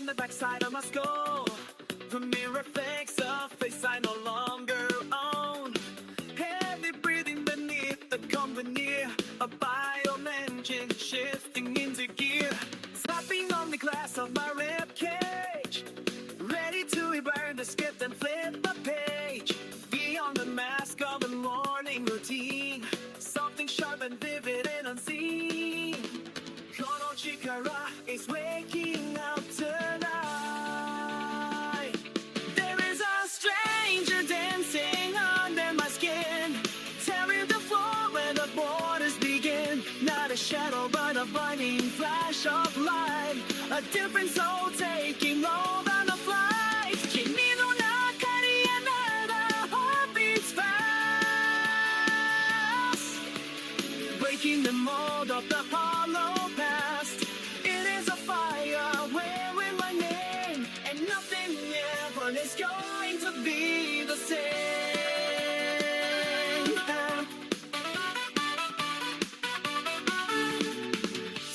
the backside of my skull. The mirror reflects a face I no longer own. Heavy breathing beneath the company. A biome engine shifting into gear. Slapping on the glass of my rib cage. Ready to burn the script and flip the page. Beyond the mask of the morning routine. Something sharp and vivid and unseen. Kono Chikara is waking up tonight. There is a stranger dancing under my skin, tearing the floor where the borders begin. Not a shadow but a blinding flash of light. A different soul taking hold on the flight. Kimi no nakari another heart beats fast, breaking the mold of the hollow past. It is a fire wearing my name, and nothing ever is going to be the same.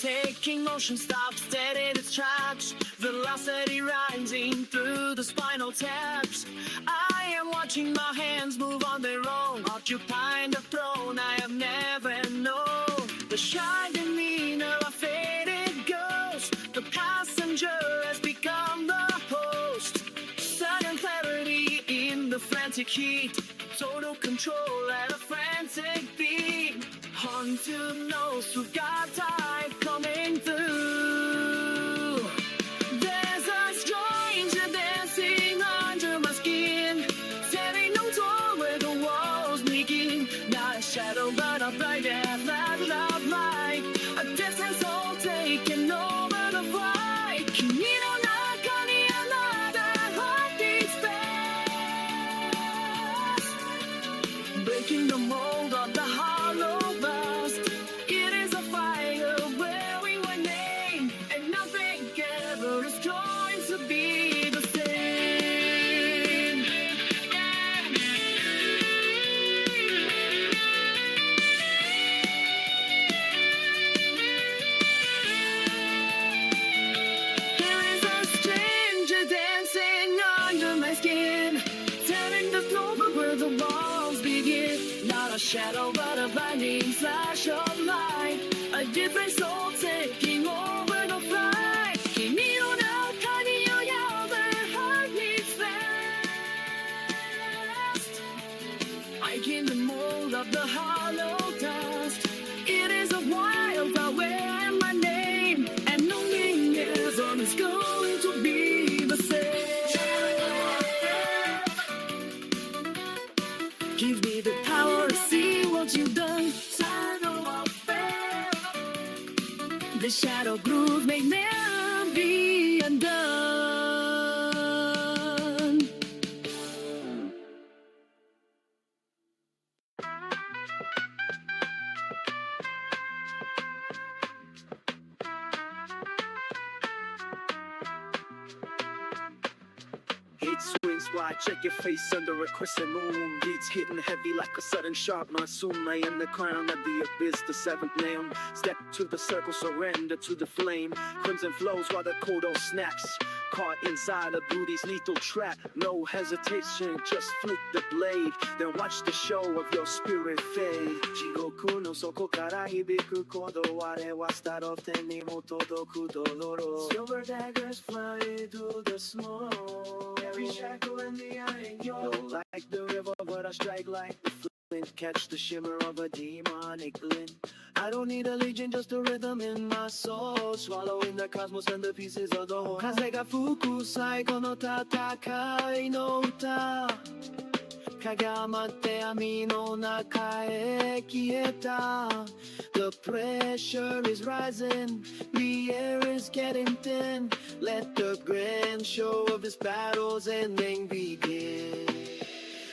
Taking motion stops dead in its tracks. Velocity rising through the spinal taps. I am watching my hands move on their own, occupying the throne I have never known. The shy demeanor of faded ghost. The passenger has become the host. Sudden clarity in the frantic heat. Total control at a frantic beat. Haunted knows who got time coming through. There's a stranger dancing under my skin, setting no door where the walls begin. Not a shadow but a bright and loud light. A distant soul taking over the flight. Kimi no nakani another heart beats fast, breaking the mold of the hollow past. It is a fire wearing my name, and nothing ever is going to be the same. There is a stranger dancing under my skin, tearing the floor where the walls begin. Not a shadow but a blinding flash of light. A different soul taking over the flight. Kimi no nakani another heart beats fast, breaking the mold of the hollow dust. It is a wild I wear my name, and nothing else is going to be the same. Give me the power to see what you've done. Shadow of fear. The shadow groove may never be undone. Heat swings wide, check your face under a crescent moon. Beats hitting heavy like a sudden sharp monsoon. I am the crown of the abyss, the seventh name. Step to the circle, surrender to the flame. Crimson flows while the kodo snaps. Caught inside a beauty's lethal trap. No hesitation, just flick the blade. Then watch the show of your spirit fade. Jigoku no soko kara hibiku kodo. Ware wa start off tenimo todoku doloro. Silver daggers fly through the smoke. Every shackle in the eye, yo. Like the river, but I strike like the flint. Catch the shimmer of a demonic glint. I don't need a legion, just a rhythm in my soul. Swallowing the cosmos and the pieces of the whole. Kaze ga fuku saigo no tatakai no uta. Kagamate ami no naka e kieta. The pressure is rising, the air is getting thin. Let the grand show of this battle's ending begin.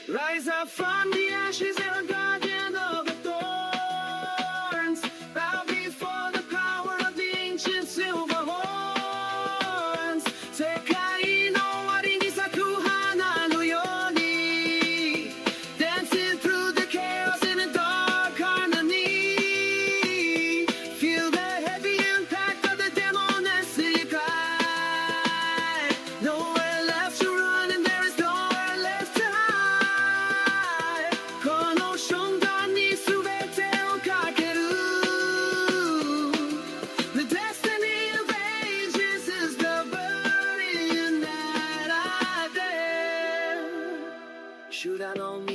Rise up from the ashes, El guardian of the thorns. Bow before the power of the ancient silver horns. Sekai no wari ni saku hana no yoni. Dancing through the chaos in a dark harmony. Feel the heavy impact of the demon as it glides.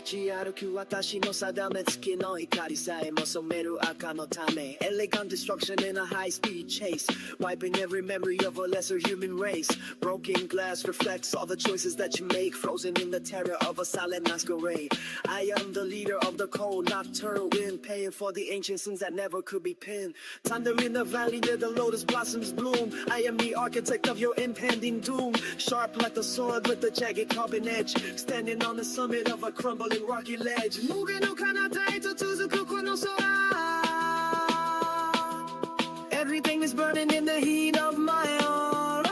ち歩く私の定め月の光さえも染める赤のため Elegant destruction in a high-speed chase Wiping every memory of a lesser human race Broken glass reflects all the choices that you make Frozen in the terror of a silent masquerade I am the leader of the cold nocturnal wind Paying for the ancient sins that never could be pinned Thunder in the valley near the lotus blossoms bloom I am the architect of your impending doom Sharp like the sword with the jagged carbon edge Standing on the summit of a crumbling rocky ledge 無限の彼方へと続くこの空 Everything is burning in the heat of my aura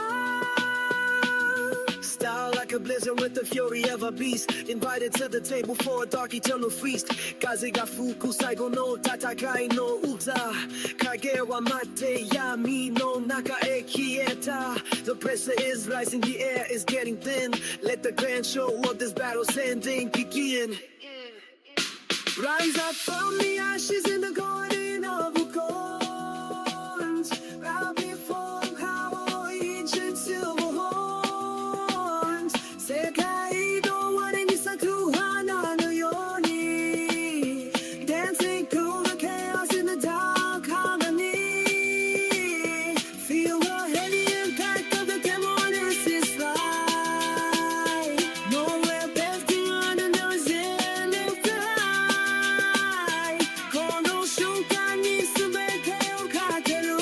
Style like a blizzard with the fury of a beast Invited to the table for a dark eternal feast 風が吹く最後の戦いの歌影は待って闇の中へ消えた The pressure is rising, the air is getting thin Let the grand show of this battle's ending begin Rise up from the ashes in the garden of gold Bow before power, ancient silver horns 世界の終わりに咲く花のように Dancing through the chaos in the dark harmony Feel the heavy impact of the demoness fly Nowhere left to run and there is end of time この瞬間に全てをかける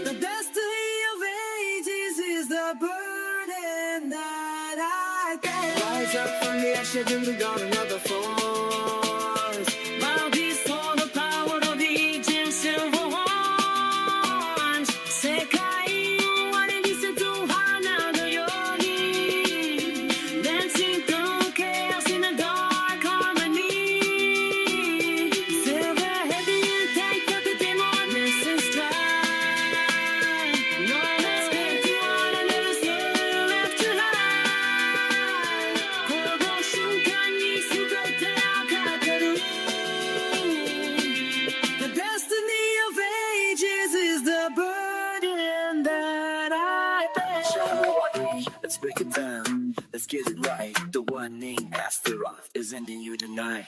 The destiny of ages is the burden that I bear Rise up from the ashes in the garden of the forest Bow before the power of the ancient silver horns 世界を終わりに咲く花のように Dancing through chaos in a dark harmony Feel the heavy impact of the demoness strike No escape to run and there is nowhere left to hide この瞬間に全てをかける The destiny of ages is the burden that I bear Let's break it down, let's get it right. The one named Astaroth is ending you tonight.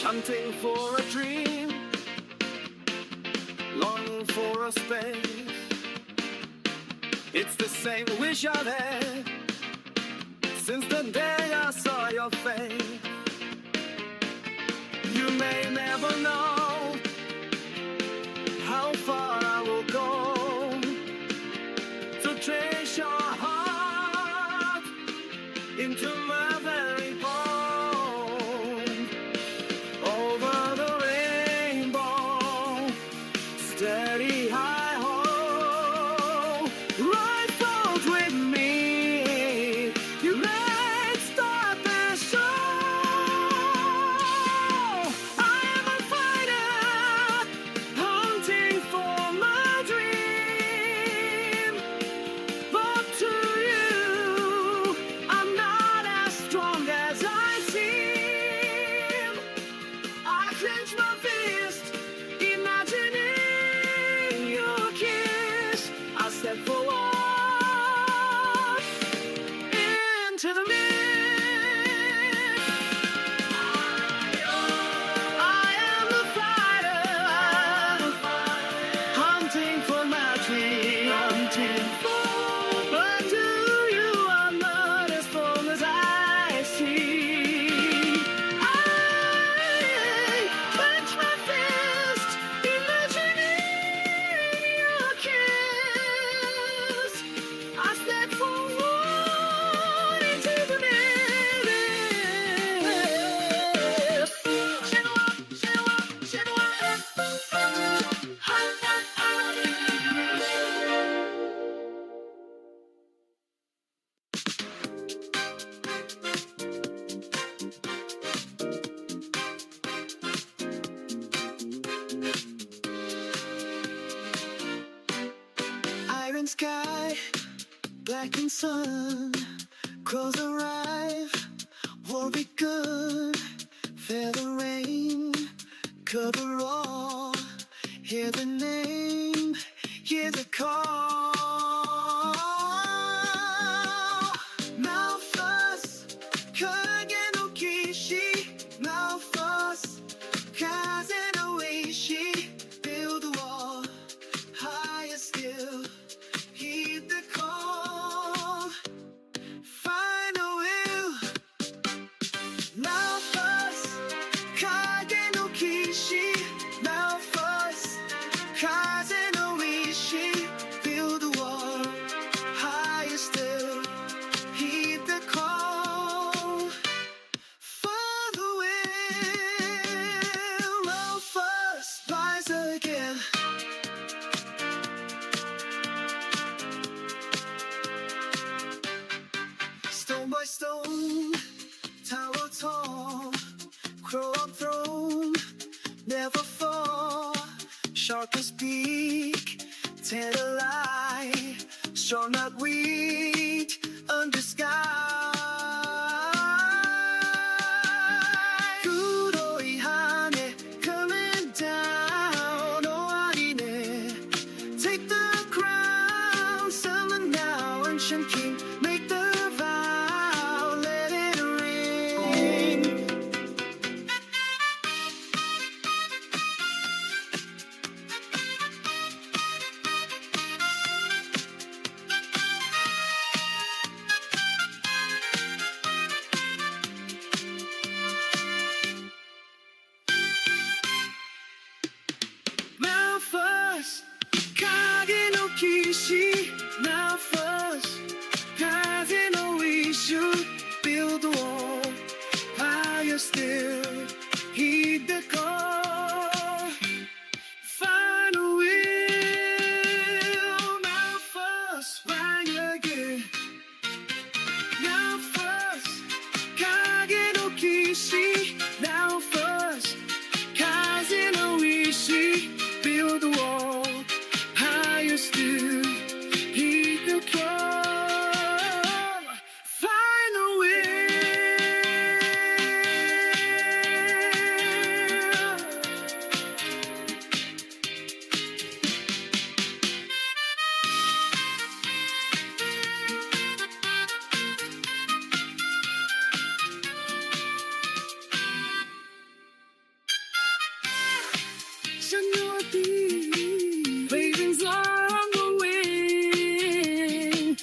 Hunting for a dream Longing for a space It's the same wish I've had Since the day I saw your face You may never know How far I will go To trace your heart Into my very bone Over the rainbow Steady high ho Right float with me You let's start the show I am a fighter Hunting for my dream But to you I'm not as strong as I seem I clench my fist, imagining your kiss. I step forward into the mist. I am the fighter, hunting for my dream, hunting for. But to you, I'm not as strong as I seem. I clench my fist, imagining your kiss. I step forward into the mist. Iron sky, blackened sun, Clothes arrive, will be good. Feel the rain, cover all. Hear the name, hear the call. Malphas, kage no kishi. Malphas, kaze no ishi. Build a wall, higher still. Heed the call. Find a will. Malphas, kage no kishi. Malphas, kaze no ishi. Build a wall, higher still. Heed the call. Find a will. Malphas, rise again. Stone by stone, tower tall, crow on throne, never fall. Sharpest beak, tender eye, strong not weak, under sky. Kuroi hane, coming down, oh arine. Take the crown, summon now, ancient king, make the vow, let it ring. Malphas, kage no kishi. Malphas, kaze no ishu. Build a wall, higher still. Heed the call. Find a will. Malphas, rise again. Malphas, kage no kishi. Malphas, kaze no ishi. Build a wall, higher still. Heed the call. Find a will. Senor, ravens on the wing.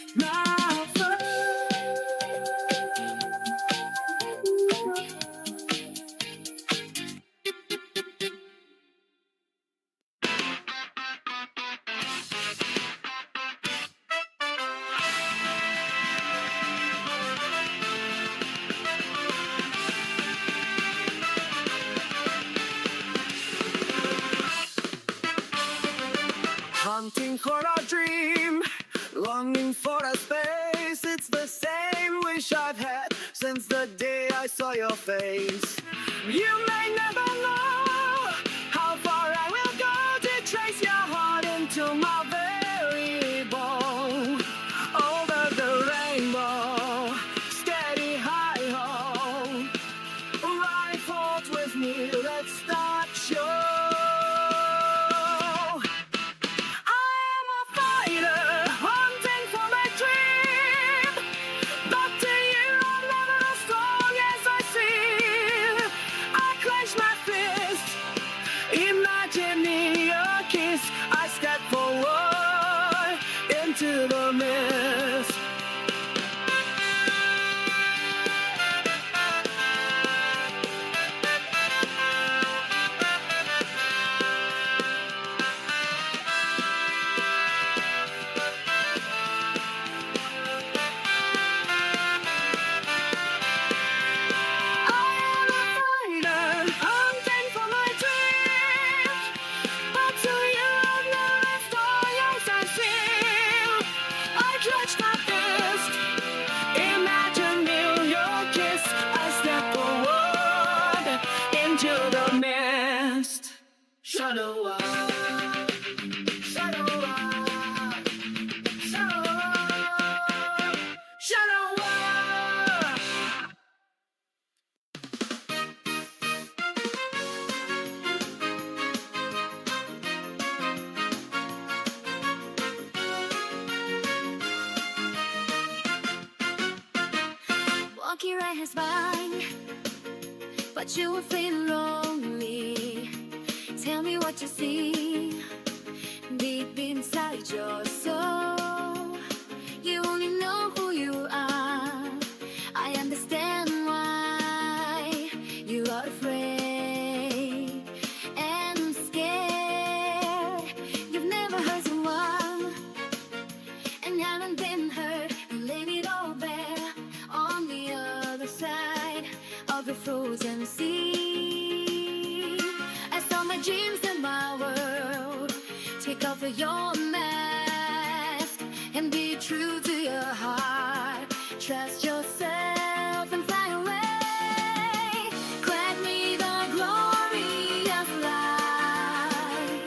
Hunting for a dream, longing for a space. It's the same wish I've had since the day I saw your face. You may never know how far I will go to trace your heart into my very bone. Over the rainbow, steady high home. Rifles with me, let's start show. Imagining your kiss, I step forward into the mist. Clutch has fine, but you were feeling lonely. Tell me what you see deep inside your soul. You only know who you are. I understand why you are afraid and scared. You've never hurt someone and haven't been hurt. You leave it all there on the other side of the frozen sea. I saw my dreams and my world. Take off your mask and be true to your heart. Trust yourself and fly away. Grant me the glory of life.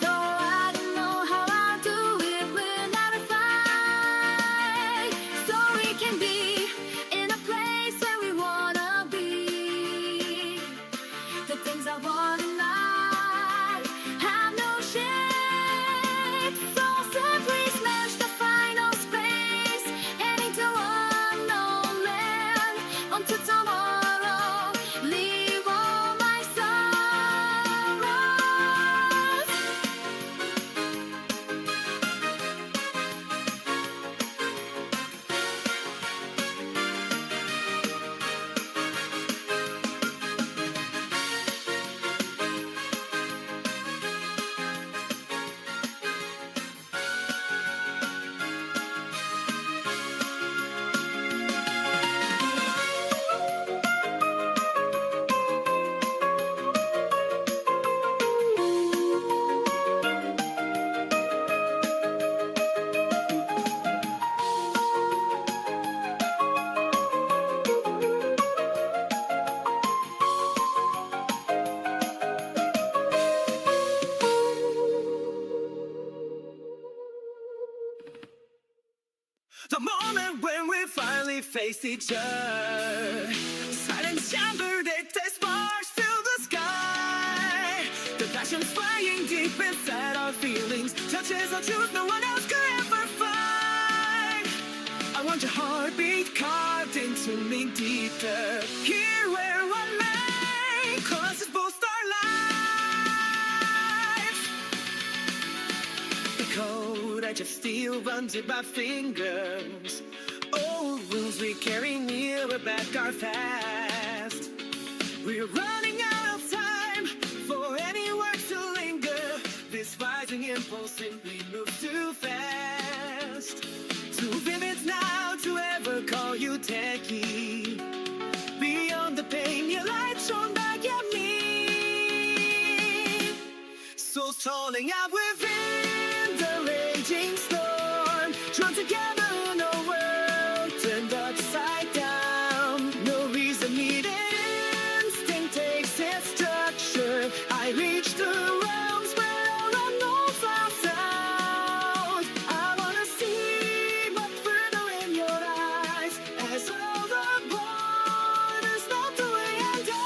Though I don't know how I'll do it without a fight. So we can be in a place where we wanna be. The things I want in life have no shape. So simply smash the final space and into unknown land. Until tomorrow, leave all my sorrows. The moment when we finally face each other, silence chamber, they sparks fill the sky. The passion's flying deep inside our feelings, touches our truth no one else could ever find. I want your heartbeat carved into me deeper, here where one man crosses both our lives. The code edge of steel runs in my fingers. Old wounds we carry near, we're back our fast. We're running out of time for any words to linger. This rising impulse simply moves too fast. Too vivid now to ever call you techie. Beyond the pain, your light shone back at me. So falling out within the raging storm, drawn together in a world turned upside down. No reason needed, instinct takes its structure. I reach the realms where all unknowns are sound. I wanna see much further in your eyes, as all the borders melt away and die.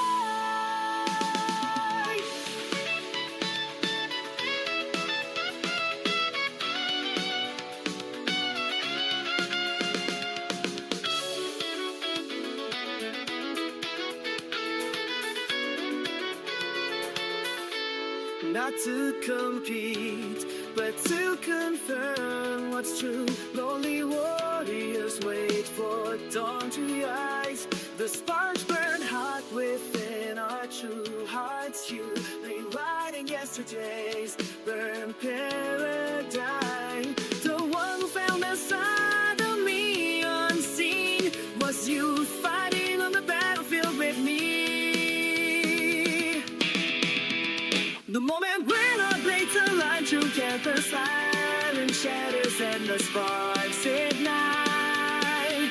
Not to compete, but to confirm what's true. Lonely warriors wait for dawn to rise. The sparks burn hot within our true hearts. You rewriting yesterday's burned paradigm. The one who found inside of me unseen was you fighting on the battlefield with me. The moment when our blades align together, silence shatters and the sparks ignite.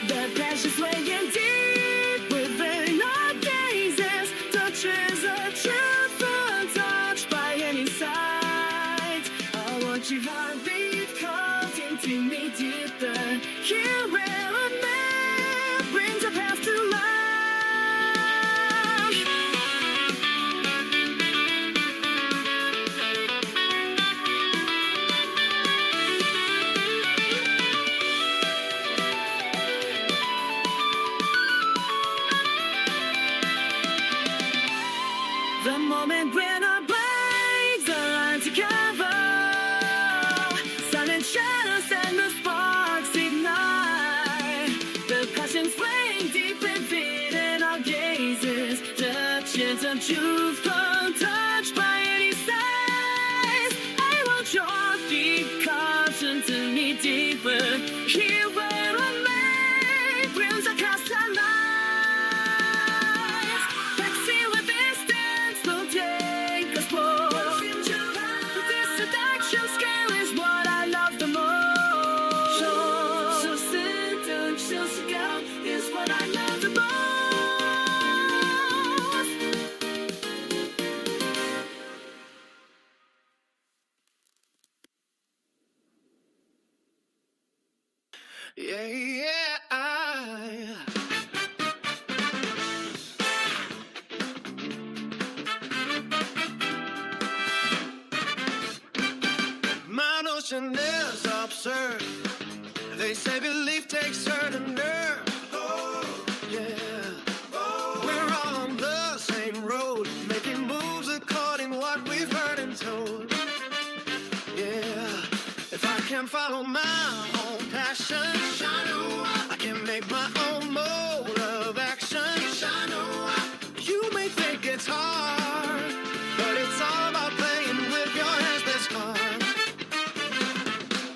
The passion's weighing deep within our gazes, touches a truth untouched by any sight. I want your heartbeat carved into me deeper, here where a man brings a past to life. want you untouched by any size. I want your deep cuts into me deeper. Here where I lay, dreams across the night. Taxi with distance will take us both. This seduction scale is what I love the most. So seduction scale is what I love the most. My notion is absurd. They say belief takes certain nerve. Oh, yeah. Oh, we're all on the same road, making moves according what we've heard and told. Yeah. If I can follow my own passion, I can make my own mode of action. You may think it's hard, but it's all about playing with your hands that's hard.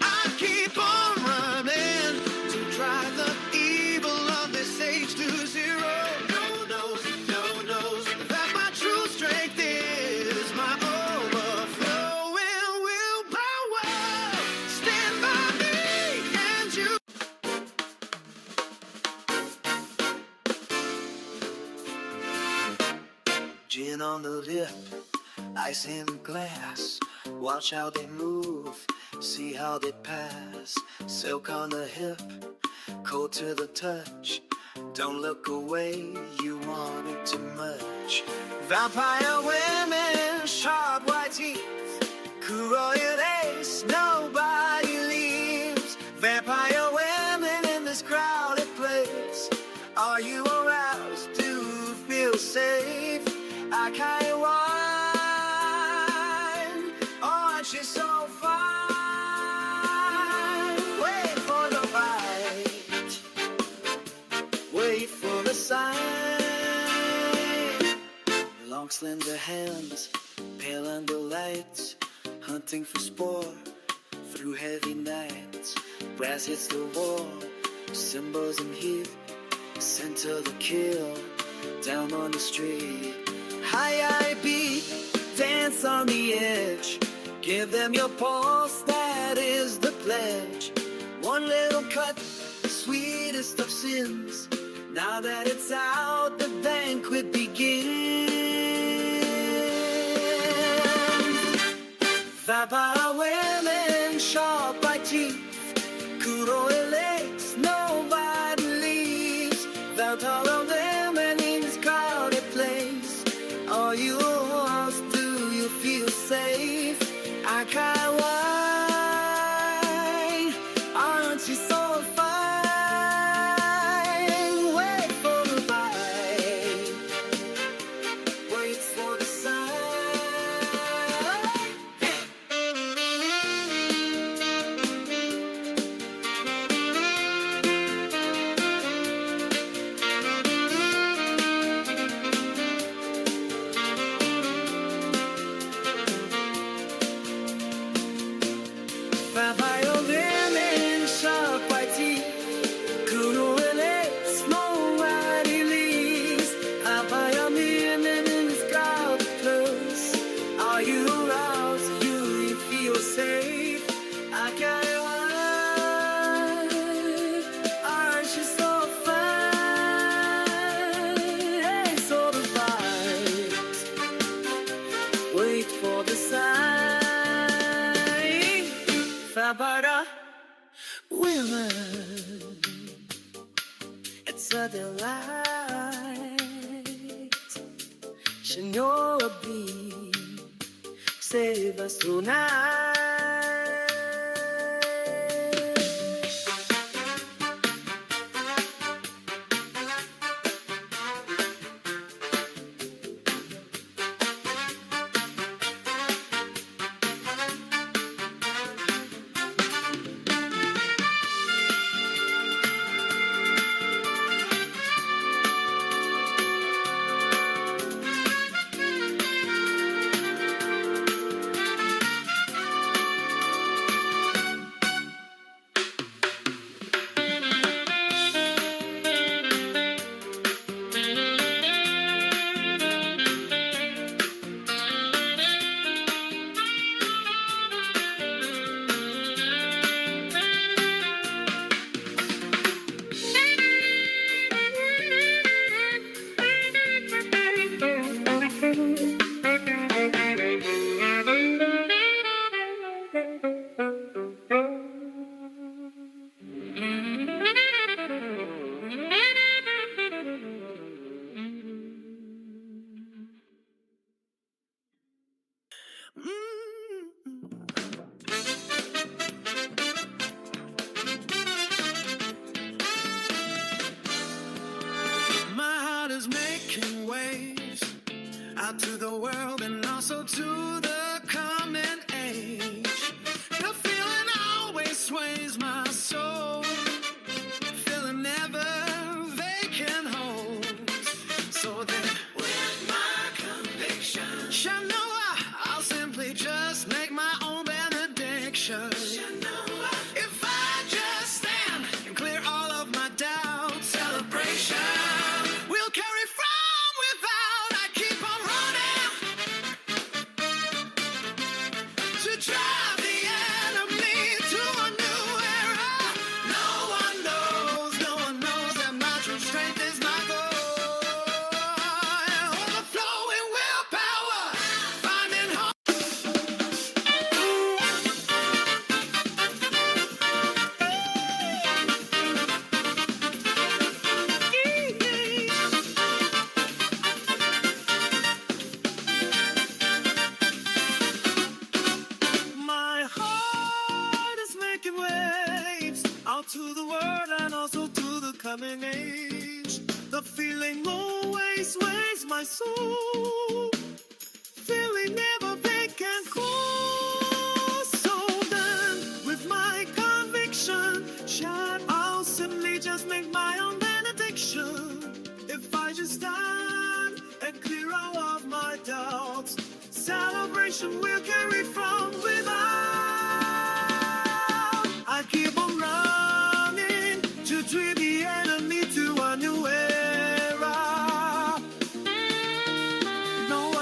I keep on running to drive the evil of this age to zero. No knows that my true strength is my overflowing willpower. Stand by me and you. Gin on the lip, ice in the glass. Watch how they move, see how they pass. Silk on the hip, cold to the touch. Don't look away, you want it too much. Vampire women, sharp white teeth. Kuroya lace, nobody leaves. Vampire women in this crowded place. Are you aroused? Do you feel safe? I can't wine. Oh, and she's so fine. Wait for the bite. Wait for the sign. Long slender hands, pale under lights, hunting for sport through heavy nights. Brass hits the wall, symbols in heat, center the kill, down on the street. High beat, dance on the edge. Give them your pulse, that is the pledge. One little cut, the sweetest of sins. Now that it's out, the banquet begins. Vampire women, sharp like teeth. Kuroya lakes, nobody leaves. Vampire women in this crowded place. Are you lost? Do you feel safe? I can't wine. Aren't you so fine? Wait for the bite. Wait for the sign. Vampire women, sharp white teeth. Kuroya lakes, nobody leaves. Vampire women in this crowded place. Are you aroused? Do you feel safe? I can't wait. Aren't you so fine? Hey, so the fight. Wait for the sign. Vampire women, it's a delight. Senora B, save us tonight. My heart is making waves out to the world and also to the coming age. The feeling always sways my soul, feeling never vacant holds. So then, with my conviction, I'll simply just make my own benediction. If I just stand and clear all of my doubts, celebration will carry from without. I keep on running to drive the enemy to a new era. No one knows that my true strength is my goal. Overflowing willpower, finding hope. My heart is making waves out to the world and also to the coming age. The feeling always sways my soul, feeling never vacant cool. So then, with my conviction, I'll simply just make my own benediction. If I just stand and clear all of my doubts, celebration will carry from without. I keep on running to treat the enemy to a new era. No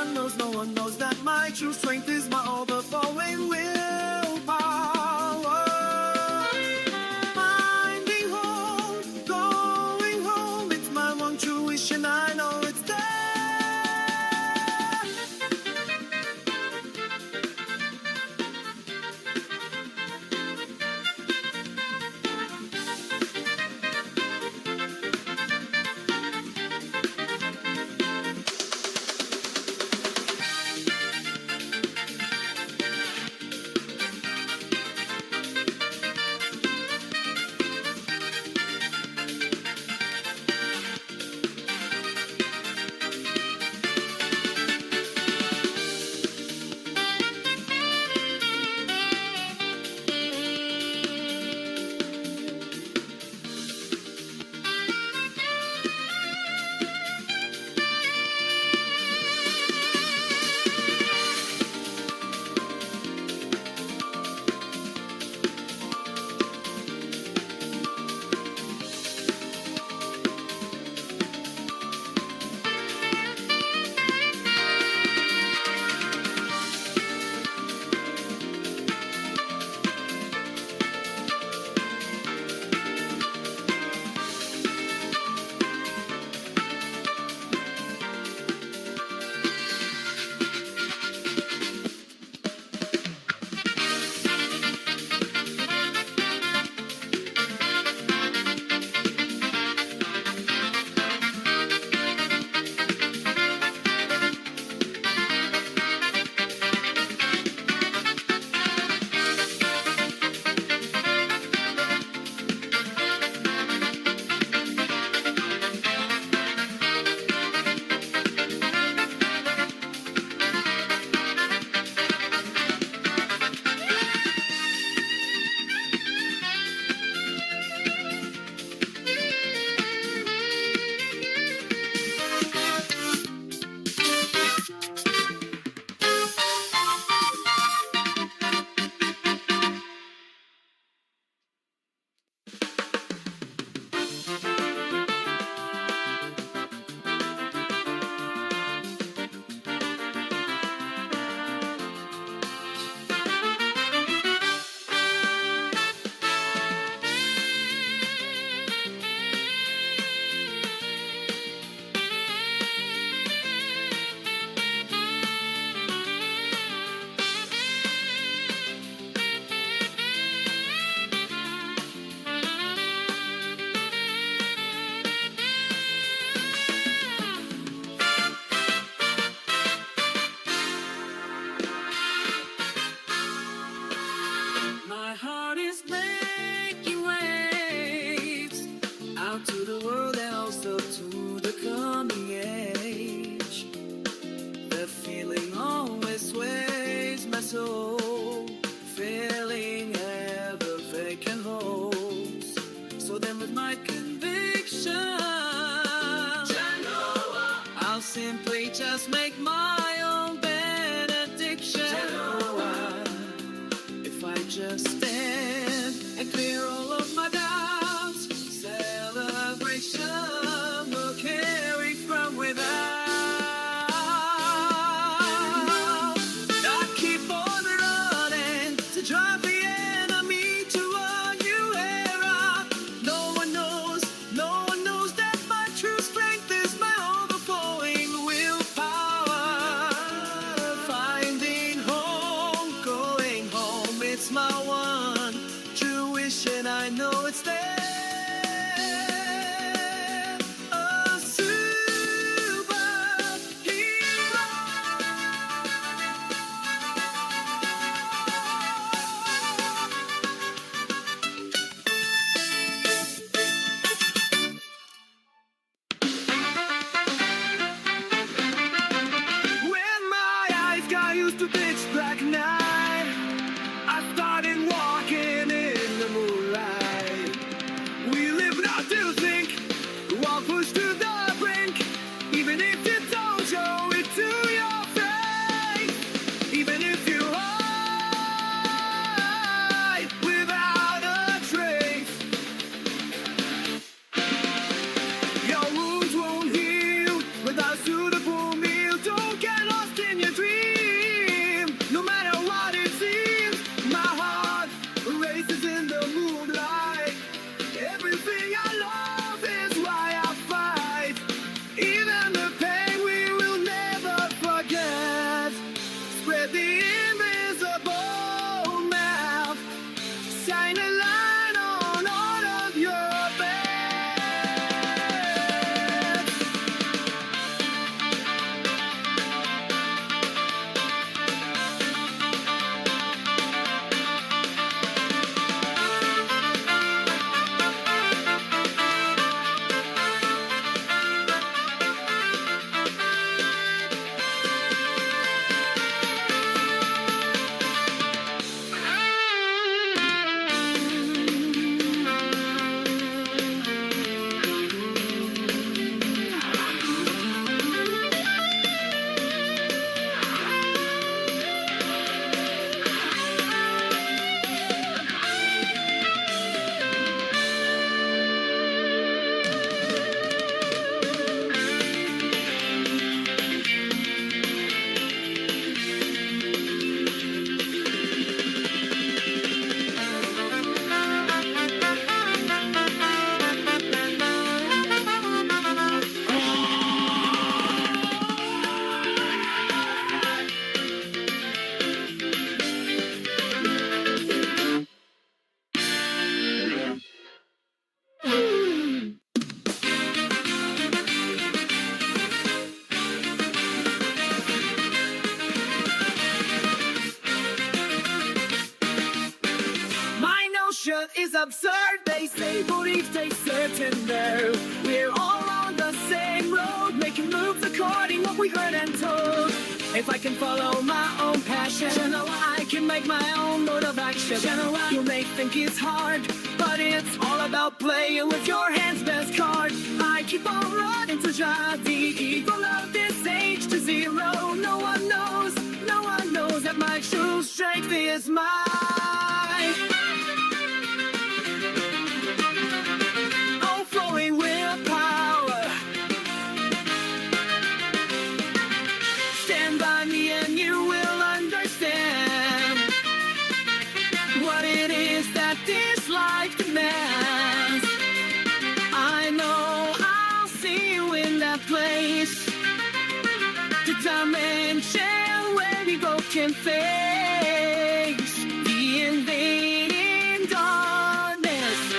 one. True wish, and I know it's there. A When my eyes got used to pitch black night, I started walking in the moonlight. We live not to think, walk pushed to the brink. Even if you don't show it to your face, even if you hide without a trace, your wounds won't heal without suitable meal. Don't get lost in your dream, no matter what it seems. My heart races in the moonlight. Everything I love is why I fight. Even the pain we will never forget. Spread the invisible map. Shine a light on all of your beds. My notion is absurd. They say belief takes certain nerve. We're all on the same road, making moves according what we heard and told. If I can follow my own passion, I can make my own mode of action. You may think it's hard, but it's all about playing with your hands' best card. I keep on running to drive the eagle of this age to zero. No one knows that my true strength is mine. Oh, flowing willpower. Stand by me and you will understand what it is that this life demands. I know I'll see you in that place, the dimension where we both can face the invading darkness.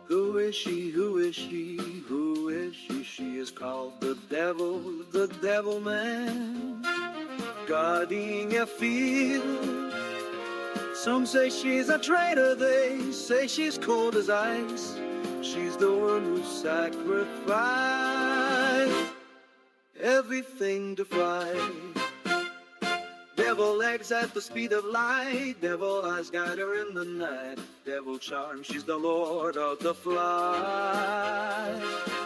Who is she? Who is she? Who is she? She is called the devil man. Gardenia Field. Some say she's a traitor, they say she's cold as ice. She's the one who sacrificed everything to fight. Devil legs at the speed of light, devil eyes guide her in the night. Devil charm, she's the lord of the fly.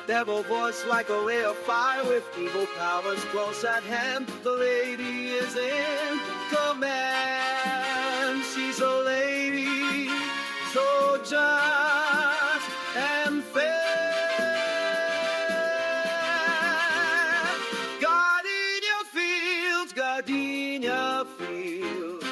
Devil voice like a ray of fire with evil powers close at hand. The lady is in command. She's a lady so just and fair. Gardenia Fields, Gardenia Fields.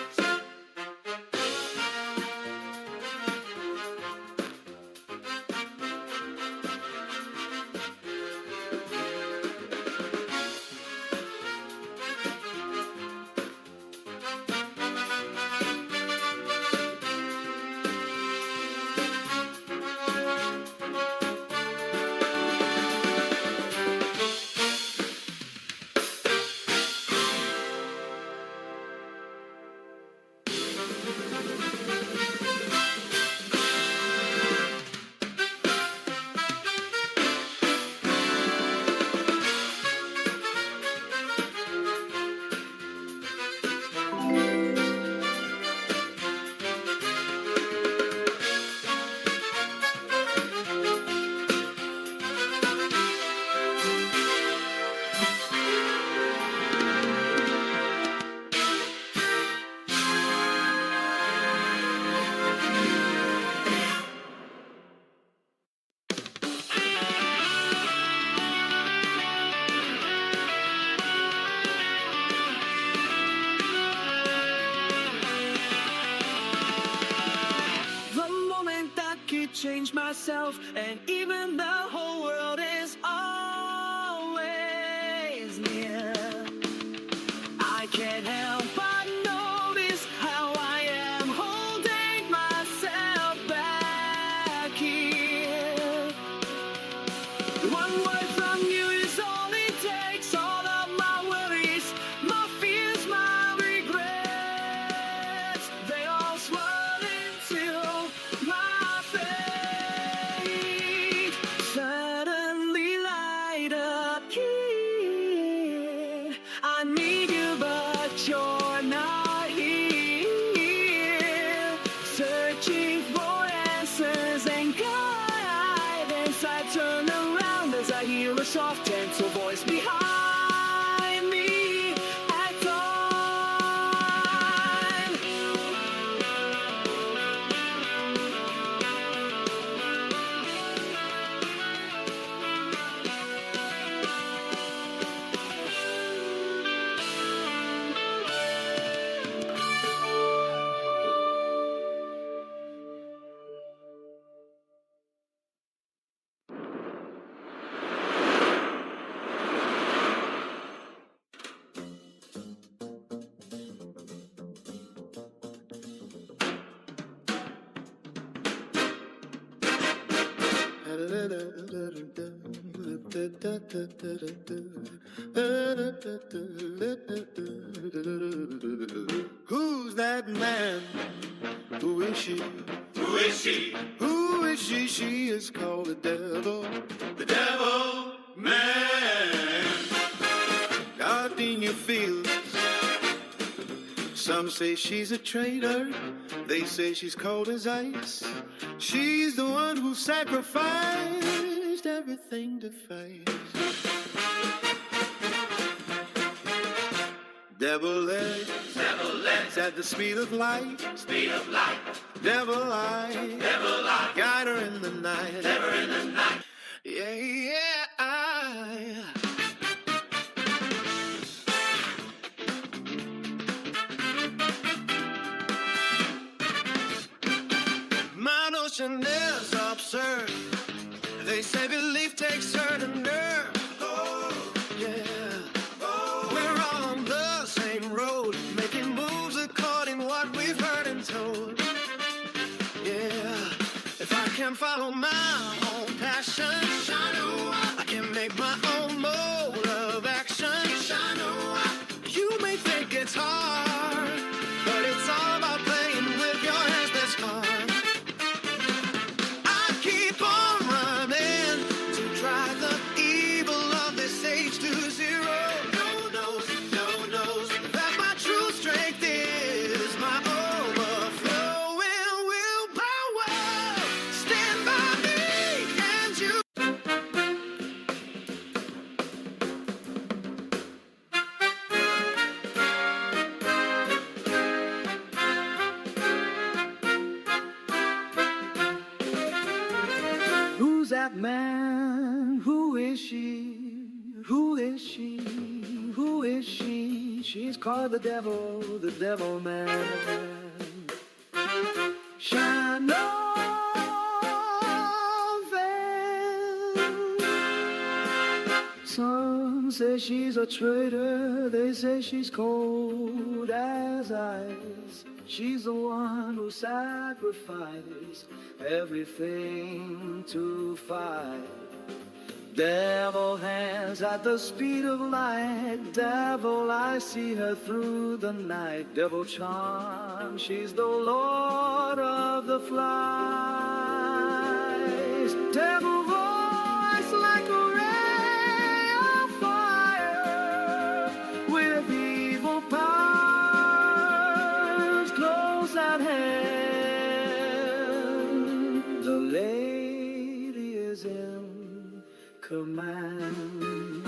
Change myself, and even the whole world is always near. I can't help but notice how I am holding myself back here. One word from you is all it takes. All of my worries, my fears, my regrets, they all swirl into my face. Suddenly light up here. I need you, but you're not here. Searching for answers and guidance, I turn around as I hear a soft, gentle voice behind me at dawn. Who's that man? Who is she? Who is she? Who is she? She is called the devil. The devil man. Gardenia Fields. Some say she's a traitor. They say she's cold as ice. She's the one who sacrificed everything to fight. Devil legs at the speed of light. Speed of light. Devil eye, guide her in the night. Never in the night. Yeah, yeah, My notion is absurd. They say belief takes her to nerve. Oh, yeah. Oh, we're all on the same road, making moves according what we've heard and told. Yeah, if I can follow follow my own passion. I can make my own mode of action. You may think it's hard, but it's all about playing with your hands that's hard. I keep on running to drive the evil of this age to zero. No knows that my true strength is my overflowing willpower. Stand by me and you. Who's that man? Who is she? Who is she? Who is she? She's called the devil man. Shanovan. Some say she's a traitor. They say she's cold as ice. She's the one who sacrificed everything to fight. Devil hands at the speed of light. Devil, I see her through the night. Devil charm, she's the Lord of the flies. Devil voice like a ray of fire, with evil powers close at hand. The lady is in command.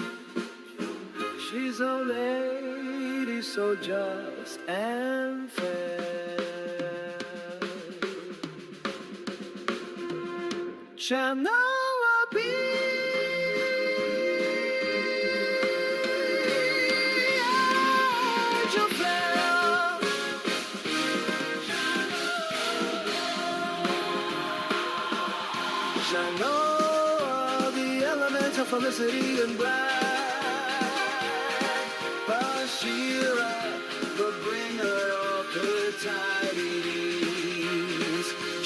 She's a lady so just and fair. Shanoa be angel fair. Shanoa, the element of felicity and black. Bashira, the bringer of good tidings.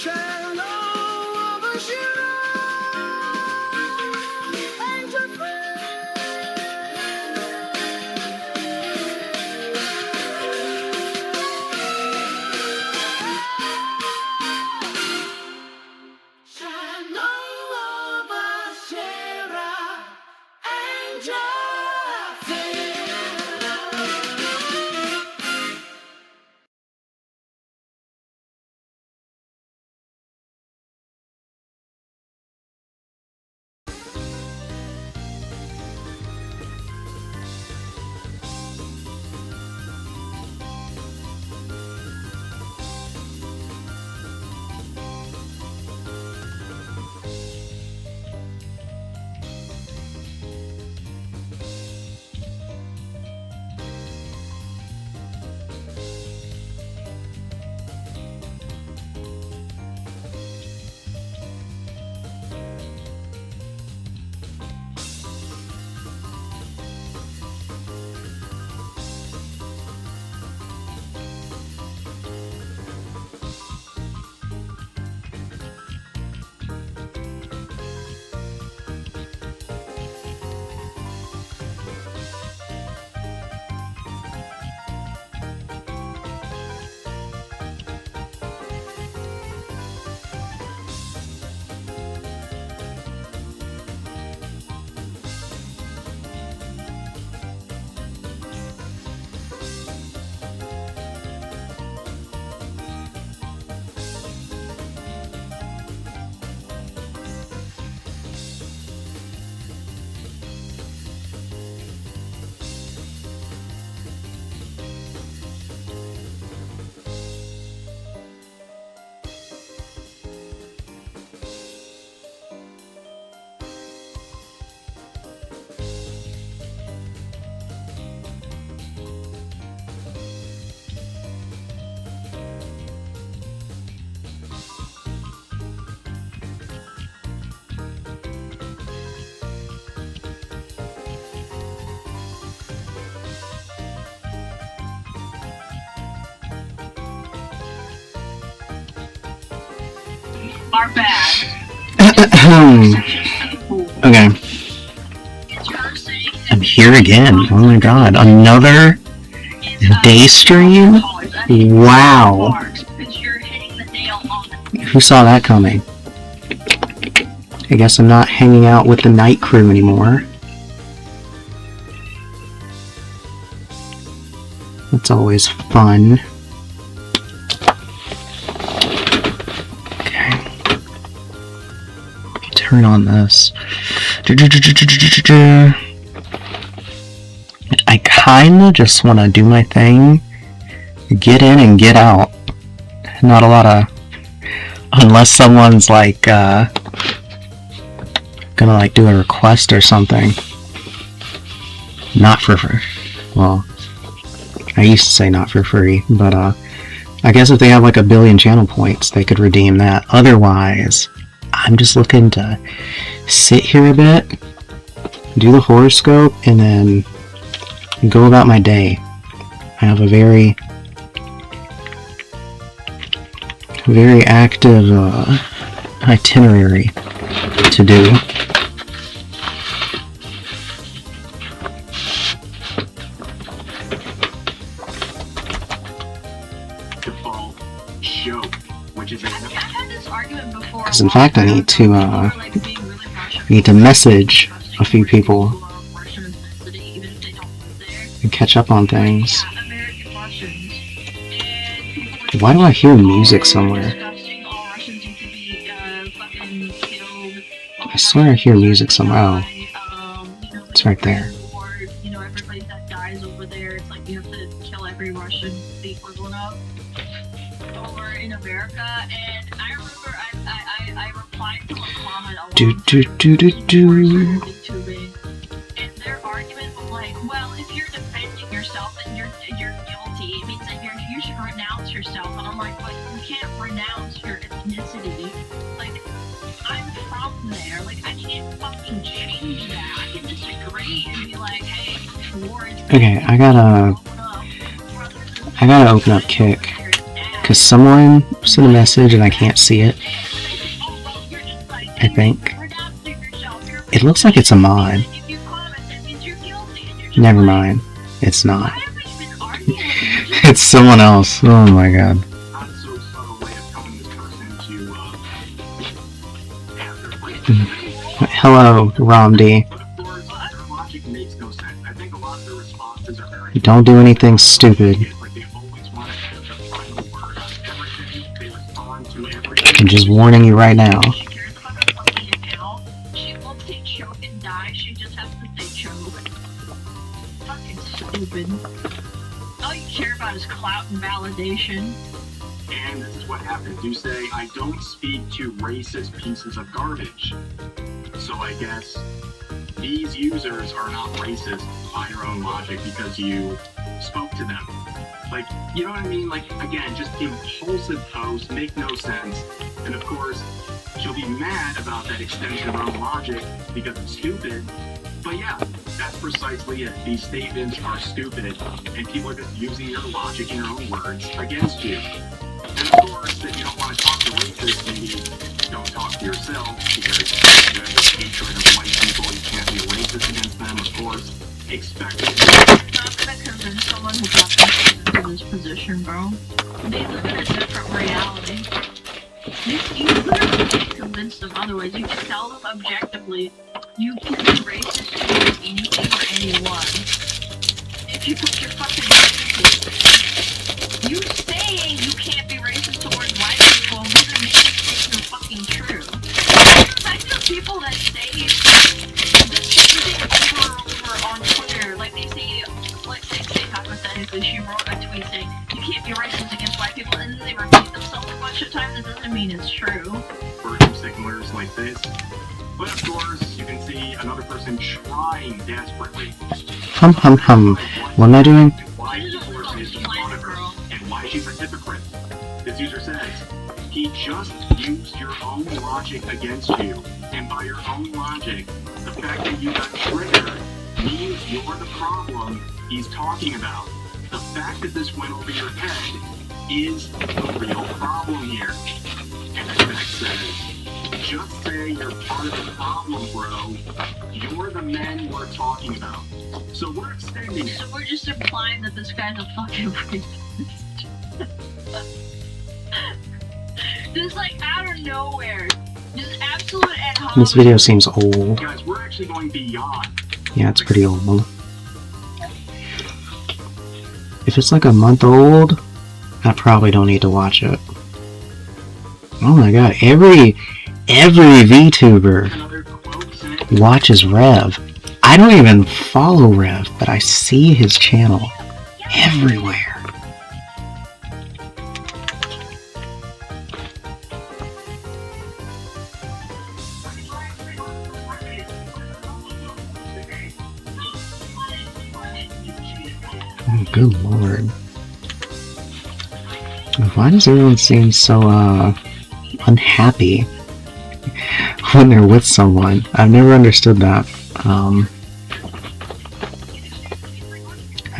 Shanoa, Bashira, angel are bad. Okay. I'm here again. Oh my god. Another day stream? Wow. Who saw that coming? I guess I'm not hanging out with the night crew anymore. That's always fun. Okay. Turn on this. I kinda just wanna do my thing, get in and get out. Not a lot of... Unless someone's like, gonna like do a request or something. Not for free. Well, I used to say not for free, but I guess if they have like 1 billion channel points, they could redeem that. Otherwise, I'm just looking to sit here a bit, do the horoscope, and then go about my day. I have a very active itinerary to do. Because in fact, I need to message a few people and catch up on things. Why do I hear music somewhere? I swear I hear music somewhere. Oh, it's right there. Do do do do do. And their argument was like, well, if you're defending yourself and you're guilty, it means that you should renounce yourself. And I'm like, but you can't renounce your ethnicity. Like, I'm from there. Like, I can't fucking change that. I can disagree and be like, hey, war is... Okay, I gotta open up Kick. Because someone sent a message and I can't see it. I think. It looks like it's a mod. Never mind. It's not. It's someone else. Oh my god. Hello, Romd. Don't do anything stupid. I'm just warning you right now. All you care about is clout and validation. And this is what happens. You say, I don't speak to racist pieces of garbage. So I guess these users are not racist by your own logic because you spoke to them. Like, you know what I mean? Like, again, just impulsive posts make no sense. And of course, she'll be mad about that extension of her own logic because it's stupid. But yeah, that's precisely it. These statements are stupid, and people are just using your logic in your own words against you. And of course, if you don't want to talk to racists, maybe don't talk to yourself, because you have this hatred of white people, you can't be racist against them, of course. Expect it. I'm not gonna convince someone who got themselves into this position, bro. They live in a different reality. You literally can't convince them otherwise. You can tell them objectively, you can be racist towards anything or anyone. If you put your fucking you saying you can't be racist towards white people doesn't make it fucking true. I know people that say the same thing over and over on Twitter. Like they say, let's say hypothetically, she wrote a tweet saying, you can't be racist against white people, and then they repeat themselves a bunch of times. That doesn't mean it's true. Virtue signalers like this. But of course, you can see another person trying desperately. Hum. What am I doing? Why this person is in front of her, and why she's a hypocrite. This user says, he just used your own logic against you. And by your own logic, the fact that you got triggered means you're the problem he's talking about. The fact that this went over your head is the real problem here. And the fact says, just say you're part of the problem, bro. You're the men we're talking about. So we're extending it. So we're just implying that this guy's a fucking rapist. Just like out of nowhere. Just absolute ad hominem. This video seems old. Guys, we're actually going beyond. Yeah, it's pretty old. If it's like a month old, I probably don't need to watch it. Oh my god, every VTuber Another quote saying, watches Rev. I don't even follow Rev, but I see his channel everywhere. Oh, good lord. Why does everyone seem so, unhappy when they're with someone? I've never understood that. I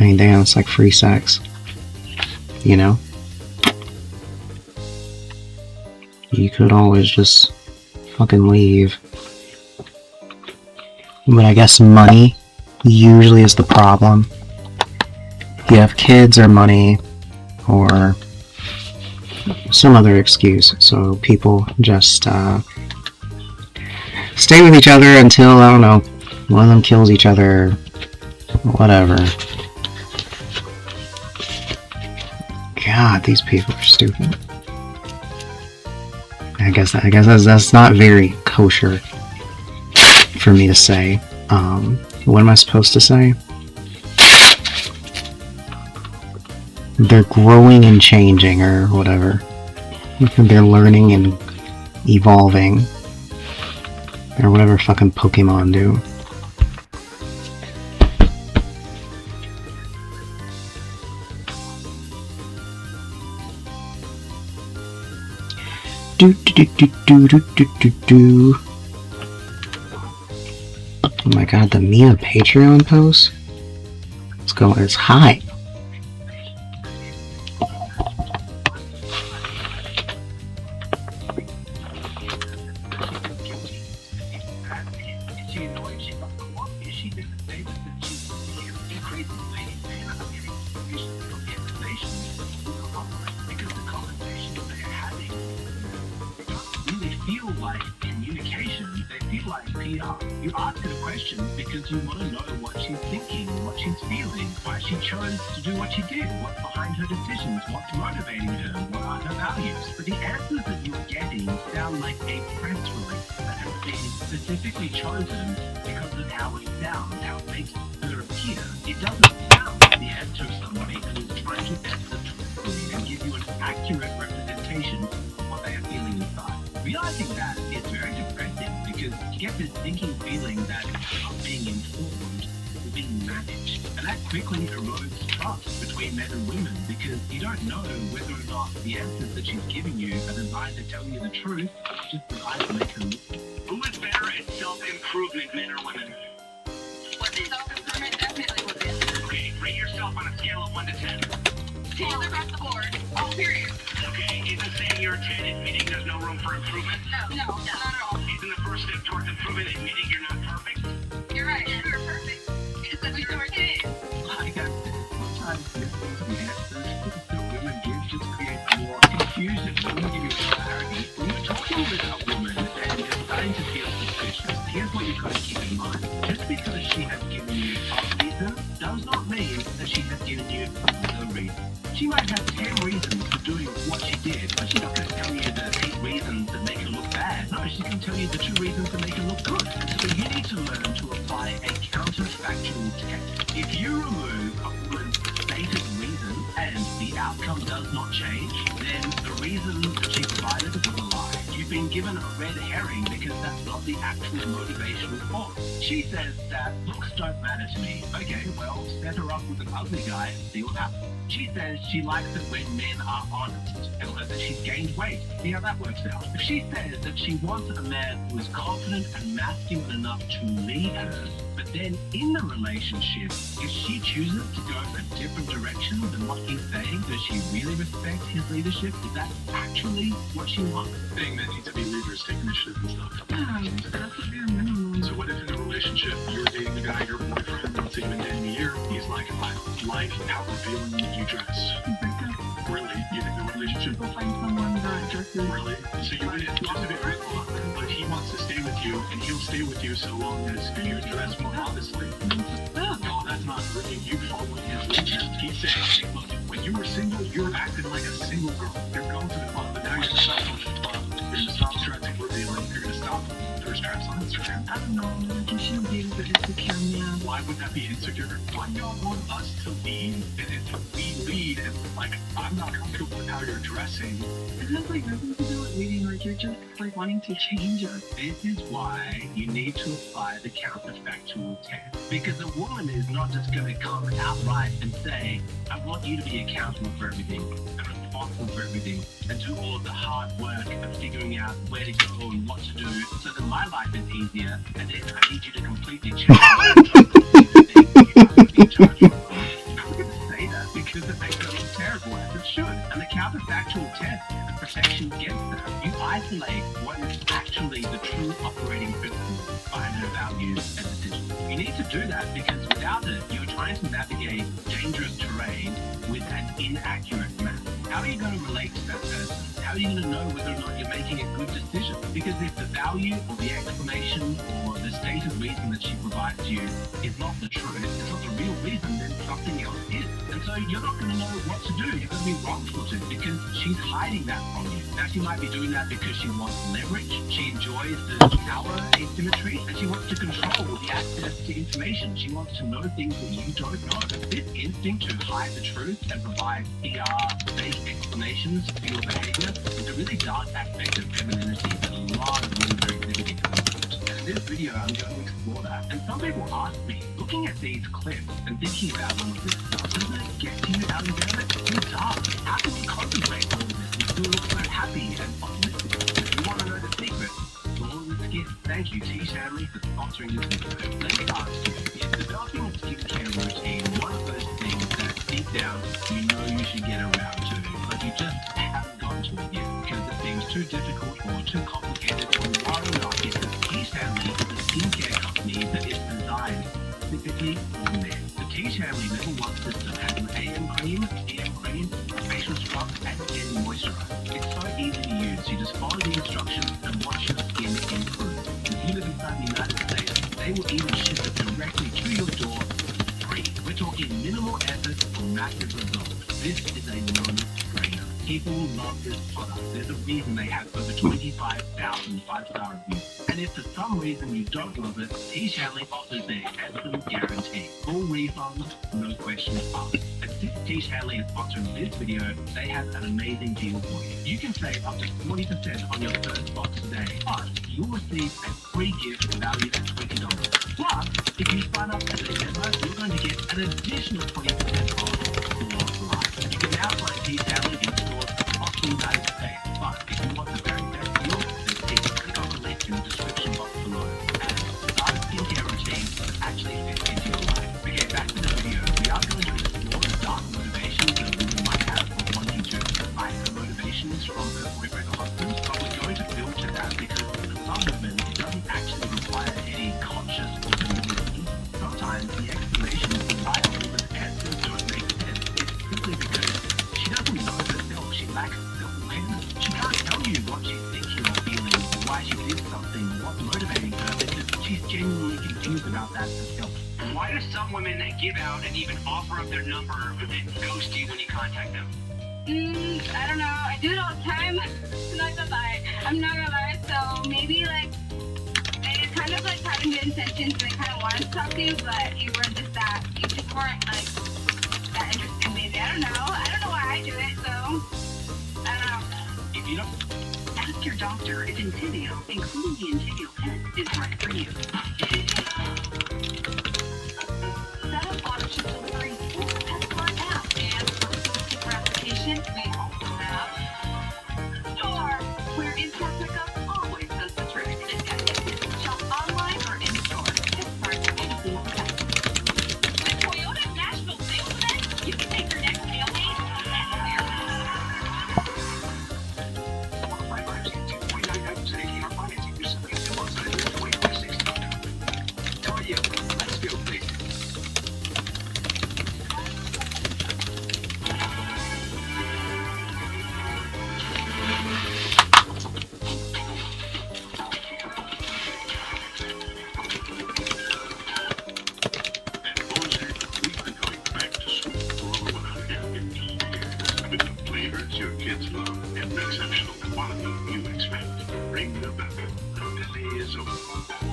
mean, damn, it's like free sex. You know? You could always just fucking leave. But I guess money usually is the problem. You have kids or money or some other excuse, so people just stay with each other until, I don't know, one of them kills each other, whatever. God, these people are stupid. I guess that's not very kosher for me to say. What am I supposed to say? They're growing and changing, or whatever. They're learning and evolving. Or whatever fucking Pokemon do. Do do do do do do do do. Oh my god, the Mia Patreon post? Let's go, it's high. You ask her questions because you want to know what she's thinking, what she's feeling, why she chose to do what she did, what's behind her decisions, what's motivating her, what are her values. But the answers that you're getting sound like a press release that has been specifically chosen because of how it sounds, how it makes her appear. It doesn't sound like the answer of somebody who is trying to answer truthfully and give you an accurate representation of what they are feeling inside. Realizing that is very depressing because you get this thinking feeling that you're not being informed, you're being managed. And that quickly erodes trust between men and women because you don't know whether or not the answers that she's giving you are designed to tell you the truth or just designed to make her look. Who is better at self-improvement, men or women? What is self-improvement? Definitely women. Okay, rate yourself on a scale of 1 to 10. 10 across the board. All period. Okay, isn't saying you're a 10 admitting there's no room for improvement? No, not at all. Isn't the first step towards improvement admitting you're not perfect? You're right. You're perfect. It's a you're a 10. I got sometimes listening to the answers that women give just creates more confusion. Let me give you clarity. When you're talking with a woman and you're starting to feel suspicious, here's what you've got to keep in mind. Just because she has given you a reason does not mean that she has given you the reason. She might have 10 reasons for doing what she did, but she's not going to tell you the 8 reasons that make her look bad. No, she's going to tell you the 2 reasons that make her look good. So you need to learn to apply a counterfactual test. If you remove a woman's stated reason and the outcome does not change, then the reason that she provided was a lie. You've been given a red herring because that's not the actual motivational force. She says that looks don't matter to me. Okay, well, set her up with an ugly guy and see what happens. She says she likes it when men are honest. Tell her that she's gained weight. See how that works out. If she says that she wants a man who is confident and masculine enough to lead her, but then in the relationship, if she chooses to go a different direction than what he's saying, does she really respect his leadership? Is that actually what she wants? Saying men need to be leaders, take initiative and stuff. That's a bare minimum. So what if in a relationship you're dating the guy, your boyfriend, let's say you've been dating a year, he's like, I like how revealing you dress. Really? You think the relationship Go find someone that dresses. really? So you wouldn't, just to be very blunt, but he wants to stay with you and he'll stay with you so long as you dress more honestly. No, that's not really you following his leadership. He's saying, look, when you were single, you were acting like a single girl. You're going to the club, but now you're gonna stop going to the club. You're gonna stop dressing revealing. You're gonna stop thirst traps on Instagram. I don't know, like you shouldn't be with an insecure man. Why would that be insecure? Why do y'all want us to lead? And if we lead and like, I'm not comfortable with how you're dressing. It has like nothing to do with leading, like you're just like wanting to change us. This is why you need to apply the counterfactual test. Because a woman is not just going to come outright and say, I want you to be accountable for everything and responsible for everything and do all of the hard work of figuring out where to go and what to do so that my life is easier, and then I need you to completely change I'm going to say that because it makes it look terrible, as it should. And the counterfactual test and protection against that, you isolate what is actually the true operating principle behind her values and decisions. You need to do that because without it, you're trying to navigate dangerous terrain with an inaccurate map. How are you going to relate to that person? How are you going to know whether or not you're making a good decision? Because if the value or the explanation or the stated reason that she provides you is not the truth, it's not the real reason, then something else is. And so you're not going to know what to do. You're going to be wrong-footed because she's hiding that from you. Now, she might be doing that because she wants leverage. She enjoys the power asymmetry, and she wants to control the access to information. She wants to know things that you don't know. This instinct to hide the truth and provide PR-based explanations for your behavior is a really dark aspect of femininity that a lot of women are exhibiting. And in this video, I'm going to explore that. And some people ask me, looking at these clips and thinking about all of this stuff, doesn't it get to you out of there? It's too dark. How can you contemplate all of this and still look so happy and optimistic? If you want to know the secret to all of this gift, thank you, T. Shanley, for sponsoring this video. Let me ask you, is developing a skincare routine one of those things that deep down you know you should get around to, but you just haven't gotten to it yet because it seems too difficult or too complicated, or why not? Because T. Shanley is a skincare company that is designed specifically for men. The T. Shanley Level 1 system has an AM cream, PM cream, a facial scrub, and skin moisturizer. It's so easy to use. You just follow the instructions and watch your skin improve. If you live inside the United States, they will even ship it directly to your door for free. We're talking minimal effort for massive results. This is a no-brainer. People love this product. There's a reason they have over 25,000 five-star reviews. And if for some reason you don't love it, T. Shanley offers their excellent guarantee. Full refunds, no questions asked. And since T. Shanley is sponsoring this video, they have an amazing deal for you. You can save up to 40% on your first box today, but you'll receive a free gift valued at $20. Plus, if you sign up as a member, you're going to get an additional 20% off for life. You can now find T. Shanley in stores across the United States. But if you want the very best deal, then click on the link in the description box below. And start a skincare routine that actually fits into your life. Okay, back to the video. We are going to explore the dark motivations that women might have for wanting to hide her motivations from her boyfriend or husband. But we're going to filter that because for some women, it doesn't actually require any conscious or deliberate thinking. Sometimes the explanations for why a woman's answers don't make sense is simply because she doesn't know herself. She lacks self-awareness. She can't tell you what she's thinking or feeling, or why she did something, or what's motivating her, because she's genuinely confused about that herself. Why do some women give out and even offer up their number and then ghost you when you contact them? I don't know. I do it all the time. I'm not gonna lie. So maybe like it's kind of like having good intentions and they kind of wanted to talk to you, but you just weren't like that interested. Maybe I don't know why I do it. So I don't know. If you don't Ask your doctor if Intivio, including the Intivio pen, is right for you. Set up auto-ship delivery through the PetSmart app. And for the application, we also have Store, where in-store pickup always does the trick. Shop online or in-store. PetSmart, anything for pets. With Toyota's National Sales Event, you can take your next tailgate anywhere. Let's go, please. We've been going back to school for over 115 years with the flavors your kids love and the exceptional quality you expect. Ring the bell. The day is over.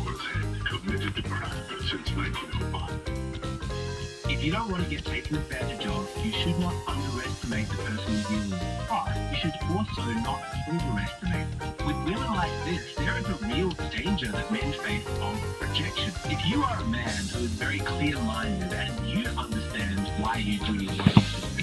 Orland, committed to pride since 1905. If you don't want to get taken advantage of, you should not underestimate the person you're dealing with. But you should also not overestimate them. With women like this, there is a real danger that men face of rejection. If you are a man who is very clear-minded and you understand why you do what you do,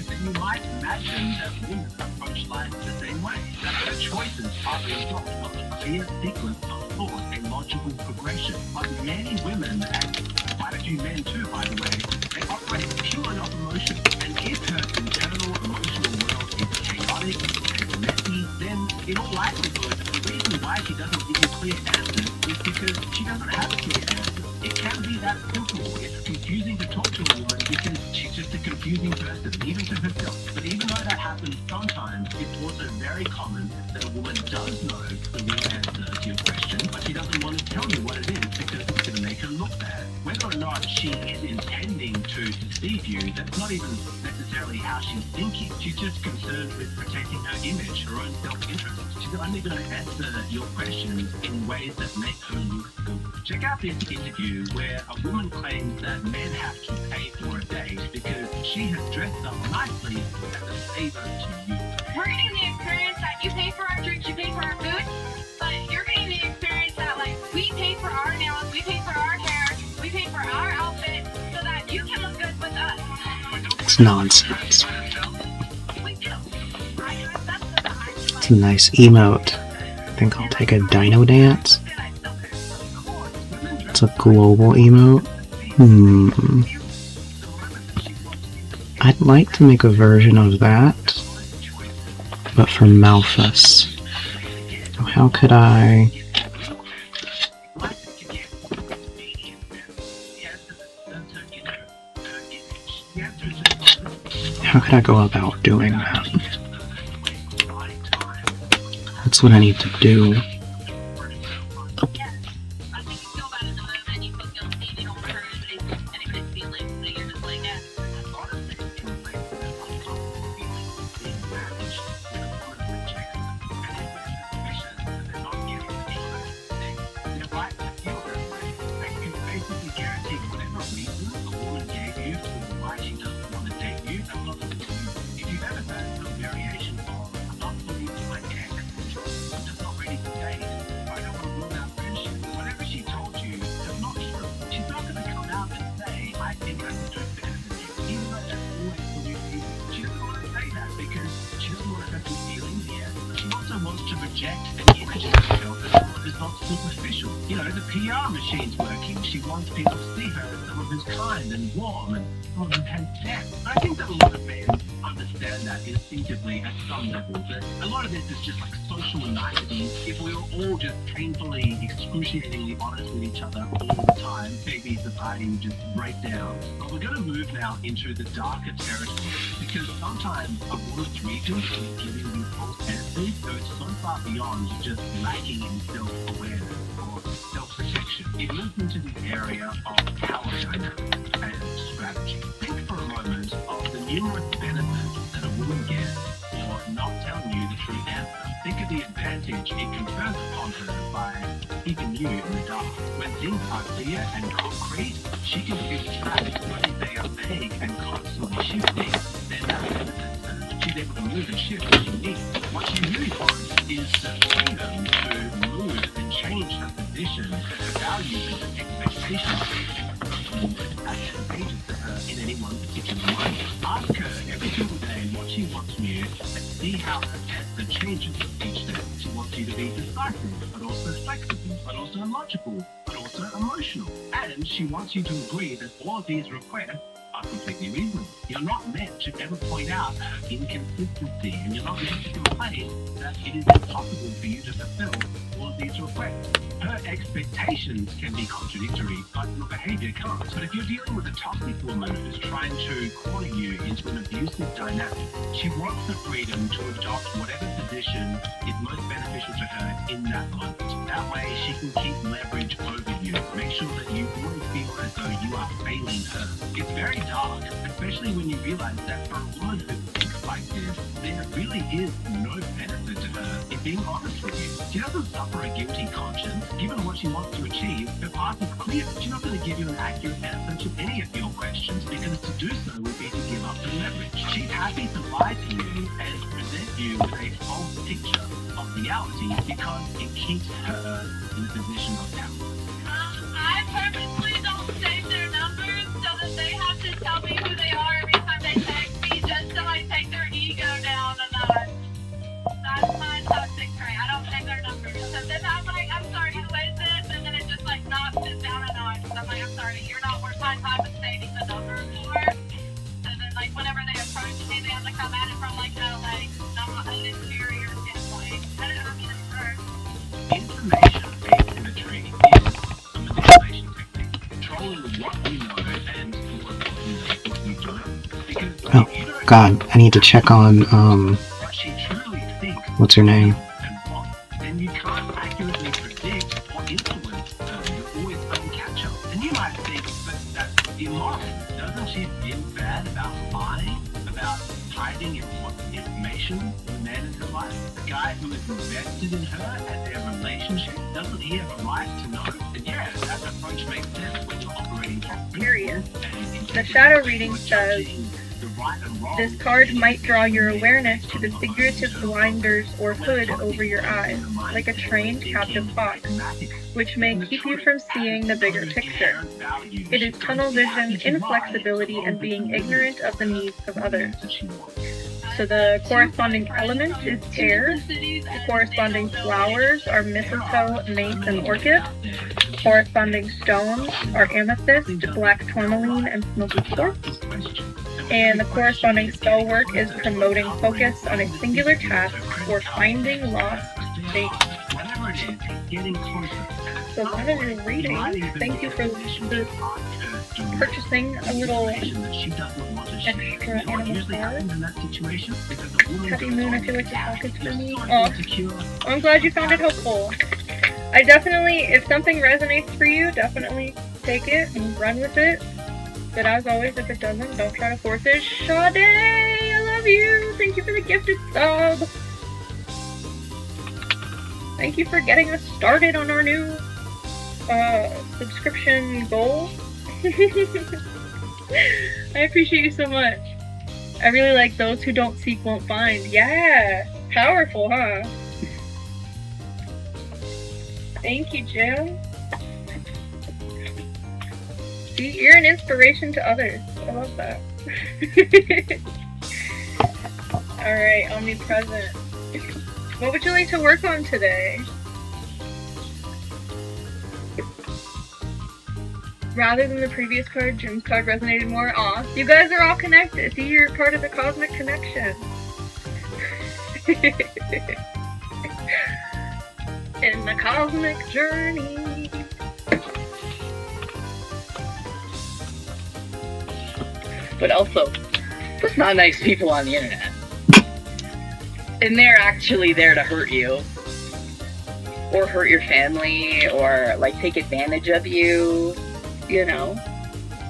then you might imagine that women approach life the same way. That her choices are the result of a clear sequence of thought, a logical progression. But many women, and quite a few men too, by the way, they operate purely off emotion. And if her internal emotional world is chaotic and messy, then in all likelihood, the reason why she doesn't give you clear answers is because she doesn't have a clear answer. It can be that simple. It's confusing to talk to a woman because she's just a confusing person, even to herself. But even though that happens sometimes, it's also very common that a woman does know the real answer to your question, but she doesn't want to tell you what it is because it's going to make her look bad. Whether or not she is intending to deceive you, that's not even necessarily how she's thinking. She's just concerned with protecting her image, her own self-interest. She's only going to answer your questions in ways that make her look good. Check out this interview where a woman claims that men have to pay for a date because she has dressed up nicely as a favor to you. We're getting the experience that you pay for our drinks, you pay for our food, but you're getting the experience that, like, we pay for our nails, we pay for our hair, we pay for our outfit, so that you can look good with us. It's nonsense. We do. I dress up so that I It's a nice emote. I think I'll take a dino dance. It's a global emote. I'd like to make a version of that, but for Malphus. So how could I... How could I go about doing that? That's what I need to do. Machine's working. She wants people to see her as someone who's kind and warm and someone who has depth. I think that a lot of men understand that instinctively at some level, but a lot of this is just like social niceties. If we were all just painfully, excruciatingly honest with each other all the time, maybe society would just break down. But we're going to move now into the darker territory because sometimes a woman's region is giving you false answers, so it's so far beyond just lacking in self-awareness or self-protection. It moves into the area of power dynamics and strategy. Think for a moment of the numerous benefits that a woman gets for not telling you the true answer. Think of the advantage it confers upon her by keeping you in the dark. When things are clear and concrete, she can feel trapped. When they are vague and constantly shifting, then that benefits her. She she's able to move and shift what she needs. What she really wants is the freedom to move and change her position, her values, and her expectations advantageous to her in any one particular moment. Ask her every single day what she wants from you and see how her answer changes each day. She wants you to be decisive, but also flexible, but also logical, but also emotional. And she wants you to agree that all of these requests are completely reasonable. You're not meant to ever point out inconsistency, and you're not meant to complain that it is impossible for you to fulfill all of these requests. Her expectations can be contradictory, but your behavior can't. But if you're dealing with a toxic woman who's trying to corner you into an abusive dynamic, she wants the freedom to adopt whatever position is most beneficial to her in that moment. That way she can keep leverage over you. Make sure that you always feel as though you are failing her. It's very dark, especially when you realize that for a woman who thinks like this, there really is no benefit to her in being honest with you. She doesn't suffer a guilty conscience. Given what she wants to achieve, her path is clear. She's not going to give you an accurate answer to any of your questions, because to do so would be to give up the leverage. She's happy to lie to you and present you with a false picture of reality because it keeps her in a position of power. I purposely don't save their numbers so that they have to tell me who they are every time they text me, just so I take their ego down a notch. That's my toxic trait. I don't save their numbers. So then I'm like, I'm sorry, who is this? And then it just like knocks it down a notch. So I'm like, I'm sorry, you're not worth my time of saving the number for. And then like whenever they approach me, they have to come at it from like not an inferior standpoint. I don't know, I mean, it's hard. Information asymmetry is a manipulation technique, controlling what you know and what you don't. Because Oh, if you don't God, I need to check on, what she truly thinks what's her name? and wants, then you can't accurately predict or influence her. You're always playing catch up. And you might think, but that's immoral. Doesn't she feel bad about lying, about hiding information from the man in her life? The guy who is invested in her and their relationship, doesn't he have a right to know? And yeah, that approach makes sense when you're operating from Curious. The shadow reading says, this card might draw your awareness to the figurative blinders or hood over your eyes, like a trained captive fox, which may keep you from seeing the bigger picture. It is tunnel vision, inflexibility, and being ignorant of the needs of others. So the corresponding element is air. The corresponding flowers are mistletoe, mace, and orchid. Corresponding stones are amethyst, black tourmaline, and smoky quartz. And the corresponding spell work is promoting focus on a singular task or finding lost faith. So that is your reading. Thank you for purchasing a little extra animal card. Happy Moon, I feel like this talk is for me. Oh, I'm glad you found it helpful. I definitely, if something resonates for you, definitely take it and run with it. But as always, if it doesn't, don't try to force it. Sade, I love you. Thank you for the gifted sub. Thank you for getting us started on our new subscription goal. I appreciate you so much. I really like those who don't seek won't find. Yeah, powerful, huh? Thank you, Jim. See, you're an inspiration to others. I love that. Alright, omnipresent. What would you like to work on today? Rather than the previous card, Jim's card resonated more. Aw, you guys are all connected. See, you're part of the cosmic connection. In the cosmic journey. But also, there's not nice people on the internet. And they're actually there to hurt you. Or hurt your family, or like take advantage of you, you know?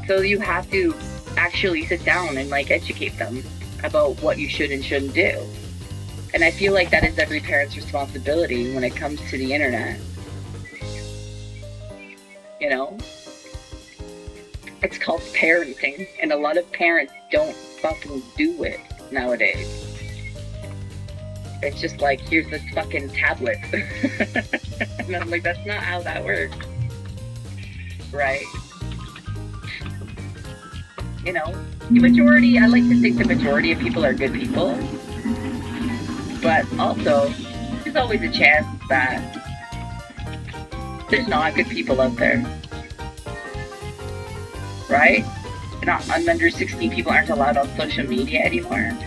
So you have to actually sit down and like educate them about what you should and shouldn't do. And I feel like that is every parent's responsibility when it comes to the internet. You know? It's called parenting, and a lot of parents don't fucking do it nowadays. It's just like, here's this fucking tablet. And I'm like, that's not how that works. Right? You know, the majority, I like to think the majority of people are good people. But also, there's always a chance that there's not good people out there. Right? Not under 16 people aren't allowed on social media anymore.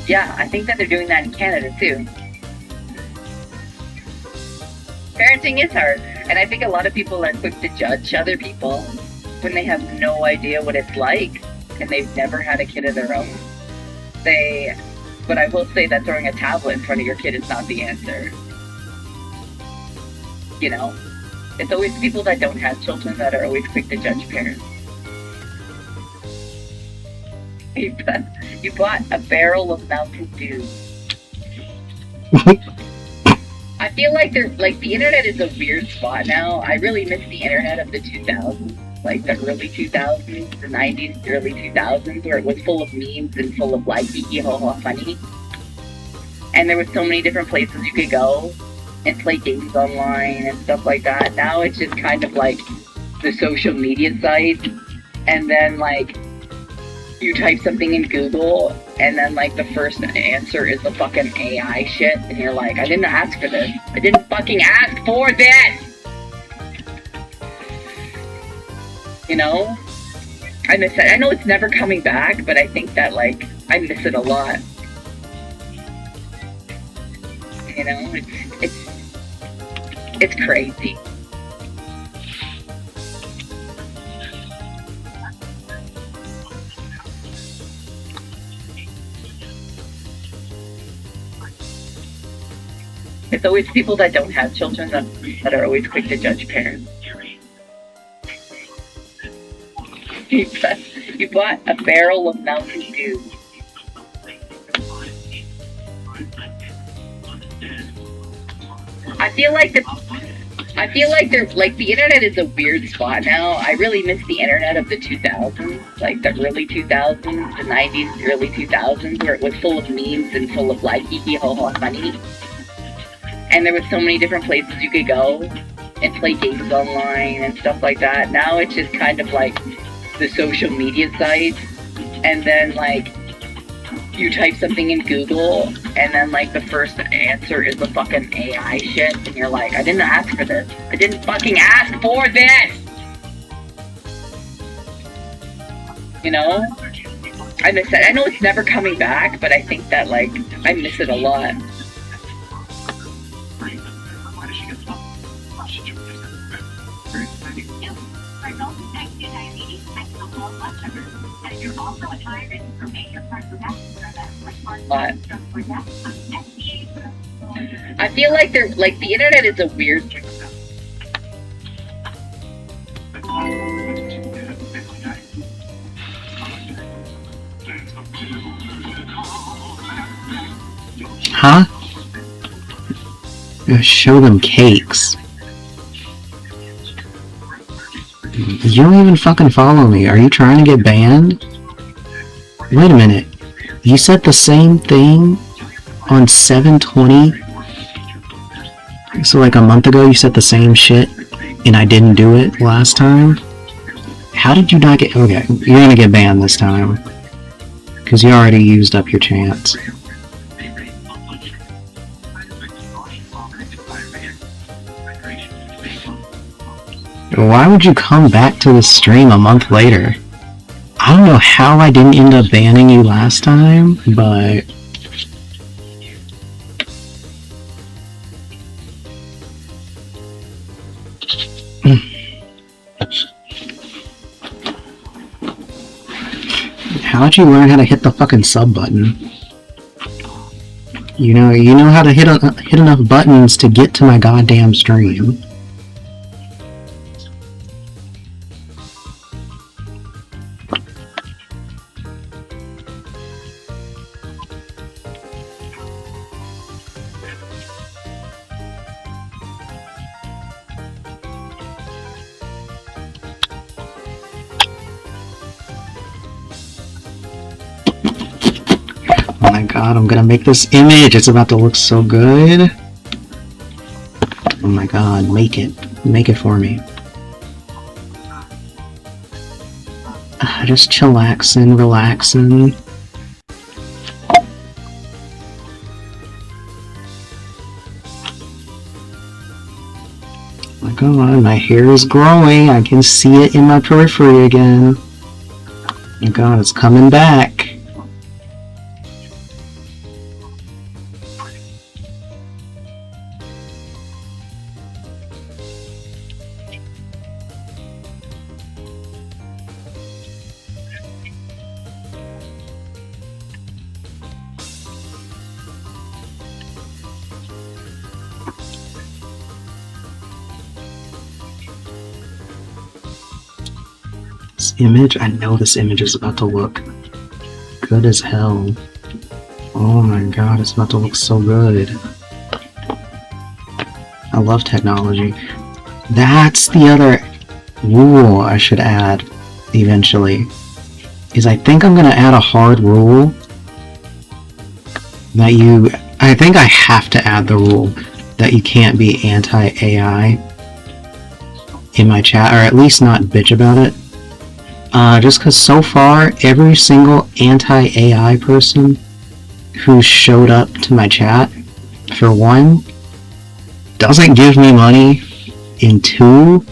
Yeah, I think that they're doing that in Canada too. Parenting is hard, and I think a lot of people are quick to judge other people when they have no idea what it's like and they've never had a kid of their own. But I will say that throwing a tablet in front of your kid is not the answer. You know, it's always people that don't have children that are always quick to judge parents. You bought a barrel of Mountain Dew. I feel like the internet is a weird spot now. I really miss the internet of the 2000s, like the early 2000s, the 90s, the early 2000s, where it was full of memes and full of like hee hee ho ho funny. And there was so many different places you could go and play games online and stuff like that. Now it's just kind of like the social media site, and then like you type something in Google, and then like the first answer is the fucking AI shit, and you're like, I didn't ask for this. I didn't fucking ask for this! You know? I miss it. I know it's never coming back, but I think that like, I miss it a lot. You know? It's crazy. It's always people that don't have children that are always quick to judge parents. You bought a barrel of Mountain Dew. I feel like the internet is a weird spot now. I really miss the internet of the 2000s, like the early 2000s, the 90s, the early 2000s, where it was full of memes and full of like hee hee ho ho funny. And there was so many different places you could go and play games online and stuff like that. Now it's just kind of like the social media site, and then like you type something in Google, and then like the first answer is the fucking AI shit, and you're like, I didn't ask for this. I didn't fucking ask for this! You know? I miss it. I know it's never coming back, but I think that like, I miss it a lot. But I feel like the internet is a weird. Huh? Show them cakes. You don't even fucking follow me. Are you trying to get banned? Wait a minute. You said the same thing on 720? So like a month ago you said the same shit and I didn't do it last time? How did you not get... Okay, you're gonna get banned this time. Because you already used up your chance. Why would you come back to the stream a month later? I don't know how I didn't end up banning you last time, but... How'd you learn how to hit the fucking sub button? You know how to hit enough buttons to get to my goddamn stream. god, I'm gonna make this image. It's about to look so good. Oh my god, make it. Make it for me. Just chillaxing, relaxing. Oh my god, my hair is growing. I can see it in my periphery again. Oh my god, it's coming back. This image, I know this image is about to look good as hell. Oh my god, it's about to look so good. I love technology. That's the other rule I should add eventually. Is I think I'm gonna add a hard rule that I think I have to add the rule that you can't be anti-AI in my chat, or at least not bitch about it. Just because so far, every single anti-AI person who showed up to my chat, for one, doesn't give me money, and two,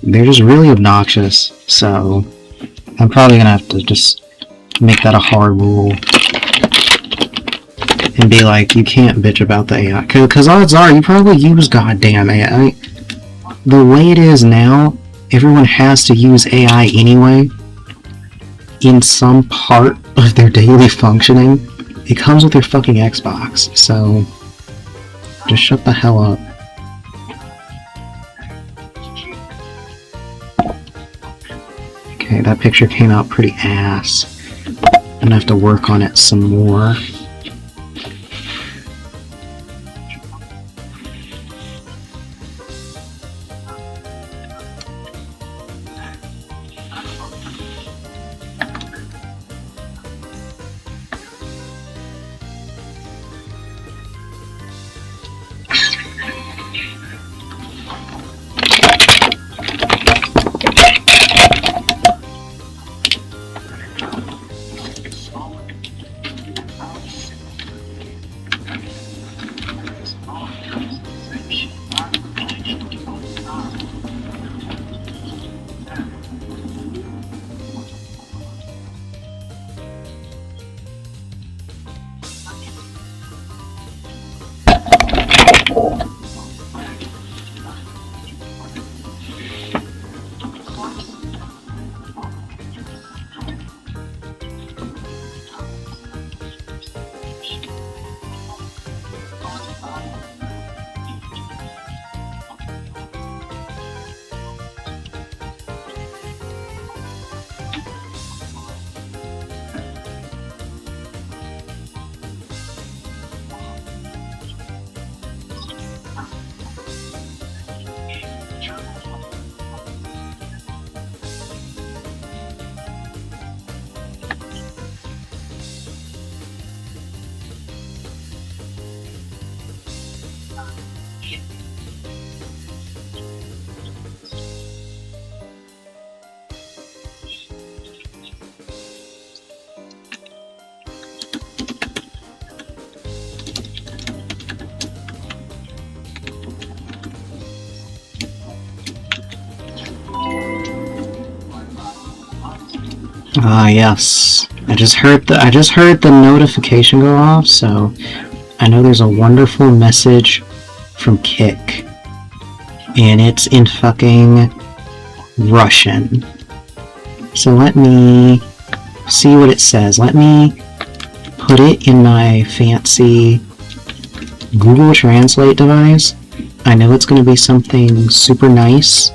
they're just really obnoxious, so I'm probably gonna have to just make that a hard rule. And be like, you can't bitch about the AI. Because odds are, you probably use goddamn AI. The way it is now, everyone has to use AI anyway. In some part of their daily functioning. It comes with your fucking Xbox, so just shut the hell up. Okay, that picture came out pretty ass. I'm gonna have to work on it some more. Yes. I just heard the notification go off, so I know there's a wonderful message from Kik. And it's in fucking Russian. So let me see what it says. Let me put it in my fancy Google Translate device. I know it's gonna be something super nice.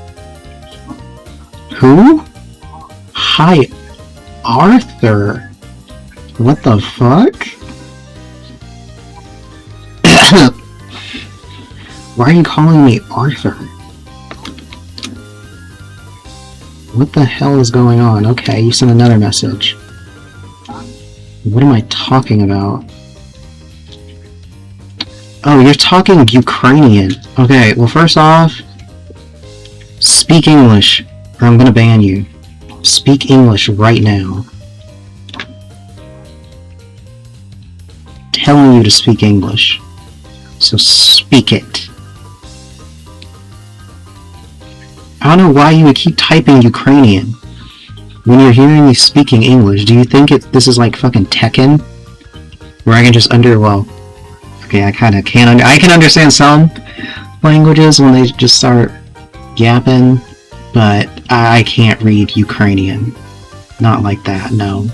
Who? Hi, Arthur. What the fuck? Why are you calling me Arthur? What the hell is going on? Okay, you sent another message. What am I talking about? Oh, you're talking Ukrainian. Okay, well, first off, speak English, or I'm gonna ban you. Speak English right now. Telling you to speak English. So speak it. I don't know why you would keep typing Ukrainian when you're hearing me speaking English. Do you think this is like fucking Tekken? Where I can just okay, I kinda can I can understand some languages when they just start yapping, but I can't read Ukrainian. Not like that, no.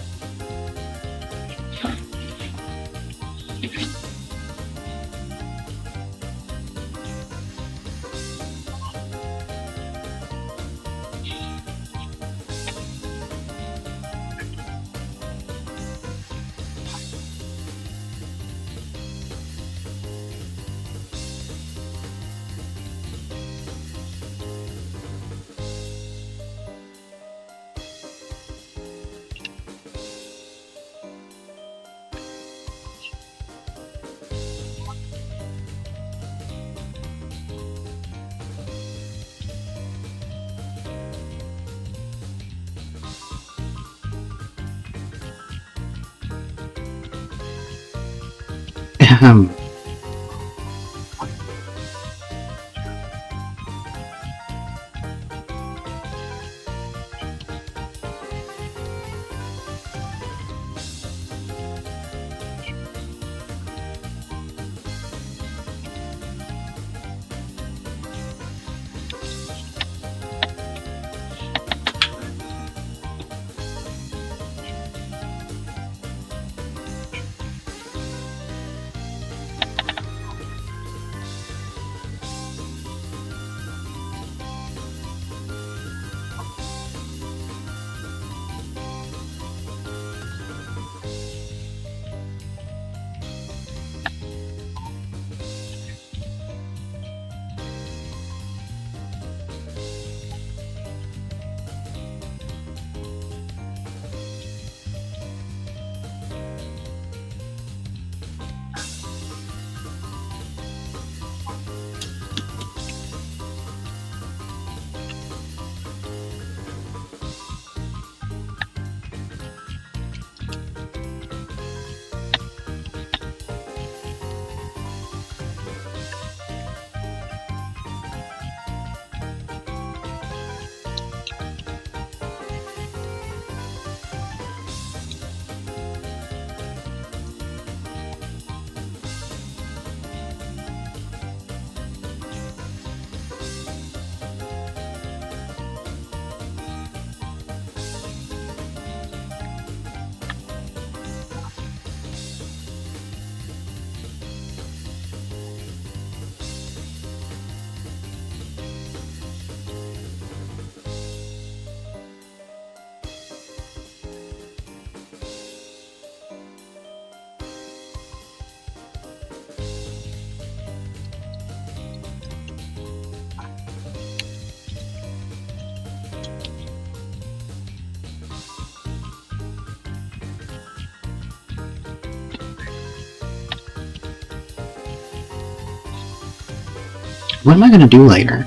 What am I gonna do later?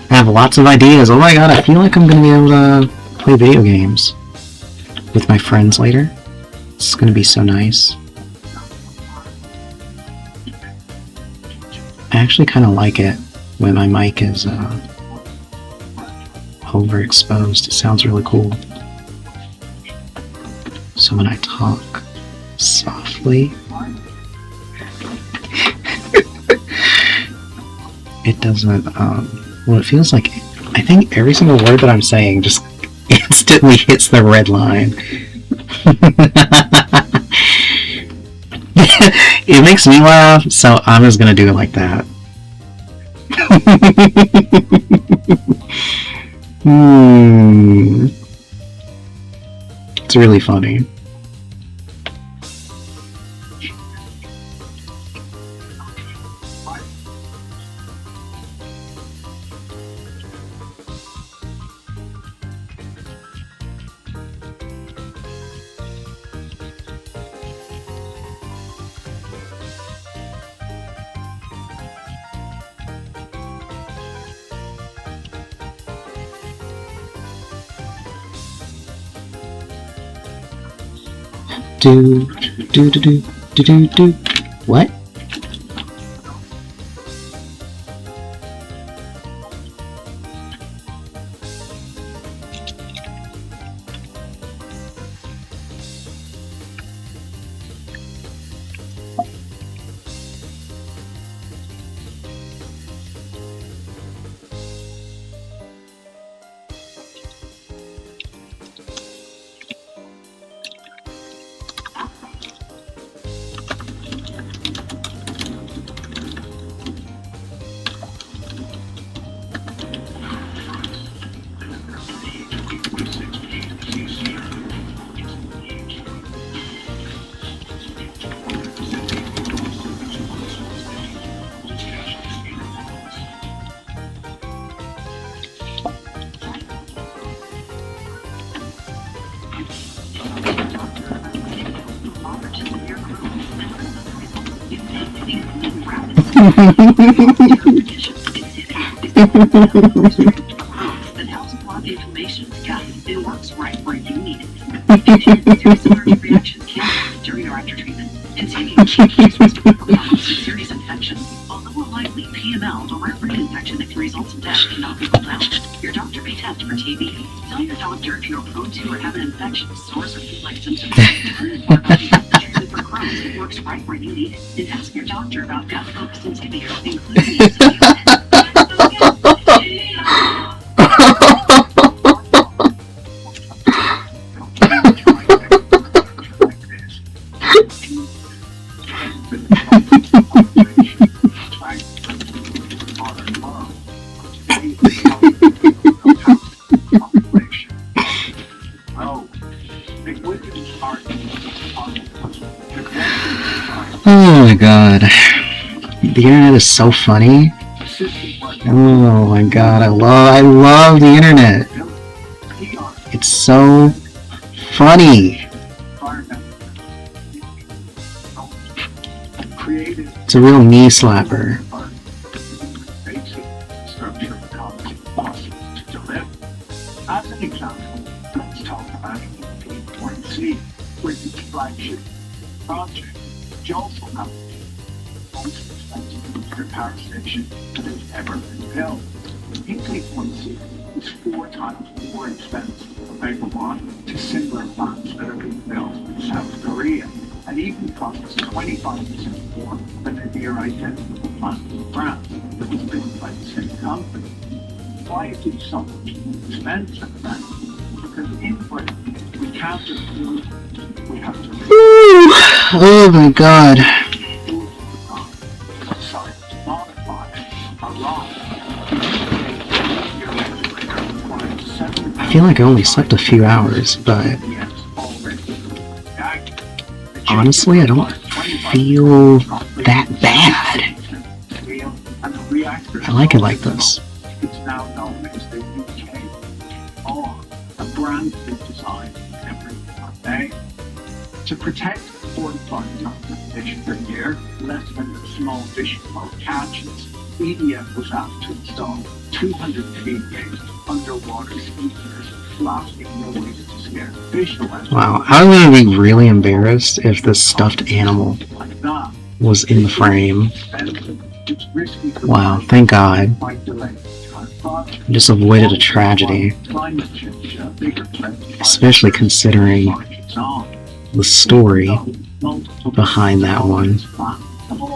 I have lots of ideas. Oh my god, I feel like I'm gonna be able to play video games with my friends later. It's gonna be so nice. I actually kind of like it when my mic is overexposed. It sounds really cool. So when I talk softly, it doesn't, well, it feels like, I think every single word that I'm saying just instantly hits the red line. It makes me laugh, so I'm just gonna do it like that. It's really funny. Do do do do do do do. What? That helps block inflammation in the gut. It works right where you need it. Serious allergic reactions can happen during or after treatment, and taking keeps risk of chronic serious infection. Although a likely PML, a rare brain infection that can result in death, cannot be ruled out. Your doctor may test for TB. Tell your doctor if you're prone to or have an infection, sores, or flu-like symptoms. Treatment for Crohn's, it works right where you need it. And ask your doctor about gut-focused inhibitors, including Oh my god. The internet is so funny. Oh my god, I love the internet. It's so funny. It's a real knee slapper. As an example, let's talk about P.C, with its flagship project. Jolts will have the most expensive nuclear power station that has ever been built. Hinkley Point C is 4 times more expensive per megawatt to similar plants that are being built in South Korea, and even costs 25% more than a near identical plant in France that was built by the same company. Why is it so much more expensive then? Because in Britain, we can't afford, we have to Oh my god. I feel like I only slept a few hours, but honestly, I don't feel that bad. I like it like this. It's now known as the UK or a brand new design every day. To protect 45,000 fish per year, less than the small fishing boat catches, EDF was asked to install 200 feet-gauge underwater speakers blasting noise to scare fish away. Wow, I would be really embarrassed if this stuffed animal was in the frame. Wow, thank God. I just avoided a tragedy. Especially considering the story behind that one,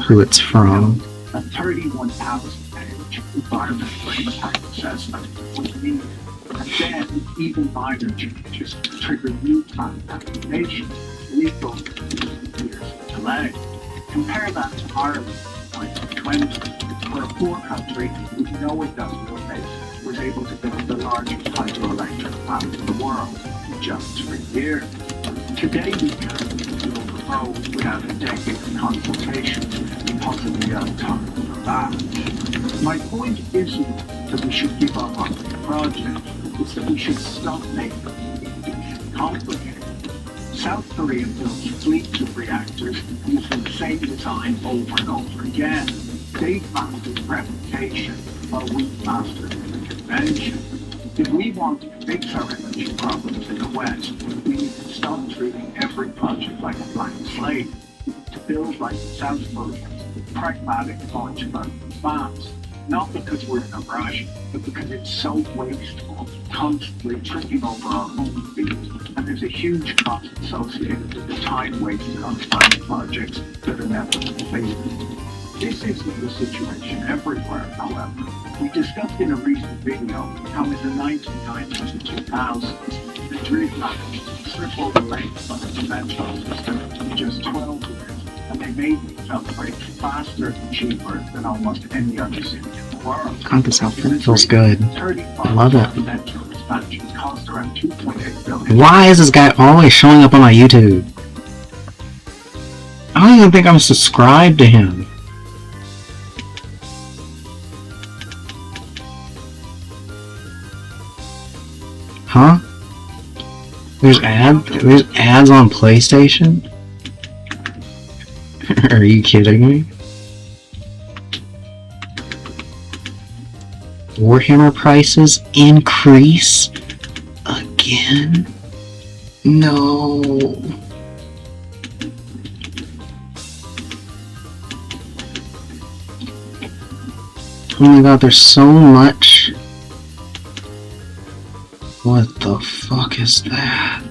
who it's from. A 31,000-page environmental impact assessment was needed, and then even minor changes trigger new plant applications, legal years of delay. Compare that to Ireland in 2020, where a poor country with no industrial base was able to build the largest hydroelectric plant in the world in just 3 years. Today we can build a road without a decade of consultations and possibly out of time for that. My point isn't that we should give up on the project, it's that we should stop making things complicated. South Korea builds fleets of reactors using the same design over and over again. They've mastered replication while we've mastered the convention. If we want to fix our energy problems in the West, we need to stop treating every project like a blank slate. To build like the South Koreans, pragmatic modular farms. Not because we're in a rush, but because it's so wasteful, constantly tripping over our home field, and there's a huge cost associated with the time wasted on farm projects that are never completed. This isn't the situation everywhere, however. We discussed in a recent video how in the 1990s and 2000s, the grid managed to triple the length of the conventional system in just 12 years, and they made these upgrades faster and cheaper than almost any other city in the world. God, this outfit feels good. I love it. Expansion cost around $2.8 billion. Why is this guy always showing up on my YouTube? I don't even think I'm subscribed to him. Huh? There's ads on PlayStation? Are you kidding me? Warhammer prices increase again? No. Oh my god, there's so much. What the fuck is that?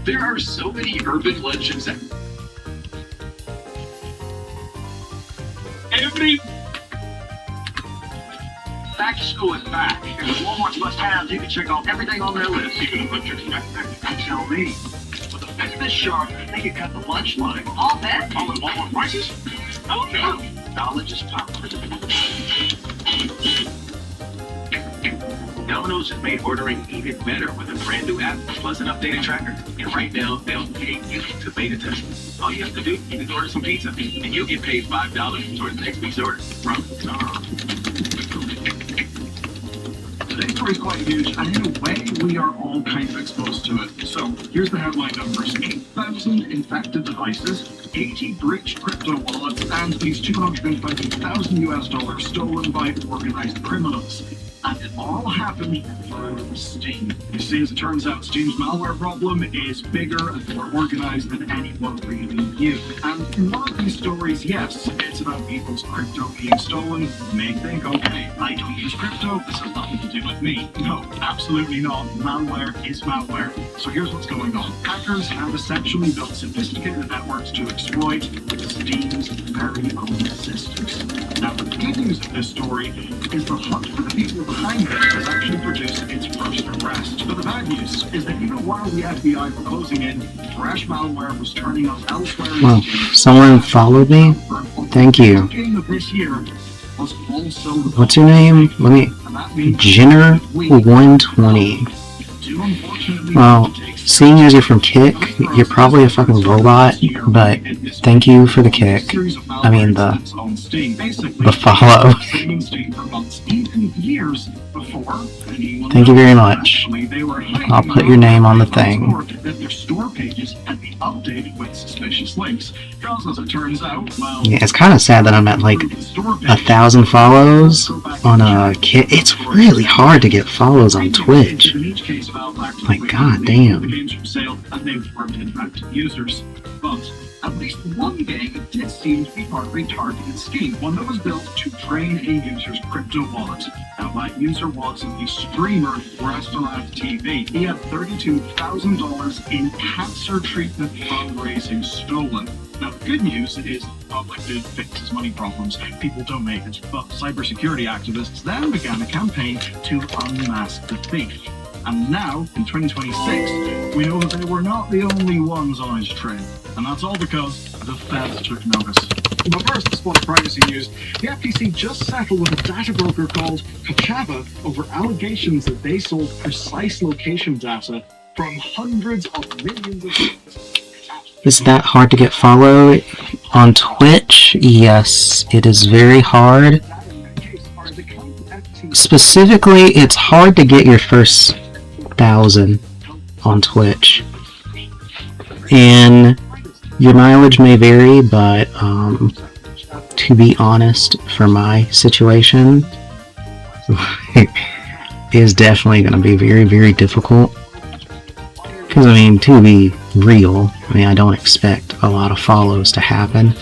There are so many urban legends that every back to school is back. And with Walmart's must-haves, you can check off everything on their list, even a butcher's backpack. Tell me, with a fit this sharp, they can cut the lunch line. All that? All at Walmart prices? Oh no! Knowledge is power. Domino's has made ordering even better with a brand new app plus an updated tracker. And right now, they'll pay you to beta test. All you have to do is order some pizza, and you'll get paid $5 towards the next week's order from Today's story is quite huge, and in a way, we are all kind of exposed to it. So, here's the headline numbers. 8,000 infected devices, 80 breached crypto wallets, and these $220,000 stolen by organized criminals. And it all happened through Steam. You see, as it turns out, Steam's malware problem is bigger and more organized than anyone really knew. And in one of these stories, yes, it's about people's crypto being stolen. You may think, okay, I don't use crypto, this has nothing to do with me. No, absolutely not. Malware is malware. So here's what's going on. Hackers have essentially built sophisticated networks to exploit Steam's very own systems. Now, the good news of this story is the hunt for the people behind this has actually produced its first arrest. But the bad news is that even while the FBI were closing in, fresh malware was turning up elsewhere. Well, someone followed me? Thank you. What's your name? Let me... Jenner120. Well, seeing as you're from Kick, you're probably a fucking robot, but thank you for the kick. I mean, the follow. Thank you very much. I'll put your name on the thing. Yeah, it's kind of sad that I'm at like 1,000 follows on a Kick. It's really hard to get follows on Twitch. Like, god damn. At least one game did seem to be part of a targeted scheme, one that was built to drain a user's crypto wallet. Now, that user was the streamer Restaurant TV. He had $32,000 in cancer treatment fundraising stolen. Now, the good news is the public did fix his money problems. People donated, but cybersecurity activists then began a campaign to unmask the thief. And now, in 2026, we know that they were not the only ones on his trail. And that's all because the feds took notice. But first, the spot of privacy news. The FTC just settled with a data broker called Kochava over allegations that they sold precise location data from hundreds of millions of... Is that hard to get followed on Twitch? Yes, it is very hard. Specifically, it's hard to get your first 1,000 on Twitch. And your mileage may vary, but to be honest, for my situation, is definitely going to be very, very difficult. Because, I mean, to be real, I mean, I don't expect a lot of follows to happen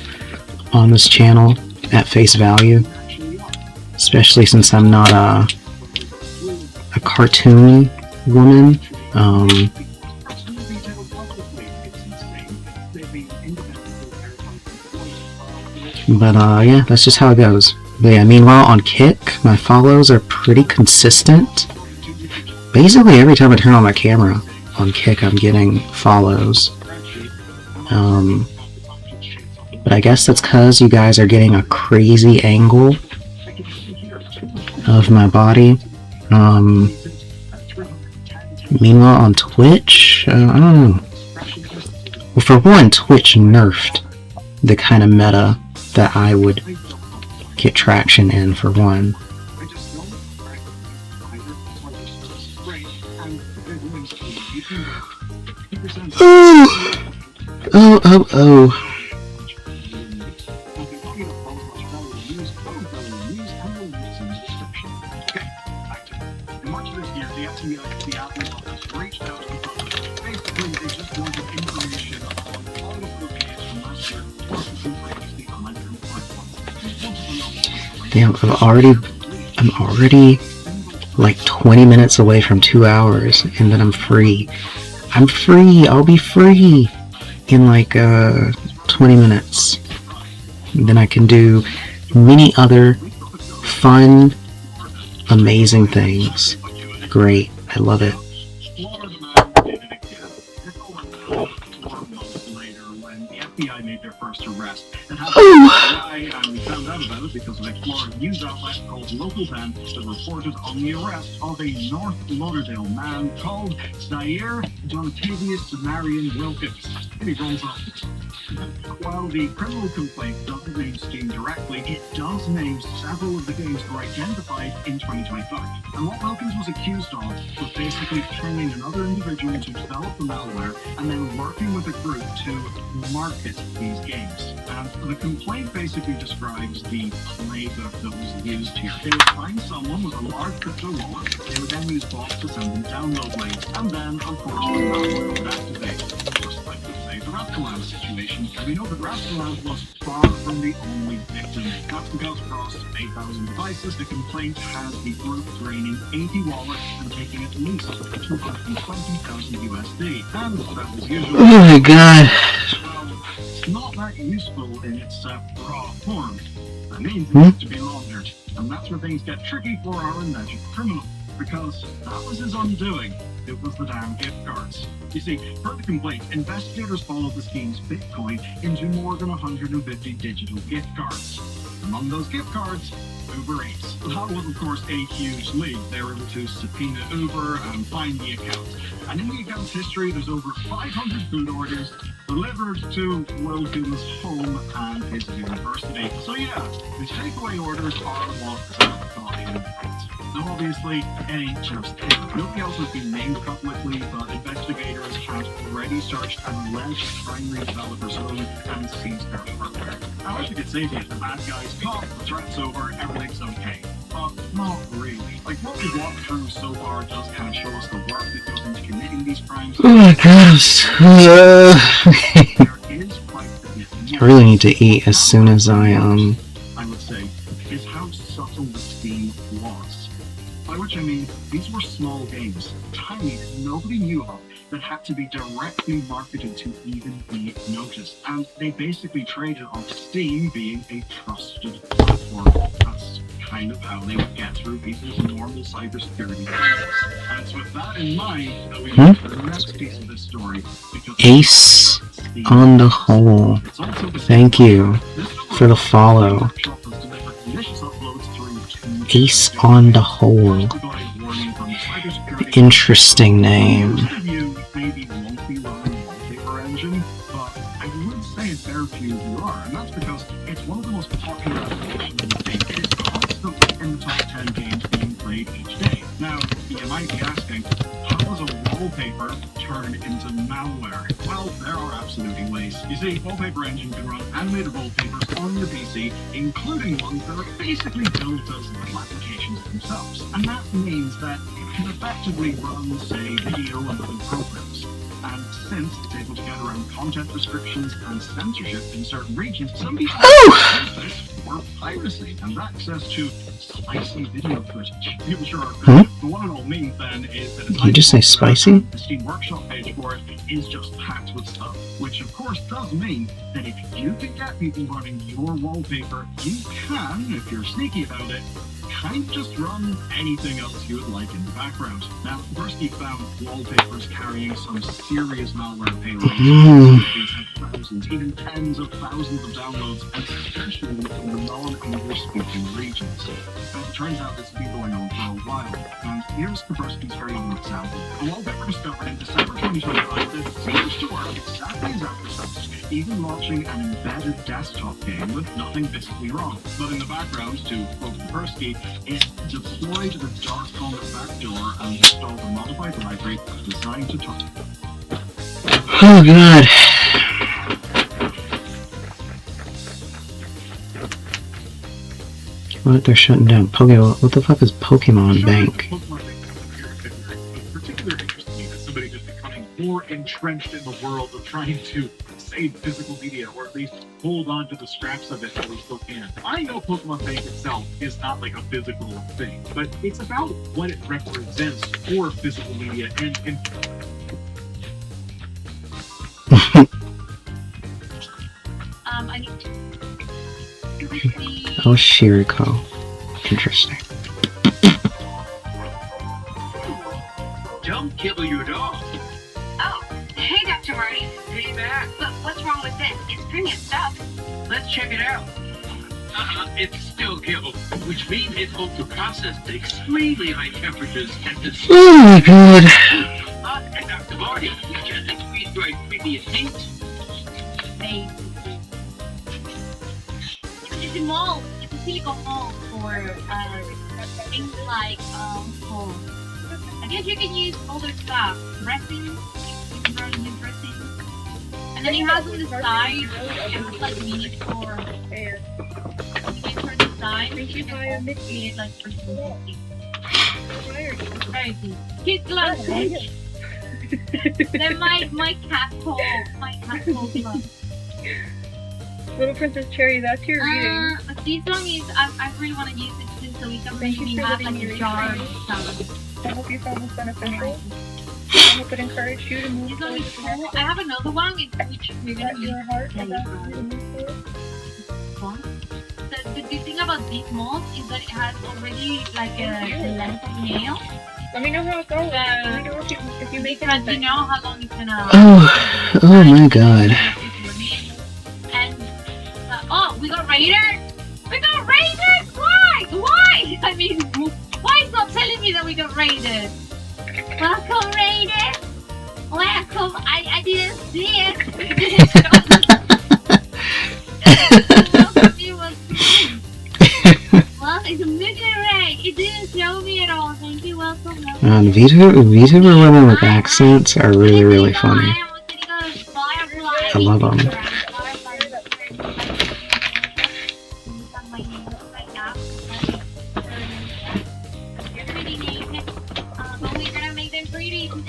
on this channel at face value. Especially since I'm not a cartoon woman. But yeah, that's just how it goes. But yeah, meanwhile on Kick, my follows are pretty consistent. Basically every time I turn on my camera on Kick, I'm getting follows. But I guess that's because you guys are getting a crazy angle of my body. Meanwhile on Twitch, I don't know. Well, for one, Twitch nerfed the kind of meta that I would get traction in, for one. Oh. Damn, I'm already like 20 minutes away from 2 hours, and then I'm free. I'm free! I'll be free in like 20 minutes. And then I can do many other fun, amazing things. Great. I love it. FBI made their first arrest. And I found out about it because of a Florida news outlet called Local 10 that reported on the arrest of a North Lauderdale man called Zaire Jontavius Marion Wilkins. He rolls up. While the criminal complaint doesn't name Steam directly, it does name several of the games that were identified in 2025. And what Wilkins was accused of was basically training another individual to develop the malware and then working with a group to market these games. And the complaint basically describes the playbook that was used here. They would find someone with a large crypto wallet, they would then use bots to send them download links, and then, of course, the malware would activate. Just like the Rascaland situation, and we know that Rascaland was far from the only victim. That's because across 8,000 devices, the complaint has the group draining 80 wallets and taking at least 220,000 USD. And that was usually... Oh my god. Not that useful in its raw form. That means it needs to be laundered. And that's where things get tricky for our alleged criminal. Because that was his undoing. It was the damn gift cards. You see, per the complaint, investigators followed the scheme's Bitcoin into more than 150 digital gift cards. Among those gift cards, Uber Eats. That was, of course, a huge lead. They were able to subpoena Uber and find the account. And in the account's history, there's over 500 food orders delivered to Wilkins' home and his university. So yeah, the takeaway orders are what got him picked. Now obviously, it ain't just him. Nobody else has been named publicly, but investigators have already searched an alleged primary developer's home and seized their hardware. I wish I could say that the bad guy's caught, the threat's over, everything's okay. But not really. Like, what we've walked through so far does kind of show us the work that goes into committing these crimes. Oh my gosh. I really need to eat as soon as I would say, is how subtle the scheme was. By which I mean, these were small games, tiny, that nobody knew about, that had to be directly marketed to even be noticed. And they basically traded off Steam being a trusted platform. That's kind of how they would get through people's normal cybersecurity process. And it's with that in mind that we move to the next piece of this story. Ace on the Hole. Thank you for the follow. Ace on the Hole. Interesting name. Maybe won't be running Wallpaper Engine, but I would say very few who are, and that's because it's one of the most popular applications in the game. It is constantly in the top 10 games being played each day. Now, you might be asking, how does a wallpaper turn into malware? Well, there are absolutely ways. You see, Wallpaper Engine can run animated wallpapers on your PC, including ones that are basically built as little applications themselves. And that means that if can effectively run, say, video and other programs. And since it's able to get around content restrictions and censorship in certain regions, some people use this for piracy and access to spicy video footage. People sure are good. The one and all means then is that Did you just say spicy? the Steam Workshop page for it is just packed with stuff, which of course does mean that if you can get people running your wallpaper, you can, if you're sneaky about it, kind of just run anything else you would like in the background. Now, Kaspersky found wallpapers carrying some serious malware payloads. These have thousands, even tens of thousands of downloads, and especially in the non-English speaking regions. But it turns out this has been going on for a while, and here's Kaspersky's very own example. A wallpaper discovered in December 2025 that seems to work exactly as advertised, even launching an embedded desktop game with nothing visibly wrong. But in the background, to quote Kaspersky, it deployed the Darkcom backdoor and installed a modified library designed to talk. Oh god. What? They're shutting down Pokemon. What the fuck is Pokemon Bank? Of particular interest to me is somebody just becoming more entrenched in the world of trying to save physical media, or at least hold on to the scraps of it that we still can. I know Pokemon Bank itself is not like a physical thing, but it's about what it represents for physical media and I need to. Oh, Shiriko. Interesting. Don't kill your dog. Oh, hey, Dr. Marty. Hey, Matt. But what's wrong with this? It's bringing stuff. Let's check it out. It's still killed, which means it's able to process the extremely high temperatures at the Oh my god. And Dr. Marty, you just squeeze right previous heat. It's a mold. It's a silicone mold for things like home. I guess you can use older stuff. Resin. You can probably use resin. And then it has on the side, it looks like mini for. You can turn the side. You can create like for something. Very good. Kid gloves. Then my cat hole. My cat hole gloves. Little Princess Cherry, that's your reading. This one is, I really want to use it too, so we can maybe have like a jar salad. I hope you found this beneficial. I hope it encouraged you to move This one towards is cool. I have another one in which we're gonna use. your heart Yeah, about you to move forward. The good thing about this mold is that it has already like a length of nail. Let me know how it goes. Let me know if you make Because you anything. know how long it's gonna. Oh my god. And oh, we got raided. We got raided. Why? Why? I mean, why is not telling me that we got raided? Welcome, raided. Welcome. I didn't see it. It didn't show me. Well, it's a mission raid. It didn't show me at all. Thank you. Welcome. And VTuber women with accents are really, really funny. I love them.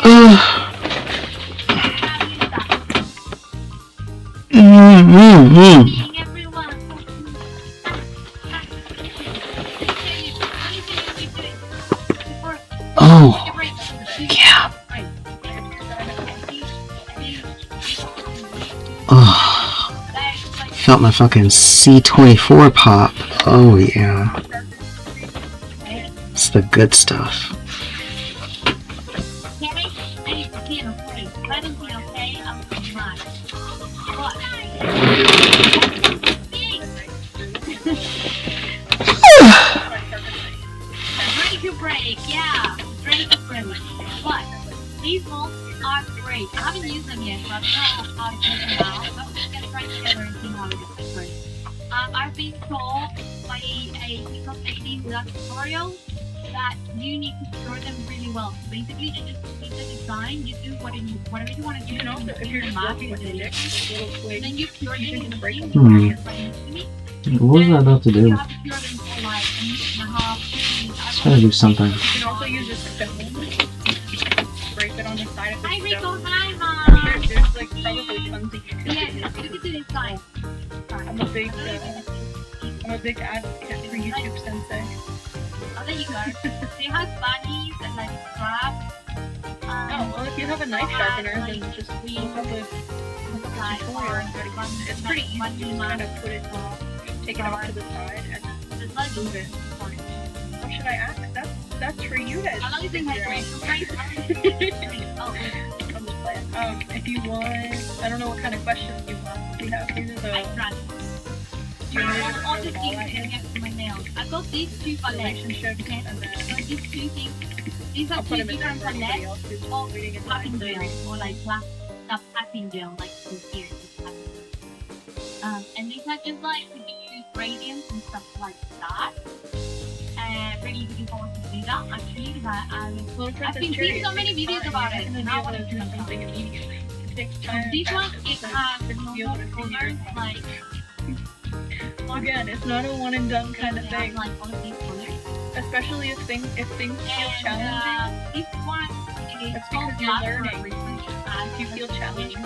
Oh, yeah. Oh, felt my fucking C24 pop. Oh yeah. It's the good stuff. Ready to break, yeah. Ready to break. But these molds are great. I haven't used them yet, but I don't know how to take them out. I'm just gonna try together and see how it works. I've been told by a TikTok lady who does tutorials that you need to store them really well. So basically, you just see the design, you do whatever you want to do. You can also, if you're just working with the dick, and then you cure them in the brain. Hmm. What was I about to do? You have to put it for like a minute and a half, 2 minutes. Let's try to do something. You can also use a stone. Scrape it on the side of the Hi, Rico. stone. Hi, Mom. There's like probably tons of YouTube Yes, videos. look at this side. I'm a big advocate for YouTube Sensei. Oh, there you go. They have bunnies and like crabs. Oh, well, if you have a knife sharpener, then just look up a tutorial on how to use it. It's pretty easy. You just kind of put it, take it off to the side, and then move it. What should I ask? That's for you guys. How long is it If you want, I don't know what kind of questions you want. We have these are the. Do you want all to the things to get for my nails. I got these two palettes. relationships, Okay. and then So these two things. These are I'll put two them in there different for anybody palettes. else who's Of waiting in packing line. gel or like packing gel, like this here. And these are just like to use gradients and stuff like that. And really looking forward to see that. Actually, that I've been seeing so many videos about it, and I want to do something immediately. It takes So time. this one, it has to no be able to see your colors, like Again, it's not a one and done kind of thing. like all of these colors. Especially if things feel challenging. This one is That's called because you're black for a learning. reason. If you feel challenged,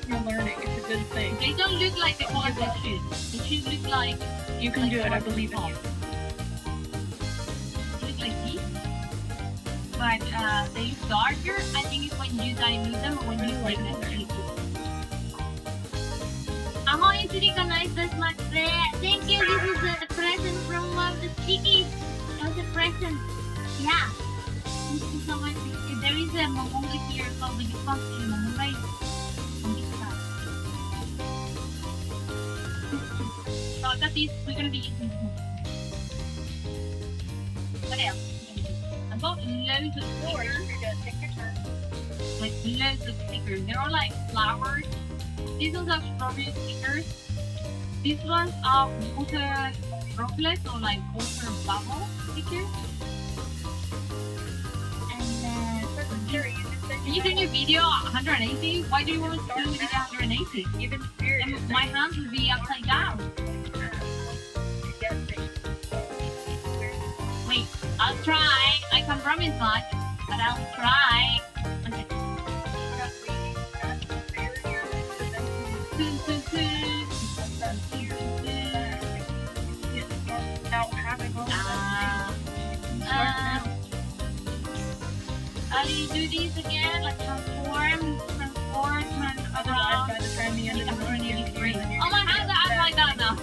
you're learning. It's a good thing. They don't look like the colors they should. They should look like You can do it. I believe in you. they look like these. But they look darker. I think it's when you dilute them or when you like them. Ahoy, Sirika, nice this much there. Thank you. This is a present from one of the chickies. That was a present. Yeah. Thank you so much. There is a momonga here called the Yupachi momonga. So I got these. We're gonna be using this. What else? I got loads of stickers. Like loads of stickers. They're all like flowers. These ones are strawberry stickers. These ones are water droplets or like water bubble stickers. And you doing your video 180? Why do you want to do it at 180? Even spirit. And my hands would be upside down. Wait, I'll try. I can't promise much, but I'll try. Okay. How do you do these again? Like transform, and Otherwise, by the time the end of the morning, oh my hands are upside down now.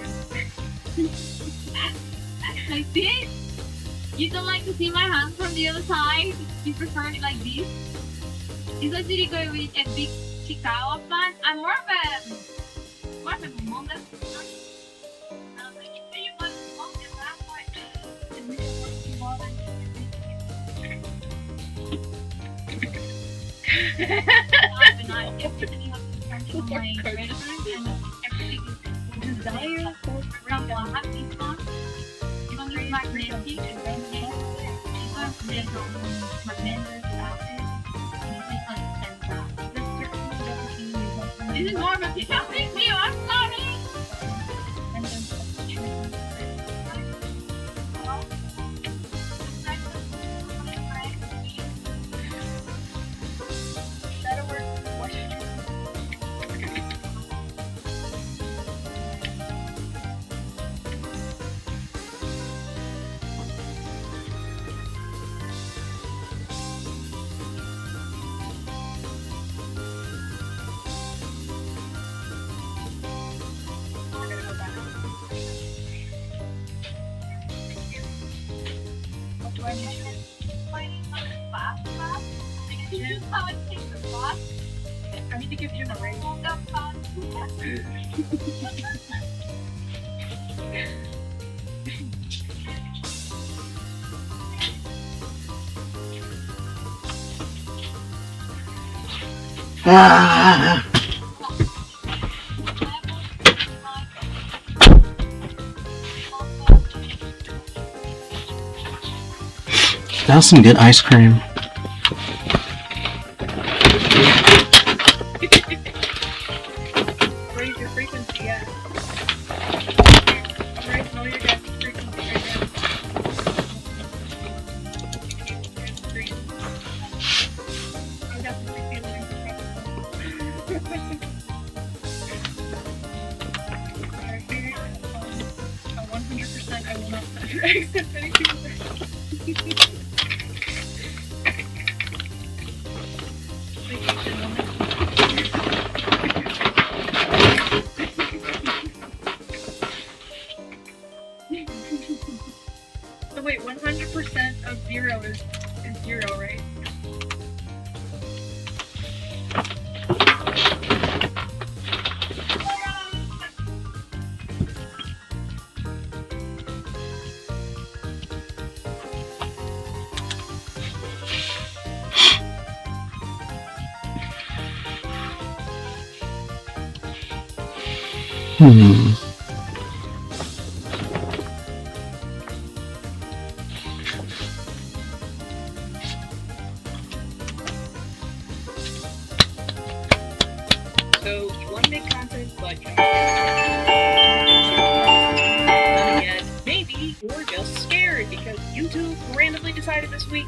Like this? You don't like to see my hands from the other side? You prefer it like this? Is that really good with a big Chicago plant? I'm more of a manga. Desire for freedom. Happy fun. You want to use magnetic? This is more of a pickup video. I'm sorry. I need to give Jim a raise. Ah! That was some good ice cream. Raise your frequency, yeah. I definitely feel like Alright, here, 100% I will not accept anything. So wait, 100% of 0 is 0, right? Hmm. So you want to make content, but you're not yet. Maybe you're just scared because YouTube randomly decided this week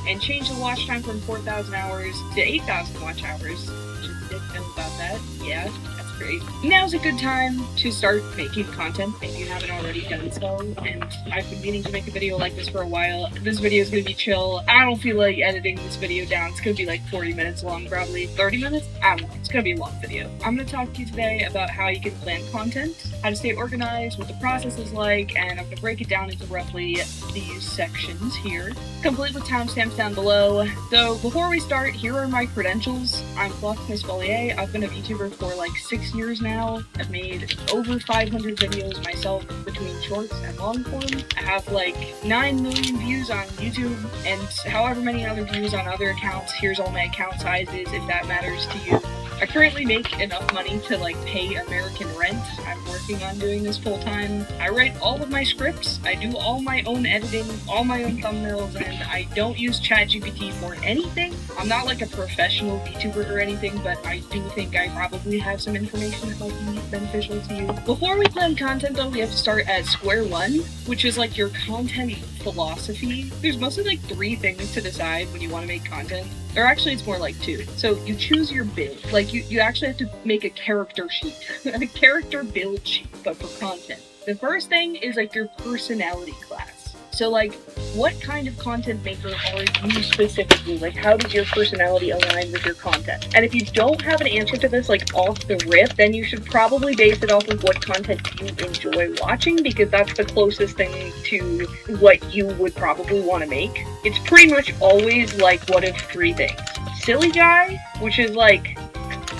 and changed the watch time from 4,000 hours to 8,000 watch hours. Just didn't know about that. Yeah, that's great. Now's a good time to start making content if you haven't already done so. And I've been meaning to make a video like this for a while. This video is gonna be chill. I don't feel like editing this video down. It's gonna be like 40 minutes long, probably 30 minutes. I don't know. It's gonna be a long video. I'm gonna talk to you today about how you can plan content, how to stay organized, what the process is like, and I'm gonna break it down into roughly these sections here, complete with timestamps down below. So before we start, here are my credentials. I'm Floxness Bollier. I've been a VTuber for like 6 years now. I've made over 500 videos myself between shorts and long form. I have like 9 million views on YouTube and however many other views on other accounts. Here's all my account sizes if that matters to you. I currently make enough money to like pay American rent. I'm working on doing this full time. I write all of my scripts. I do all my own editing, all my own thumbnails, and I don't use ChatGPT for anything. I'm not like a professional VTuber or anything, but I do think I probably have some information that might be beneficial to you. Before we plan content though, we have to start at square one, which is like your content philosophy. There's mostly like 3 things to decide when you want to make content. Or actually it's more like 2. So you choose your build. Like you actually have to make a character sheet. A character build sheet, but for content. The first thing is like your personality class. So like, what kind of content maker are you specifically? Like, how does your personality align with your content? And if you don't have an answer to this like off the rip, then you should probably base it off of what content you enjoy watching, because that's the closest thing to what you would probably want to make. It's pretty much always like one of 3 things. Silly guy, which is like,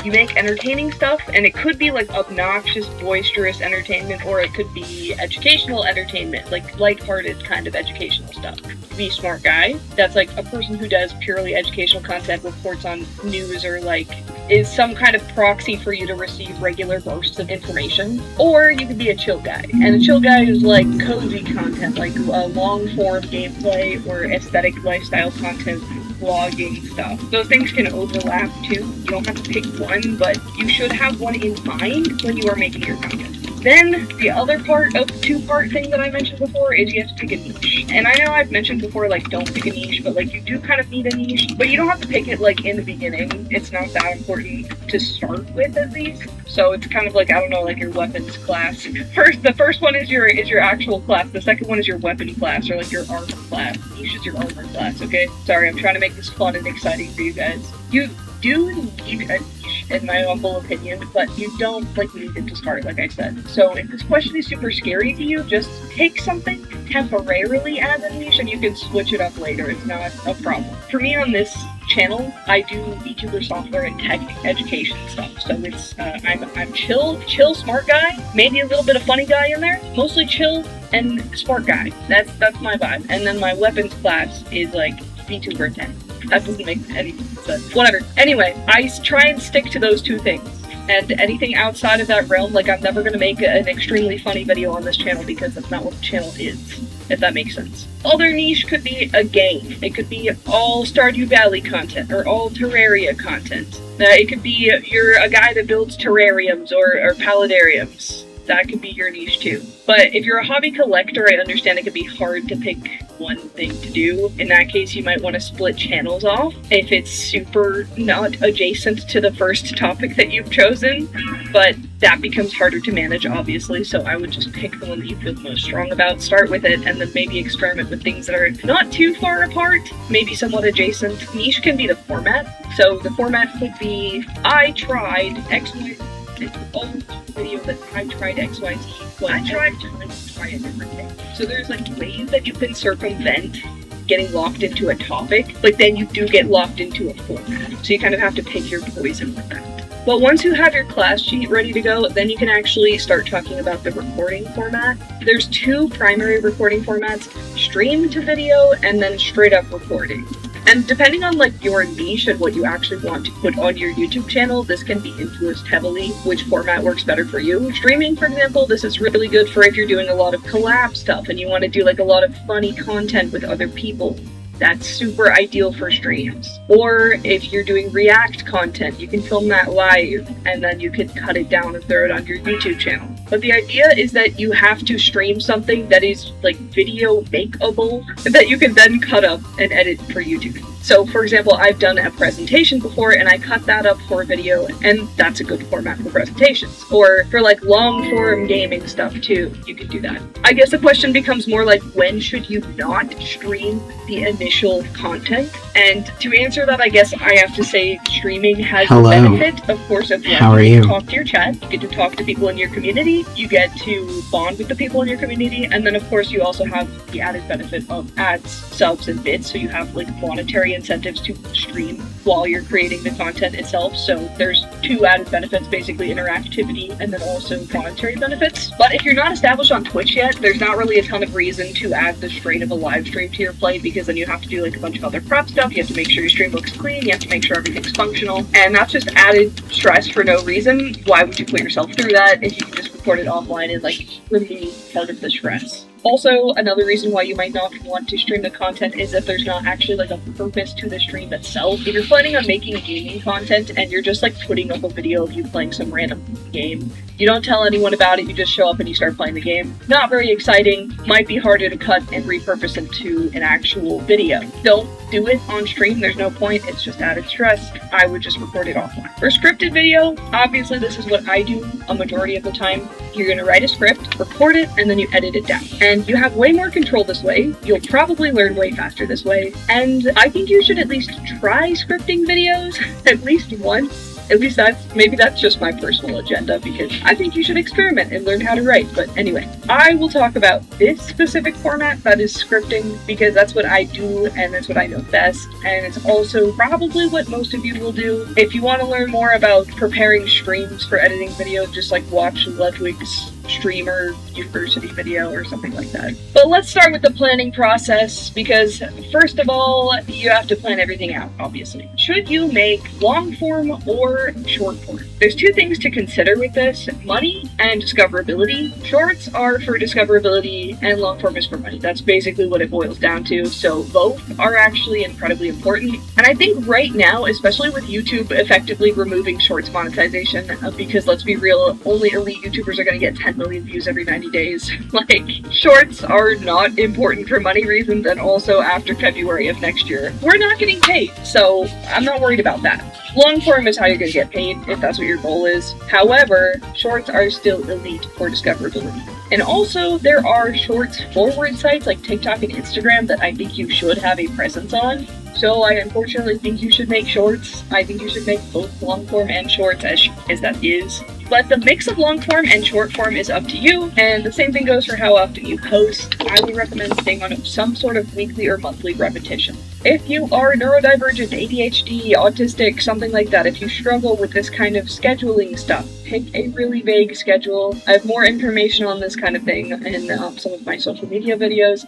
you make entertaining stuff, and it could be like obnoxious, boisterous entertainment, or it could be educational entertainment, like lighthearted kind of educational stuff. Be smart guy, that's like a person who does purely educational content, reports on news, or like is some kind of proxy for you to receive regular bursts of information. Or you could be a chill guy, and a chill guy is like cozy content, like long form gameplay or aesthetic lifestyle content, vlogging stuff. Those things can overlap too. You don't have to pick one, but you should have one in mind when you are making your content. Then, the other part of the 2-part thing that I mentioned before is you have to pick a niche. And I know I've mentioned before, like, don't pick a niche, but like, you do kind of need a niche, but you don't have to pick it like in the beginning. It's not that important to start with, at least. So it's kind of like, I don't know, like your weapons class. The first one is your actual class. The second one is your weapon class, or like your armor class. Niche is your armor class, okay? Sorry, I'm trying to make this fun and exciting for you guys. You do need a niche, in my humble opinion, but you don't like need it to start, like I said. So if this question is super scary to you, just take something temporarily as a niche and you can switch it up later. It's not a problem. For me on this channel, I do VTuber software and tech education stuff. So it's I'm chill smart guy, maybe a little bit of funny guy in there, mostly chill and smart guy. That's my vibe. And then my weapons class is like VTuber tech. That doesn't make any sense. Whatever. Anyway, I try and stick to those 2 things. And anything outside of that realm, like I'm never going to make an extremely funny video on this channel because that's not what the channel is, if that makes sense. Other niche could be a game. It could be all Stardew Valley content or all Terraria content. It could be you're a guy that builds terrariums or paludariums. That could be your niche too. But if you're a hobby collector, I understand it can be hard to pick one thing to do. In that case, you might want to split channels off if it's super not adjacent to the first topic that you've chosen, but that becomes harder to manage, obviously, so I would just pick the one that you feel most strong about, start with it, and then maybe experiment with things that are not too far apart, maybe somewhat adjacent. Niche can be the format, so the format could be, I tried XY, it's all video that I tried XYZ, but I tried to try a different thing. So there's like ways that you can circumvent getting locked into a topic, but then you do get locked into a format. So you kind of have to pick your poison with that. But once you have your class sheet ready to go, then you can actually start talking about the recording format. There's two primary recording formats, stream to video and then straight up recording. And depending on like your niche and what you actually want to put on your YouTube channel, this can be influenced heavily which format works better for you. Streaming, for example, this is really good for if you're doing a lot of collab stuff and you want to do like a lot of funny content with other people. That's super ideal for streams. Or if you're doing React content, you can film that live and then you can cut it down and throw it on your YouTube channel. But the idea is that you have to stream something that is like video makeable that you can then cut up and edit for YouTube. So for example, I've done a presentation before and I cut that up for a video, and that's a good format for presentations. Or for like long form gaming stuff too, you can do that. I guess the question becomes more like, when should you not stream the initial content? And to answer that, I guess I have to say streaming has Hello. the benefit, of course, of How are you? talk to your chat, you get to talk to people in your community, you get to bond with the people in your community, and then of course you also have the added benefit of ads, subs, and bits, so you have like monetary incentives to stream while you're creating the content itself. So there's two added benefits, basically interactivity and then also monetary benefits. But if you're not established on Twitch yet, there's not really a ton of reason to add the strain of a live stream to your play, because then you have to do like a bunch of other prep stuff, you have to make sure your stream looks clean, you have to make sure everything's functional, and that's just added stress for no reason. Why would you put yourself through that if you can just record it offline and like remove part of the stress? Also, another reason why you might not want to stream the content is if there's not actually like a purpose to the stream itself. If you're planning on making gaming content and you're just like putting up a video of you playing some random game, you don't tell anyone about it, you just show up and you start playing the game. Not very exciting, might be harder to cut and repurpose into an actual video. Don't do it on stream, there's no point, it's just added stress. I would just record it offline. For scripted video, obviously this is what I do a majority of the time. You're gonna write a script, record it, and then you edit it down. And you have way more control this way, you'll probably learn way faster this way, and I think you should at least try scripting videos at least once. At least maybe that's just my personal agenda, because I think you should experiment and learn how to write. But anyway, I will talk about this specific format, that is scripting, because that's what I do and that's what I know best. And it's also probably what most of you will do. If you want to learn more about preparing streams for editing video, just like watch Ludwig's streamer university video or something like that. But let's start with the planning process, because first of all, you have to plan everything out, obviously. Should you make long form or short form? There's two things to consider with this: money and discoverability. Shorts are for discoverability and long form is for money. That's basically what it boils down to. So both are actually incredibly important. And I think right now, especially with YouTube effectively removing shorts monetization, because let's be real, only elite YouTubers are going to get 10 million views every 90 days. Like, shorts are not important for money reasons, and also after February of next year, we're not getting paid, so I'm not worried about that. Long form is how you're going to get paid, if that's what your goal is. However, shorts are still elite for discoverability. And also, there are shorts forward sites like TikTok and Instagram that I think you should have a presence on. So I unfortunately think you should make shorts. I think you should make both long form and shorts, as that is. But the mix of long form and short form is up to you, and the same thing goes for how often you post. I would recommend staying on some sort of weekly or monthly repetition. If you are neurodivergent, ADHD, autistic, something like that, if you struggle with this kind of scheduling stuff, pick a really vague schedule. I have more information on this kind of thing in some of my social media videos.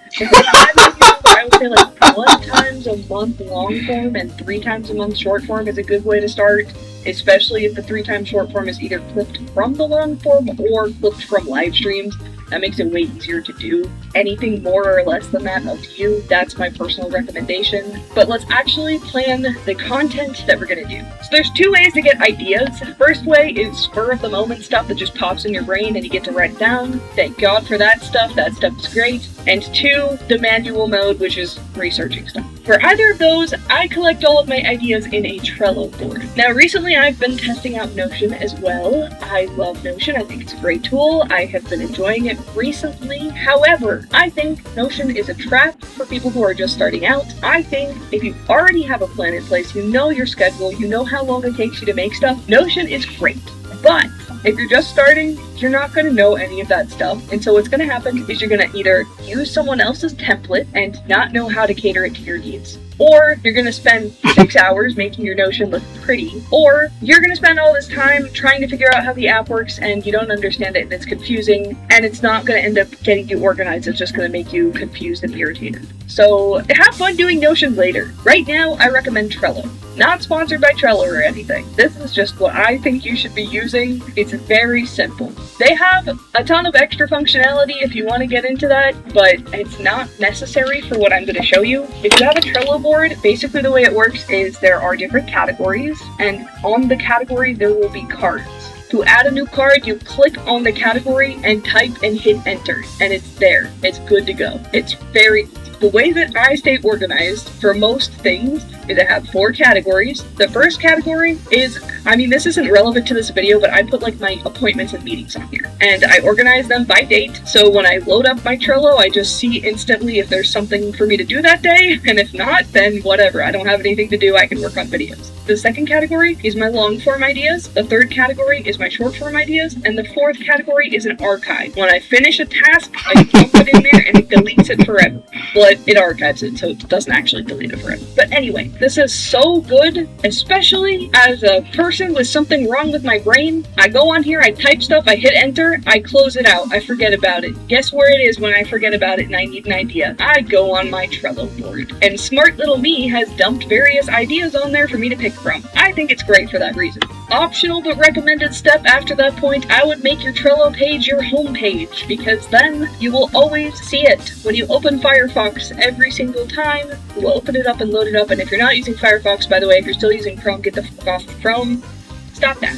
I would say like 1 times a month long form and 3 times a month short form is a good way to start, especially if the 3 times short form is either clipped from the long form or clipped from live streams. That makes it way easier to do. anything more or less than that, up to you. That's my personal recommendation. But let's actually plan the content that we're gonna do. So there's two ways to get ideas. First way is spur of the moment stuff that just pops in your brain and you get to write it down. Thank God for that stuff is great. And two, the manual mode, which is researching stuff. For either of those, I collect all of my ideas in a Trello board. Now recently I've been testing out Notion as well. I love Notion, I think it's a great tool. I have been enjoying it recently. However, I think Notion is a trap for people who are just starting out. I think if you already have a plan in place, you know your schedule, you know how long it takes you to make stuff, Notion is great. But if you're just starting, you're not going to know any of that stuff. And so what's going to happen is you're going to either use someone else's template and not know how to cater it to your needs. Or you're going to spend 6 hours making your Notion look pretty. Or you're going to spend all this time trying to figure out how the app works and you don't understand it and it's confusing. And it's not going to end up getting you organized. It's just going to make you confused and irritated. So have fun doing Notion later. Right now, I recommend Trello. Not sponsored by Trello or anything. This is just what I think you should be using. It's very simple. They have a ton of extra functionality if you want to get into that, but it's not necessary for what I'm going to show you. If you have a Trello board, basically the way it works is there are different categories, and on the category there will be cards. To add a new card, you click on the category and type and hit enter, and it's there. It's good to go. It's very easy. The way that I stay organized for most things is I have 4 categories. The first category is, this isn't relevant to this video, but I put like my appointments and meetings on here. And I organize them by date, so when I load up my Trello, I just see instantly if there's something for me to do that day, and if not, then whatever. I don't have anything to do, I can work on videos. The second category is my long form ideas, the third category is my short form ideas, and the fourth category is an archive. When I finish a task, I dump it in there and it deletes it forever. But it archives it, so it doesn't actually delete it forever. But anyway, this is so good, especially as a person with something wrong with my brain. I go on here, I type stuff, I hit enter, I close it out, I forget about it. Guess where it is when I forget about it and I need an idea? I go on my Trello board. And smart little me has dumped various ideas on there for me to pick from. I think it's great for that reason. Optional but recommended step after that point, I would make your Trello page your home page, because then you will always see it. When you open Firefox every single time, you will open it up and load it up, and if you're not using Firefox, by the way, if you're still using Chrome, get the fuck off Chrome. Stop that.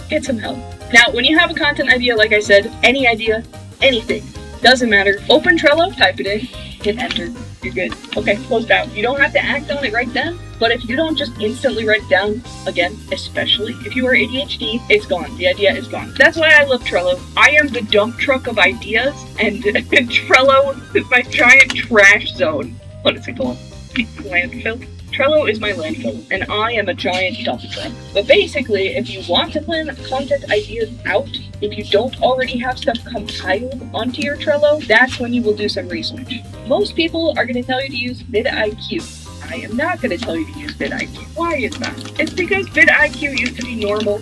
Get some help. Now, when you have a content idea, like I said, any idea, anything, doesn't matter. Open Trello, type it in, hit enter. You're good. Okay, closed out. You don't have to act on it right then, but if you don't just instantly write it down, again, especially if you are ADHD, it's gone. The idea is gone. That's why I love Trello. I am the dump truck of ideas, and Trello is my giant trash zone. What is it called? Landfill? Trello is my landfill, and I am a giant dump truck. But basically, if you want to plan content ideas out, if you don't already have stuff compiled onto your Trello, that's when you will do some research. Most people are going to tell you to use vidIQ. I am not going to tell you to use vidIQ. Why is that? It's because vidIQ used to be normal,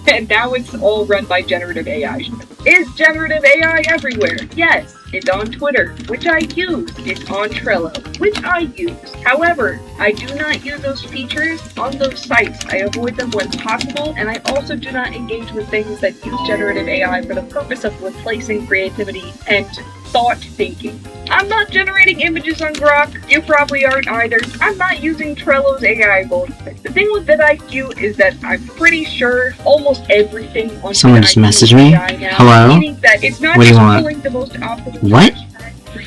and now it's all run by generative AI. Is generative AI everywhere? Yes. It's on Twitter, which I use. It's on Trello, which I use. However, I do not use those features on those sites. I avoid them when possible, and I also do not engage with things that use generative AI for the purpose of replacing creativity and thought thinking. I'm not generating images on Grok. You probably aren't either. I'm not using Trello's AI bullshit. The thing with vidIQ is that I'm pretty sure almost everything on Someone just messaged me. Now, Hello? meaning that it's not What do you just want? pulling the most optimal. What?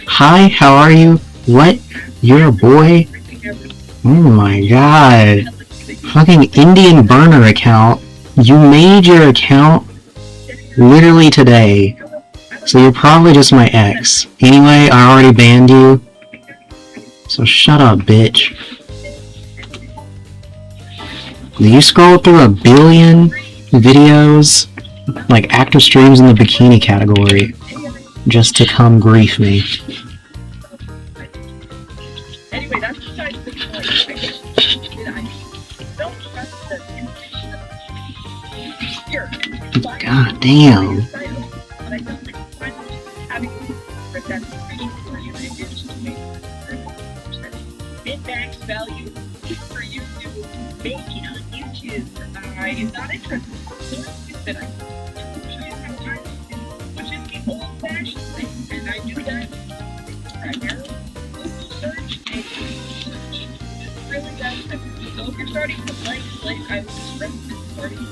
Hi, how are you? What? You're a boy? Oh my god. Fucking Indian burner account. You made your account literally today. So you're probably just my ex. Anyway, I already banned you. So shut up, bitch. Do you scroll through 1 billion videos, like active streams in the bikini category, just to come grief me? Anyway, that's besides the point. God damn. Min-max value for you to make it on YouTube is not interesting. So it's that I show you how time, which is the old-fashioned thing, and I do that So if you're starting to like I was describing this party in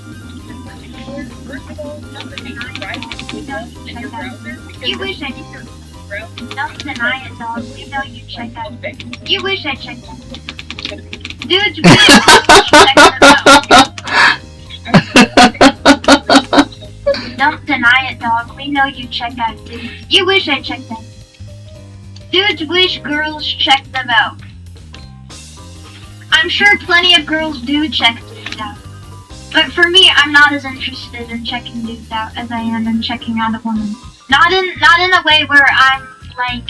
particular, first of all, not that you try to put up in your browser because You wish I did. Don't deny it, dog. We know you checked that. You wish I checked that. Dude, you wish Don't deny it, dog. We know you check out dudes. You wish I checked them. Dudes wish girls check them out. I'm sure plenty of girls do check dudes out. But for me, I'm not as interested in checking dudes out as I am in checking out a woman. Not in a way where I'm like,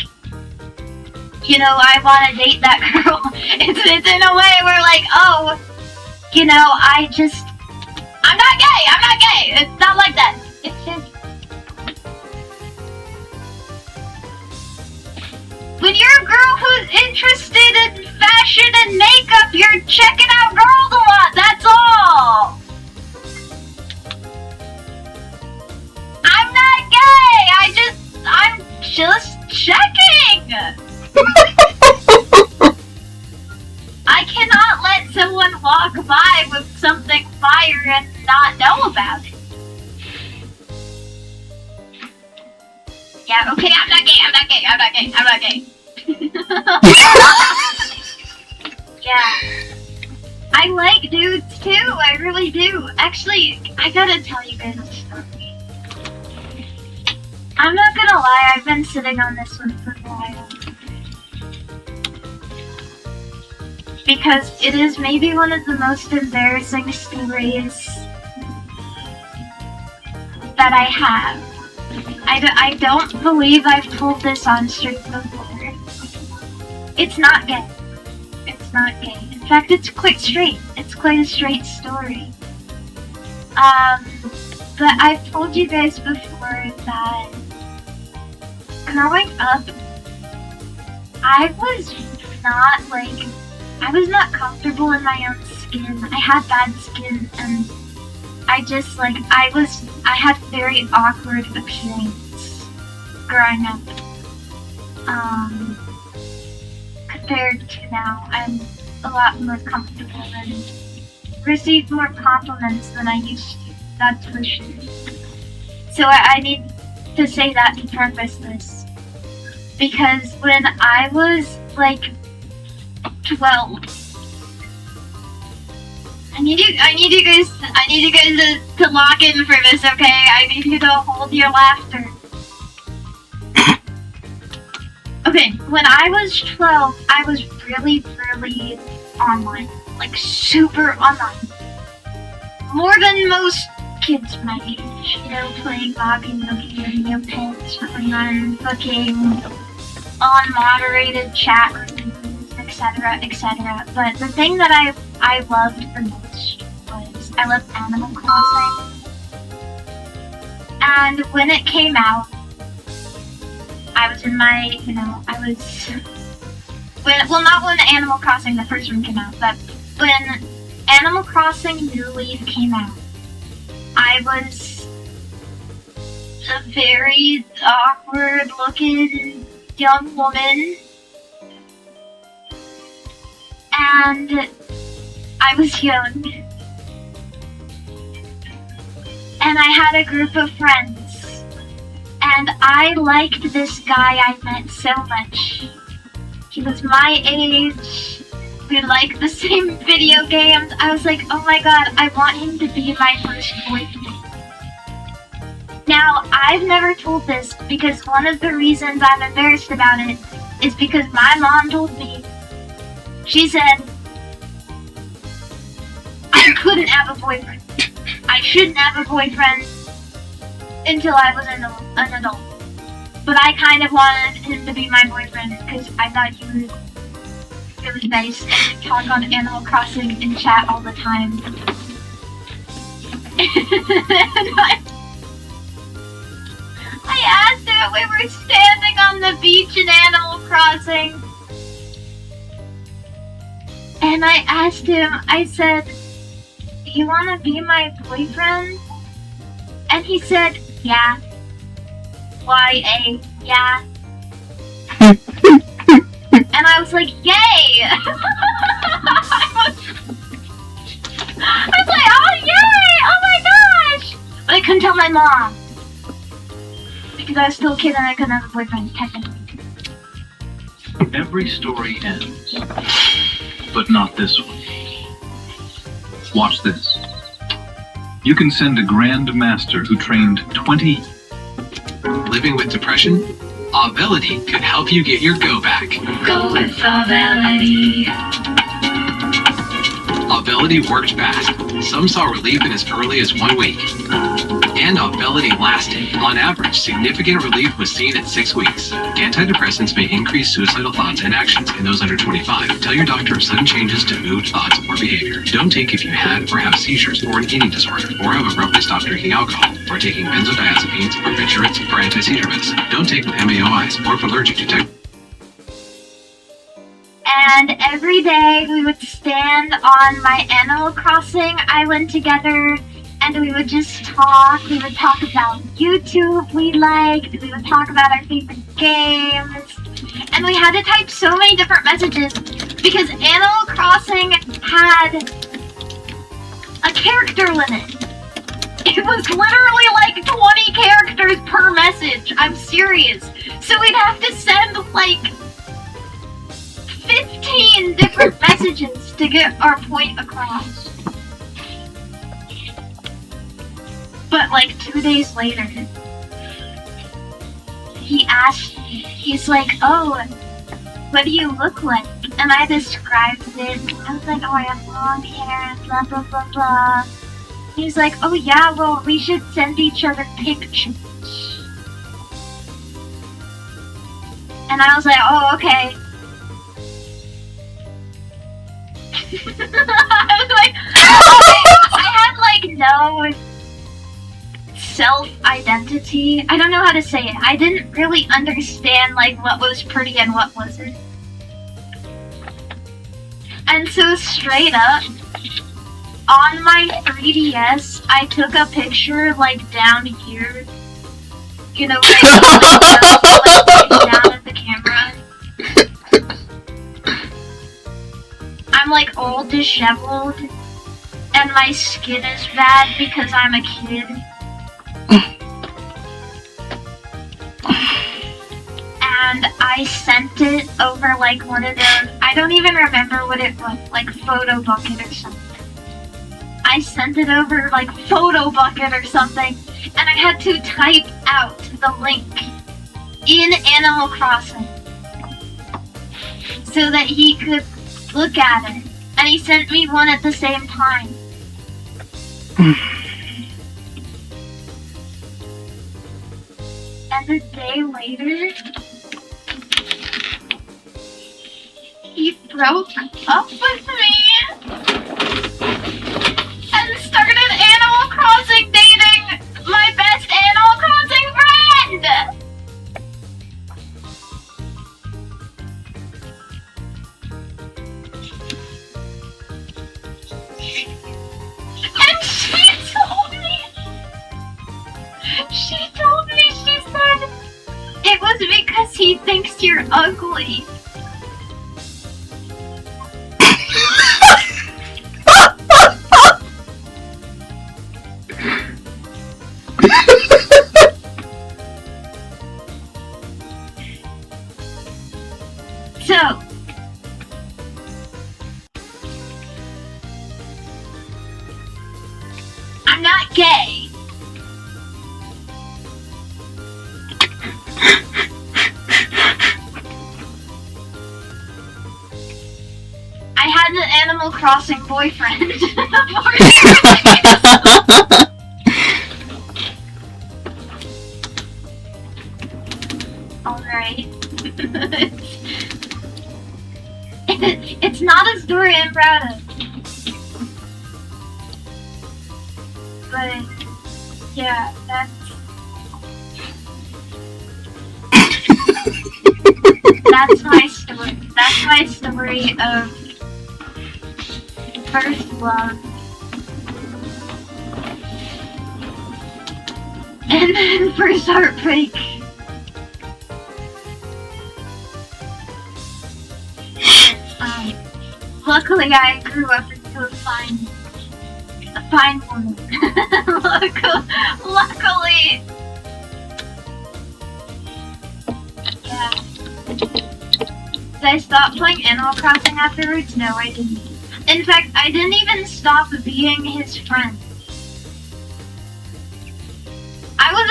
you know, I want to date that girl. It's in a way where like, oh, you know, I'm not gay. It's not like that. It's just when you're a girl who's interested in fashion and makeup, you're checking out girls a lot. That's all. I'm not gay. I'm just checking. I cannot let someone walk by with something fire and not know about it. Yeah, okay, I'm not gay. Yeah. I like dudes too, I really do. Actually, I gotta tell you guys a story. I'm not gonna lie, I've been sitting on this one for a while. Because it is maybe one of the most embarrassing stories that I have. I don't believe I've told this on stream before. It's not gay. It's not gay. In fact, it's quite straight. It's quite a straight story. But I've told you guys before that growing up, I was not comfortable in my own skin. I had bad skin and I had very awkward appearance growing up. Compared to now, I'm a lot more comfortable and receive more compliments than I used to. That's for sure. So I need to say that to preface this. Because when I was like 12, I need you guys to lock in for this, okay? I need you to hold your laughter. Okay, when I was 12, I was really online. Like, super online. More than most kids my age. You know, playing Bobby and looking Neopets online, looking on moderated chat rooms, etc., etc. But the thing that I loved the most was I loved Animal Crossing. And when it came out, I was in my, not when Animal Crossing, the first one came out, but when Animal Crossing New Leaf came out, I was a very awkward looking young woman. And I was young. And I had a group of friends. And I liked this guy I met so much. He was my age. We liked the same video games. I was like, oh my god, I want him to be my first boyfriend. Now, I've never told this because one of the reasons I'm embarrassed about it is because my mom told me. She said, I couldn't have a boyfriend. I shouldn't have a boyfriend until I was an adult. But I kind of wanted him to be my boyfriend because I thought he was really nice and talk on Animal Crossing in chat all the time. I asked him, we were standing on the beach in Animal Crossing. And I asked him, I said, you wanna be my boyfriend? And he said, yeah. Y-A, yeah. And I was like, yay! I was couldn't tell my mom. Because I was still a kid and I couldn't have a boyfriend, technically. Every story ends, but not this one. Watch this. You can send a Grand Master who trained 20... Living with depression? Auvelity could help you get your go back. Go with Auvelity. Auvelity worked fast. Some saw relief in as early as 1 week. And Auvelity lasted. On average, significant relief was seen at 6 weeks. Antidepressants may increase suicidal thoughts and actions in those under 25. Tell your doctor of sudden changes to mood, thoughts, or behavior. Don't take if you had or have seizures or an eating disorder, or have abruptly stopped drinking alcohol, or taking benzodiazepines, barbiturates, or anti-seizure medicine. Don't take with MAOIs or if allergic to tech. And every day we would stand on my Animal Crossing island together and we would just talk. We would talk about YouTube we liked. We would talk about our favorite games. And we had to type so many different messages because Animal Crossing had a character limit. It was literally like 20 characters per message. I'm serious. So we'd have to send like 15 different messages to get our point across. But like 2 days later, he asked me, he's like, oh, what do you look like? And I described it. I was like, oh, I have long hair, blah, blah, blah, blah. He's like, oh yeah, well, we should send each other pictures. And I was like, oh, okay. I was like, I had like no self-identity. I don't know how to say it. I didn't really understand like what was pretty and what wasn't. And so straight up, on my 3DS, I took a picture like down here. You know, like, down at the camera. I'm like all disheveled, and my skin is bad because I'm a kid. And I sent it over like one of those, I don't even remember what it was, like Photo Bucket or something. I sent it over like Photo Bucket or something, and I had to type out the link in Animal Crossing so that he could look at it. And he sent me one at the same time. And a day later, he broke up with me and started Animal Crossing dating my best Animal Crossing friend! And she told me, she said, it was because he thinks you're ugly. So, I'm not gay. I had an Animal Crossing boyfriend. Alright. It's not a story I'm proud of. But, yeah, that's my story. That's my story of first love. And then first heartbreak. Luckily I grew up into a fine fine woman. Luckily. Yeah. Did I stop playing Animal Crossing afterwards? No, I didn't. In fact, I didn't even stop being his friend. I was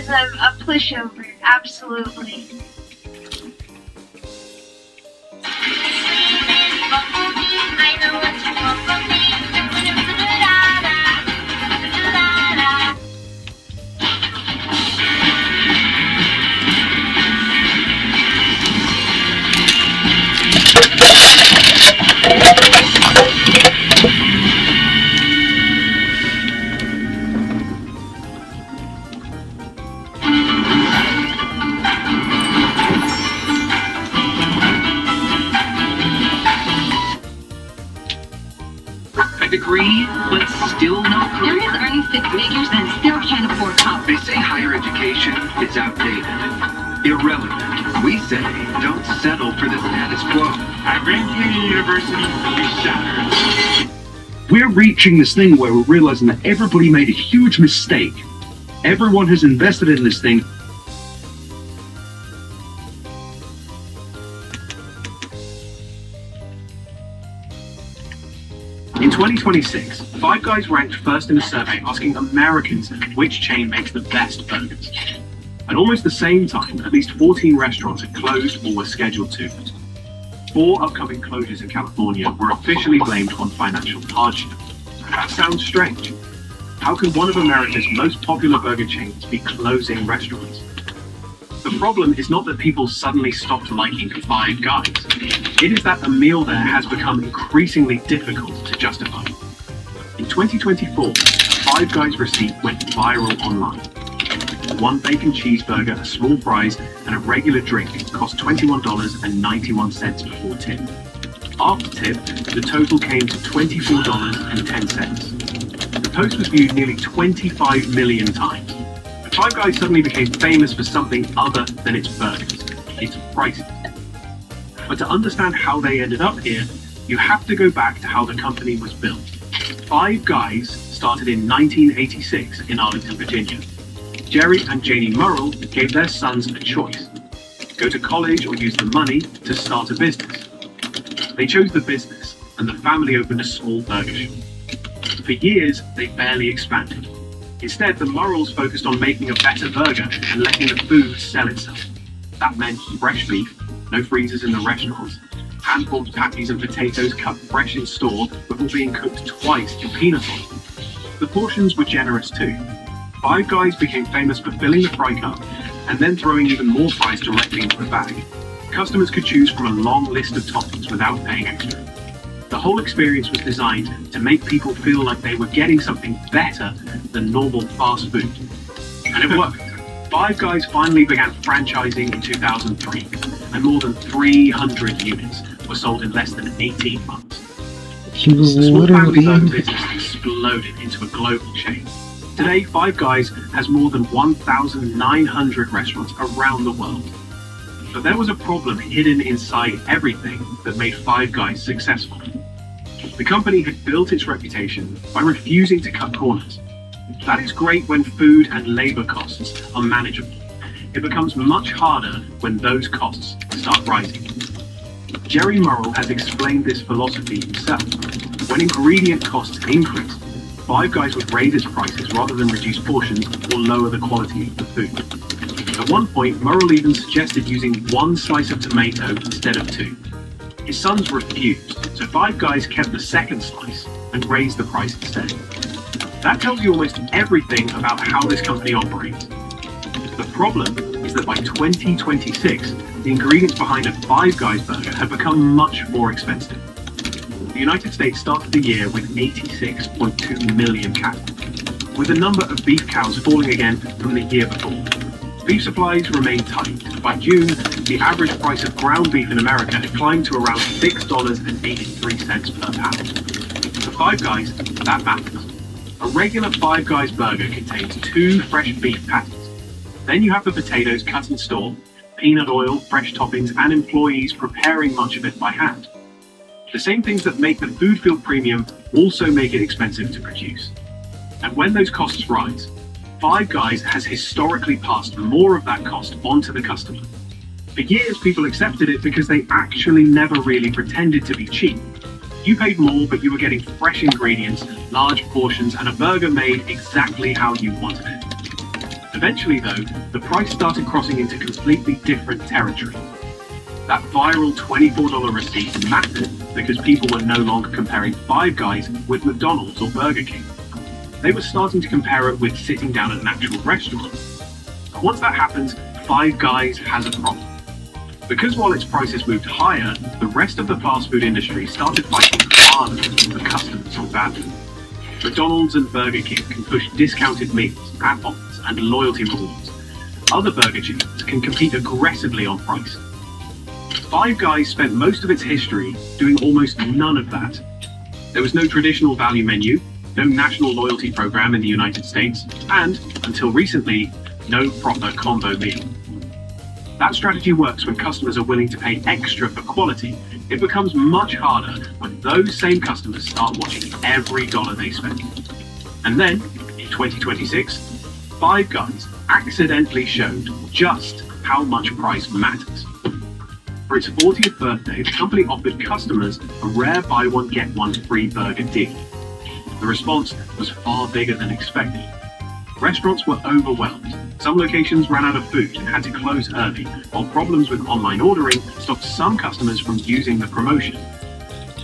a pushover, absolutely. I know what you want from me. A degree, but still not There career. is earning six figures and still can't afford college. They say higher education is outdated, irrelevant. We say don't settle for the status quo. At Grand Canyon University, we shattered. We're reaching this thing where we're realizing that everybody made a huge mistake. Everyone has invested in this thing. In 2026, Five Guys ranked first in a survey asking Americans which chain makes the best burgers. At almost the same time, at least 14 restaurants had closed or were scheduled to. 4 upcoming closures in California were officially blamed on financial hardship. That sounds strange. How can one of America's most popular burger chains be closing restaurants? The problem is not that people suddenly stopped liking Five Guys. It is that a meal there has become increasingly difficult to justify. In 2024, Five Guys receipt went viral online. One bacon cheeseburger, a small fries, and a regular drink cost $21.91 before tip. After tip, the total came to $24.10. The post was viewed nearly 25 million times. Five Guys suddenly became famous for something other than its burgers, its prices. But to understand how they ended up here, you have to go back to how the company was built. Five Guys started in 1986 in Arlington, Virginia. Jerry and Janie Murrell gave their sons a choice: go to college or use the money to start a business. They chose the business, and the family opened a small burger shop. For years, they barely expanded. Instead, the Murrells focused on making a better burger and letting the food sell itself. That meant fresh beef, no freezers in the restaurants, hand-formed patties and potatoes cut fresh in store before being cooked twice in peanut oil. The portions were generous too. Five Guys became famous for filling the fry cup and then throwing even more fries directly into the bag. Customers could choose from a long list of toppings without paying extra. The whole experience was designed to make people feel like they were getting something better than normal fast food. And it worked. Five Guys finally began franchising in 2003, and more than 300 units were sold in less than 18 months. The small family burger business exploded into a global chain. Today, Five Guys has more than 1,900 restaurants around the world. But there was a problem hidden inside everything that made Five Guys successful. The company had built its reputation by refusing to cut corners. That is great when food and labor costs are manageable. It becomes much harder when those costs start rising. Jerry Murrell has explained this philosophy himself. When ingredient costs increase, Five Guys would raise its prices rather than reduce portions or lower the quality of the food. At one point, Murrell even suggested using one slice of tomato instead of 2. His sons refused, so Five Guys kept the second slice and raised the price instead. That tells you almost everything about how this company operates. The problem is that by 2026, the ingredients behind a Five Guys burger have become much more expensive. The United States started the year with 86.2 million cattle, with the number of beef cows falling again from the year before. Beef supplies remain tight. By June, the average price of ground beef in America had climbed to around $6.83 per pound. For Five Guys, that matters. A regular Five Guys burger contains 2 fresh beef patties. Then you have the potatoes cut in store, peanut oil, fresh toppings, and employees preparing much of it by hand. The same things that make the food feel premium also make it expensive to produce. And when those costs rise, Five Guys has historically passed more of that cost onto the customer. For years, people accepted it because they actually never really pretended to be cheap. You paid more, but you were getting fresh ingredients, large portions, and a burger made exactly how you wanted it. Eventually, though, the price started crossing into completely different territory. That viral $24 receipt mattered because people were no longer comparing Five Guys with McDonald's or Burger King. They were starting to compare it with sitting down at an actual restaurant. Once that happens, Five Guys has a problem. Because while its prices moved higher, the rest of the fast food industry started fighting harder for customers or value. McDonald's and Burger King can push discounted meals, add-ons, and loyalty rewards. Other burger chains can compete aggressively on price. Five Guys spent most of its history doing almost none of that. There was no traditional value menu, no national loyalty program in the United States, and, until recently, no proper combo meal. That strategy works when customers are willing to pay extra for quality. It becomes much harder when those same customers start watching every dollar they spend. And then, in 2026, Five Guys accidentally showed just how much price matters. For its 40th birthday, the company offered customers a rare buy one get one free burger deal. The response was far bigger than expected. Restaurants were overwhelmed. Some locations ran out of food and had to close early, while problems with online ordering stopped some customers from using the promotion.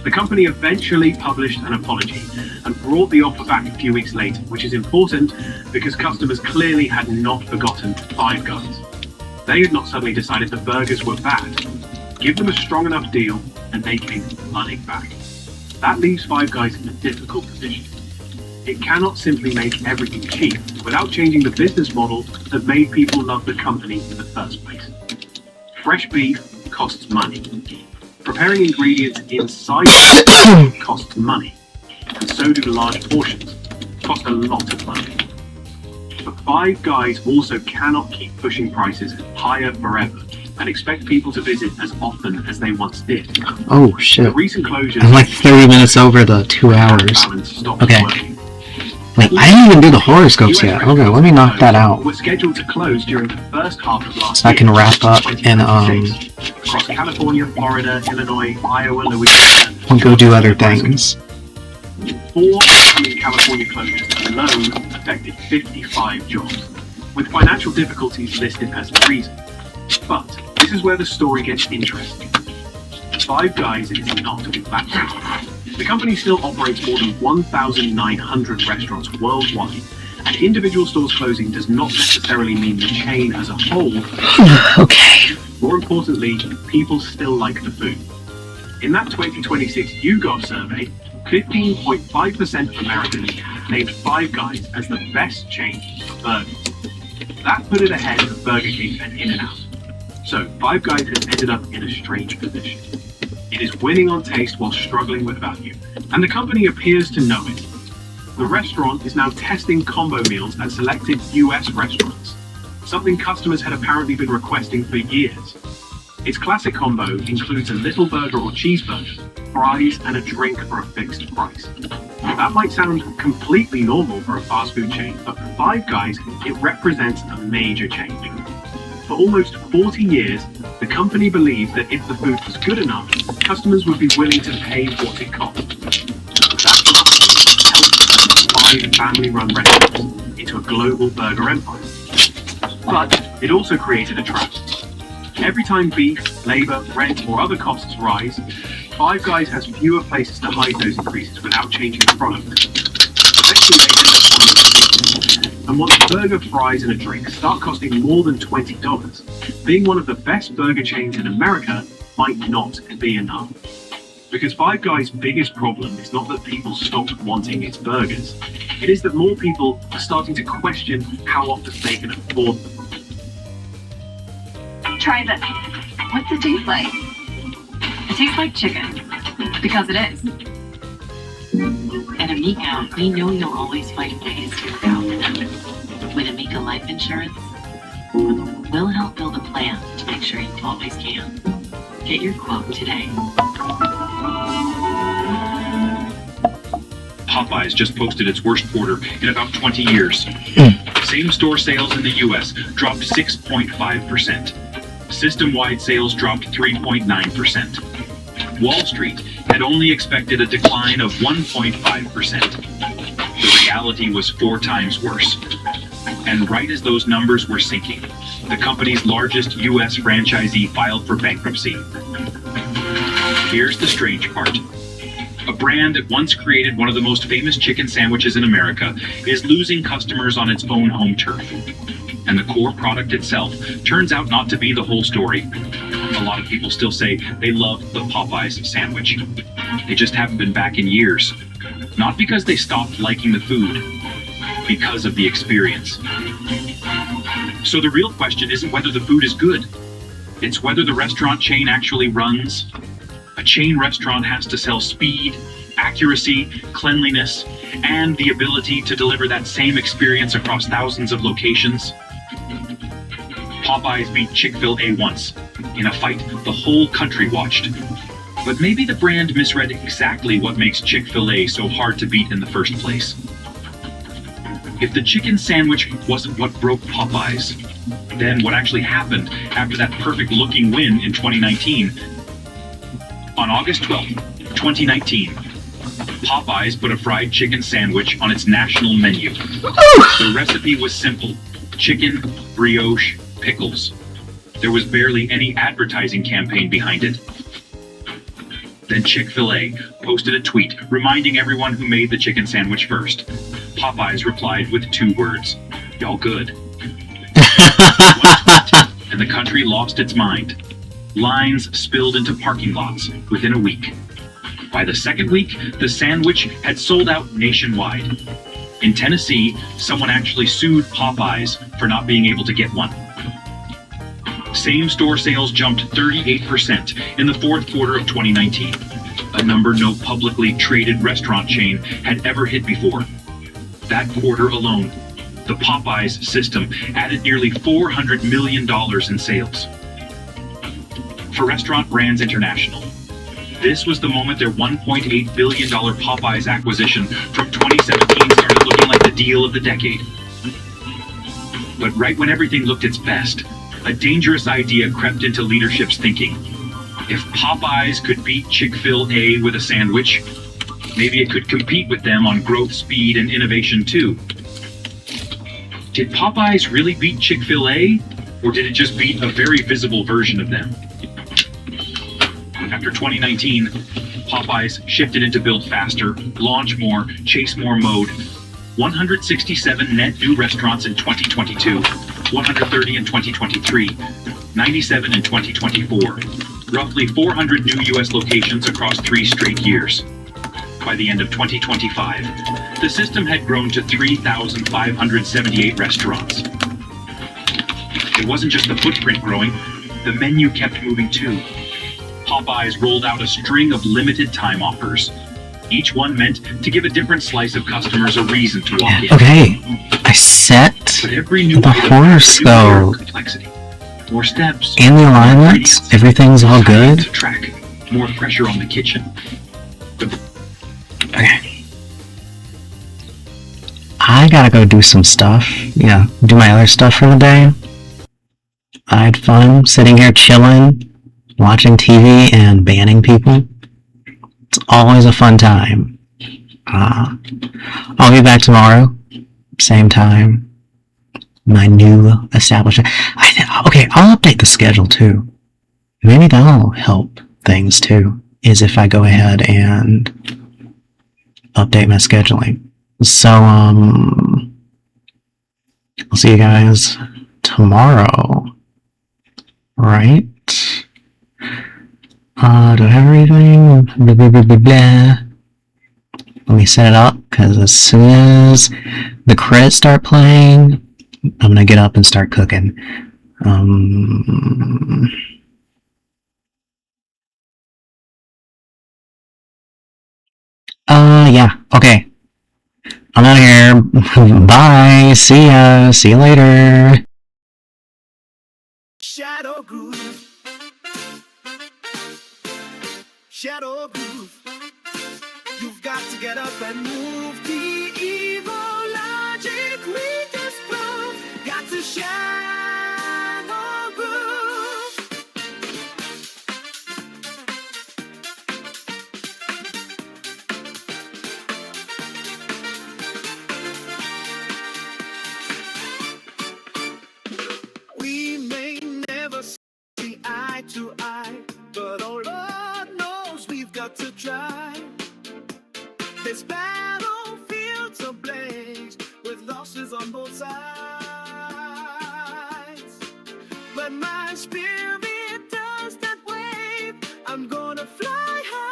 The company eventually published an apology and brought the offer back a few weeks later, which is important because customers clearly had not forgotten Five Guys. They had not suddenly decided the burgers were bad. Give them a strong enough deal and they came flooding back. That leaves Five Guys in a difficult position. It cannot simply make everything cheap without changing the business model that made people love the company in the first place. Fresh beef costs money. Preparing ingredients inside costs money. And so do large portions. Cost a lot of money. But Five Guys also cannot keep pushing prices higher forever and expect people to visit as often as they once did. Oh shit. The recent closures I'm like 30 minutes over the 2 hours. Okay. Wait, I didn't even do the horoscopes yet. Okay, let me knock that out. Were scheduled to close during the first half of last So I can year, wrap up and across California, Florida, Illinois, Iowa, Louisiana. I'll go do other things. 4 upcoming California closures alone affected 55 jobs, with financial difficulties listed as the reason. But this is where the story gets interesting. Five Guys is not back. The company still operates more than 1,900 restaurants worldwide, and individual stores closing does not necessarily mean the chain as a whole. Okay. More importantly, people still like the food. In that 2026 YouGov survey, 15.5% of Americans named Five Guys as the best chain for burgers. That put it ahead of Burger King and In-N-Out. So Five Guys has ended up in a strange position. It is winning on taste while struggling with value, and the company appears to know it. The restaurant is now testing combo meals at selected US restaurants, something customers had apparently been requesting for years. Its classic combo includes a little burger or cheeseburger, fries, and a drink for a fixed price. That might sound completely normal for a fast food chain, but for Five Guys, it represents a major change. For almost 40 years, the company believed that if the food was good enough, customers would be willing to pay what it cost. That helped turn 5 family-run restaurants into a global burger empire. But it also created a trap. Every time beef, labor, rent, or other costs rise, Five Guys has fewer places to hide those increases without changing the product. Eventually, they end up on the and once burger, fries, and a drink start costing more than $20, being one of the best burger chains in America might not be enough. Because Five Guys' biggest problem is not that people stopped wanting its burgers, it is that more people are starting to question how often they can afford them. Try this. What's it taste like? It tastes like chicken. Because it is. At Amica, we know you'll always find ways to look out for them. With Amica Life Insurance, we'll help build a plan to make sure you always can. Get your quote today. Popeyes just posted its worst quarter in about 20 years. Same-store sales in the US dropped 6.5%. System-wide sales dropped 3.9%. Wall Street had only expected a decline of 1.5%. The reality was 4 times worse. And right as those numbers were sinking, the company's largest US franchisee filed for bankruptcy. Here's the strange part. A brand that once created one of the most famous chicken sandwiches in America is losing customers on its own home turf. And the core product itself turns out not to be the whole story. A lot of people still say they love the Popeyes sandwich. They just haven't been back in years. Not because they stopped liking the food, because of the experience. So the real question isn't whether the food is good. It's whether the restaurant chain actually runs. A chain restaurant has to sell speed, accuracy, cleanliness, and the ability to deliver that same experience across thousands of locations. Popeyes beat Chick-fil-A once, in a fight the whole country watched. But maybe the brand misread exactly what makes Chick-fil-A so hard to beat in the first place. If the chicken sandwich wasn't what broke Popeyes, then what actually happened after that perfect-looking win in 2019? On August 12th, 2019, Popeyes put a fried chicken sandwich on its national menu. The recipe was simple: chicken, brioche, pickles. There was barely any advertising campaign behind it. Then Chick-fil-A posted a tweet reminding everyone who made the chicken sandwich first. Popeyes replied with 2 words: "Y'all good." And the country lost its mind. Lines spilled into parking lots within a week. By the second week, the sandwich had sold out nationwide. In Tennessee, someone actually sued Popeyes for not being able to get one. Same-store sales jumped 38% in the fourth quarter of 2019, a number no publicly traded restaurant chain had ever hit before. That quarter alone, the Popeyes system added nearly $400 million in sales. For Restaurant Brands International, this was the moment their $1.8 billion Popeyes acquisition from 2017 started looking like the deal of the decade. But right when everything looked its best, a dangerous idea crept into leadership's thinking. If Popeyes could beat Chick-fil-A with a sandwich, maybe it could compete with them on growth, speed, and innovation too. Did Popeyes really beat Chick-fil-A, or did it just beat a very visible version of them? After 2019, Popeyes shifted into build faster, launch more, chase more mode. 167 net new restaurants in 2022, 130 in 2023, 97 in 2024. Roughly 400 new US locations across 3 straight years. By the end of 2025, the system had grown to 3,578 restaurants. It wasn't just the footprint growing, the menu kept moving too. Popeyes rolled out a string of limited time offers, each one meant to give a different slice of customers a reason to walk in. Okay, I set the horoscope complexity, more steps, and the alignments. Everything's all good. Track, more pressure on the kitchen. Okay. I gotta go do some stuff. Yeah, do my other stuff for the day. I had fun sitting here chilling, watching TV and banning people. It's always a fun time. I'll be back tomorrow, same time. My new establishment. Okay, I'll update the schedule too. Maybe that'll help things too, is if I go ahead and update my scheduling. So, I'll see you guys tomorrow. Right? Do I have everything? Blah, blah, blah, blah, blah. Let me set it up, because as soon as the credits start playing, I'm gonna get up and start cooking. Yeah, okay. I'm out of here. Bye. See ya. See you later. Shadow Groove. Shadow Groove. You've got got to get up and move. The evil logic we disprove. Got to shine or groove. We may never see eye to eye, but oh Lord knows we've got to try. This battlefield's ablaze with losses on both sides. But my spirit does not wave. I'm gonna fly high.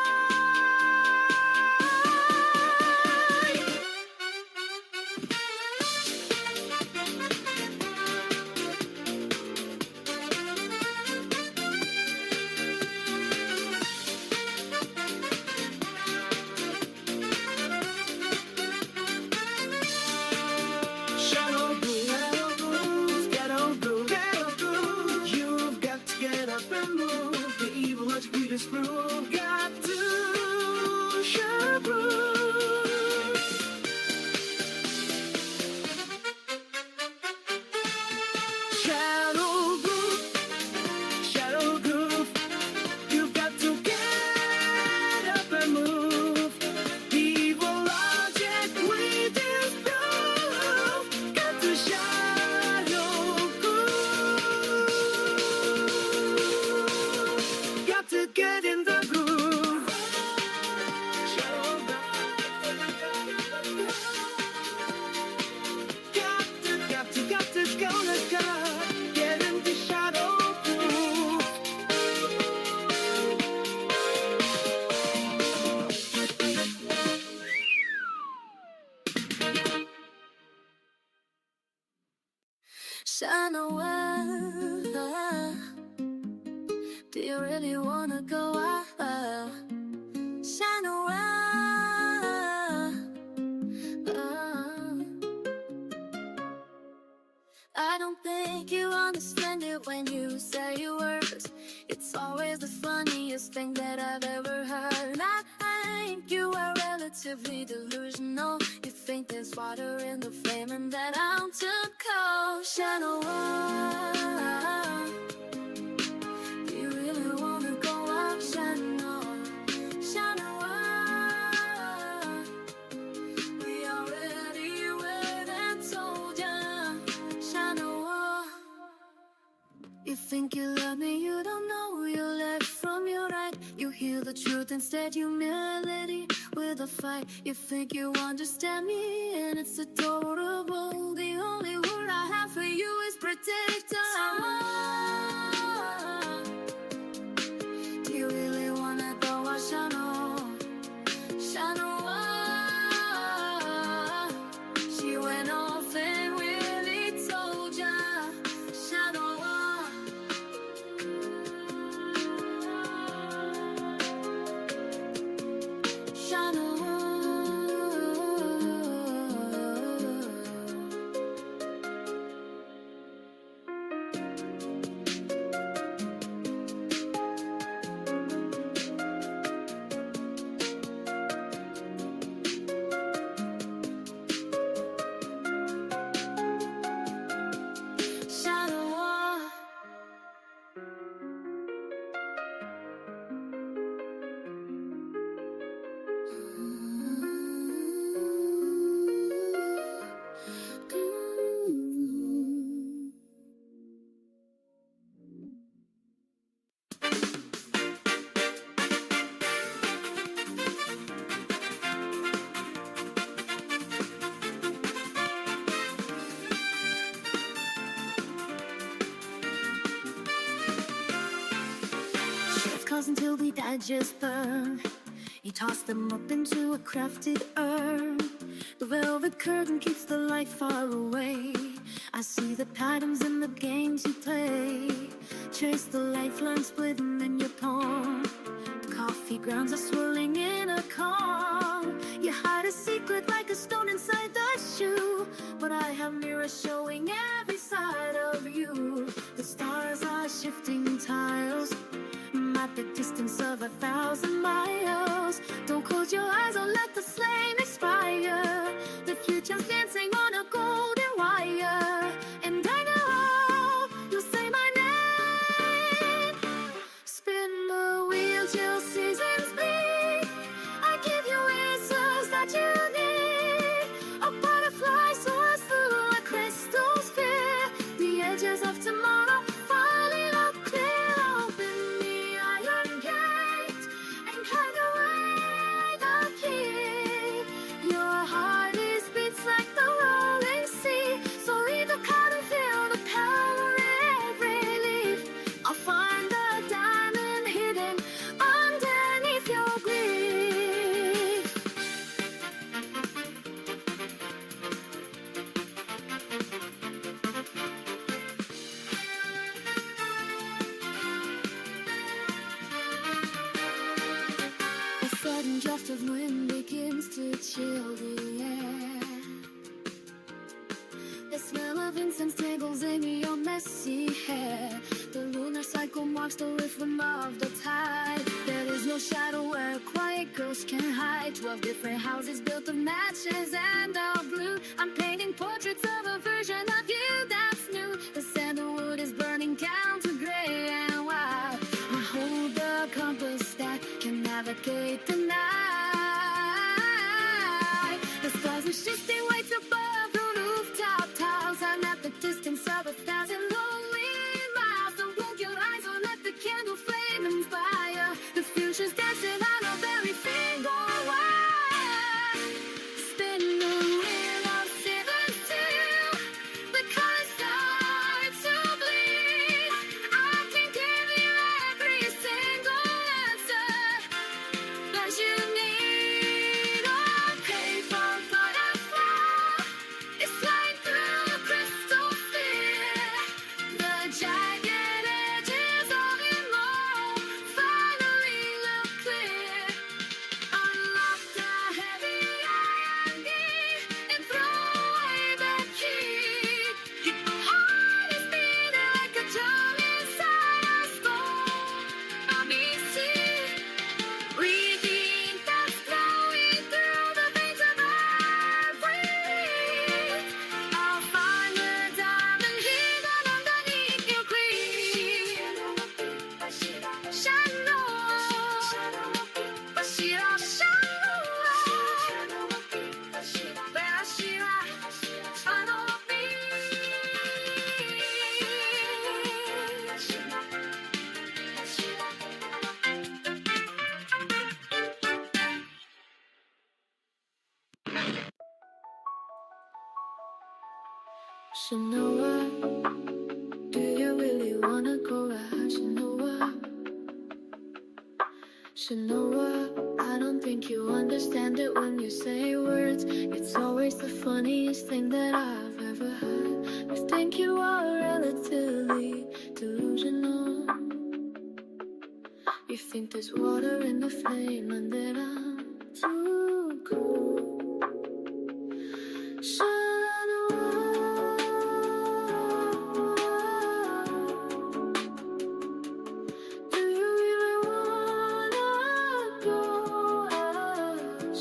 Shadow groove, ghetto groove, ghetto groove. You've got to get up and move. The evil logic we disprove. Got to shadow groove. Shadow groove, shadow groove. You've got to get up and move. The evil logic we disprove. Got to shadow groove. Got to get in the groove. Shadow groove. Got to go, let's go. Get in the shadow groove. Shine away. Do you really wanna go out? Shine away. I don't think you understand it when you say your words. It's always the funniest thing that I've ever heard. I think you are relatively delusional. You think there's water in the flame and that I'm too cold. Shine away. Do you really wanna go out? Shine on, shine away. We already went and told ya. Shine away. You think you love me, you don't know your left from your right. You hear the truth, instead you melody with a fight. You think you understand me, and it's adorable. The only word I have for you is predictable. Do you really wanna go out? Shine on, shine away. She went off and really told ya. Shine away. Shine away. Shine away. Chef calls until we digest burn. You toss them up into a crafted urn. The velvet curtain keeps the light far away. I see the patterns in the games you play. Trace the lifeline splitting in your palm. Coffee grounds are swirling in a calm. You hide a secret like a stone inside the shoe. But I have mirrors showing every side of you. The stars are shifting tiles. At the distance of 1,000 miles. Don't close your eyes or let the no shadow where a quiet ghost can hide. 12 different houses built of matches and all blue. I'm painting portraits of a version of you that's new. The sandalwood is burning down to gray and wild. I hold the compass that can navigate the night. The stars are shifting white above the rooftop tiles. I'm at the distance of 1,000 lonely miles. Don't close your eyes or let the candle flame inspire. The future's dancing on a very single wire. Spin the wheel of seasons too. The colors start to bleed. I can give you every single answer that you need. On paper, butterfly, it's like through a crystal sphere. The jagged edges of it all finally look clear. Unlock the heavy iron key and throw away the key. Your heart is beating like a drum inside a storm. Let me see. Reading that's flowing through the veins of every leaf. I'll find the diamond hidden underneath your cream. Shadow, Bashira, shadow, Bashira, follow me. Shanoa, do you really wanna go out? Shanoa, I don't think you understand it when you say words. It's always the funniest thing that I've ever heard. You think you are relatively delusional. You think there's water in the flame and that I'm too cool. Do you really wanna go out?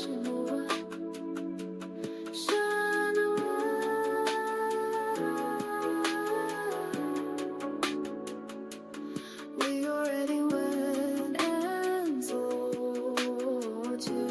We already went and told you.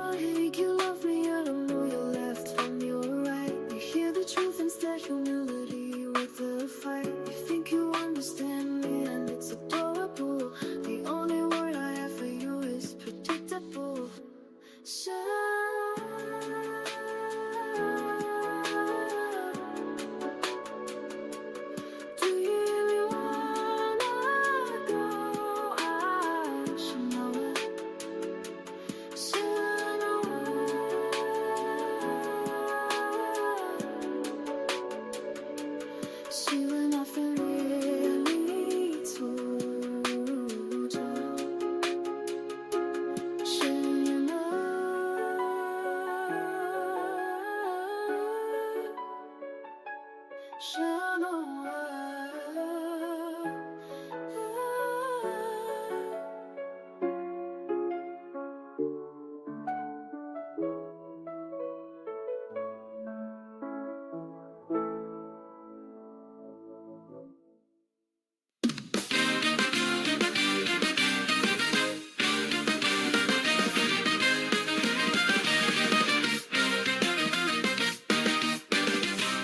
I think you love me, I don't know your left from your right. You hear the truth instead, humility with the fight. You think you understand me and it's adorable. The only word I have for you is predictable. Do you really wanna go out? See when nothing really told you.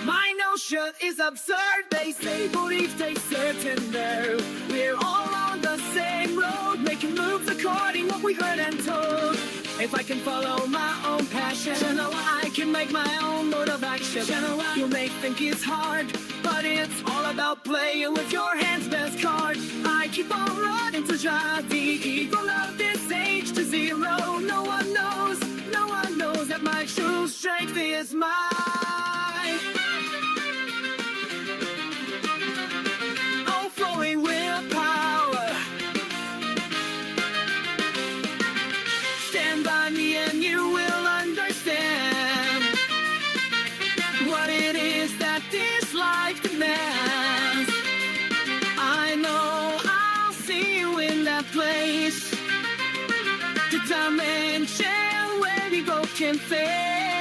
My notion is absurd. They say belief takes certain nerve. We're all on the same road, making moves according what we heard and told. If I can follow my own passion, I can make my own mode of action. You may think it's hard, but it's all about playing with your hands' best card. I keep on running to drive the ego of this age to zero. No one knows that my true strength is mine. Oh, flowing willpower. Stand by me and you will understand what it is that this life demands. I know I'll share where we go can fail.